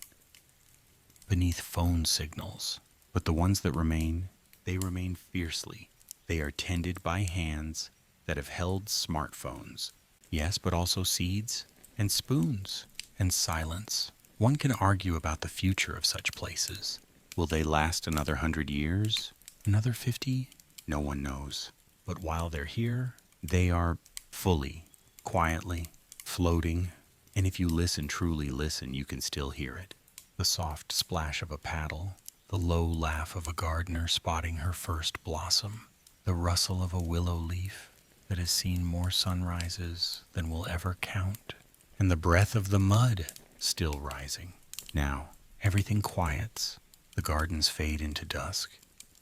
beneath phone signals. But the ones that remain, they remain fiercely. They are tended by hands that have held smartphones. Yes, but also seeds and spoons and silence. One can argue about the future of such places. Will they last another 100 years? Another 50? No one knows. But while they're here, they are fully, quietly, floating. And if you listen, truly listen, you can still hear it. The soft splash of a paddle, the low laugh of a gardener spotting her first blossom, the rustle of a willow leaf that has seen more sunrises than will ever count, and the breath of the mud still rising. Now, everything quiets. The gardens fade into dusk.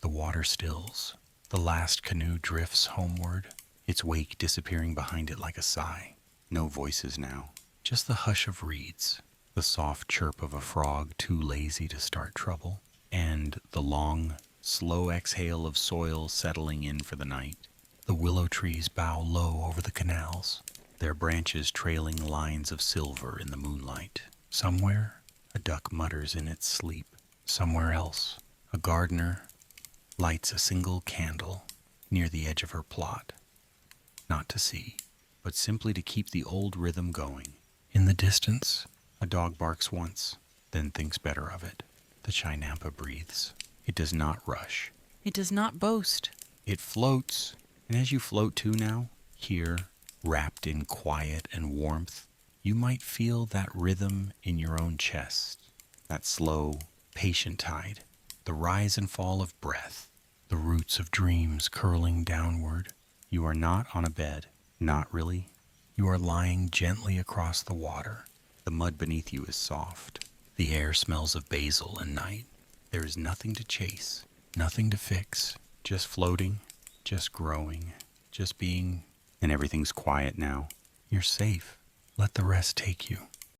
The water stills. The last canoe drifts homeward, its wake disappearing behind it like a sigh. No voices now, just the hush of reeds, the soft chirp of a frog too lazy to start trouble, and the long, slow exhale of soil settling in for the night. The willow trees bow low over the canals, their branches trailing lines of silver in the moonlight. Somewhere, a duck mutters in its sleep. Somewhere else, a gardener lights a single candle near the edge of her plot, not to see, but simply to keep the old rhythm going. In the distance, a dog barks once, then thinks better of it. The chinampa breathes. It does not rush. It does not boast. It floats. And as you float too now, here, wrapped in quiet and warmth, you might feel that rhythm in your own chest, that slow, patient tide, the rise and fall of breath, the roots of dreams curling downward. You are not on a bed, not really. You are lying gently across the water. The mud beneath you is soft. The air smells of basil and night. There is nothing to chase, nothing to fix, just floating, just growing, just being, and everything's quiet now. You're safe. Let the rest take you.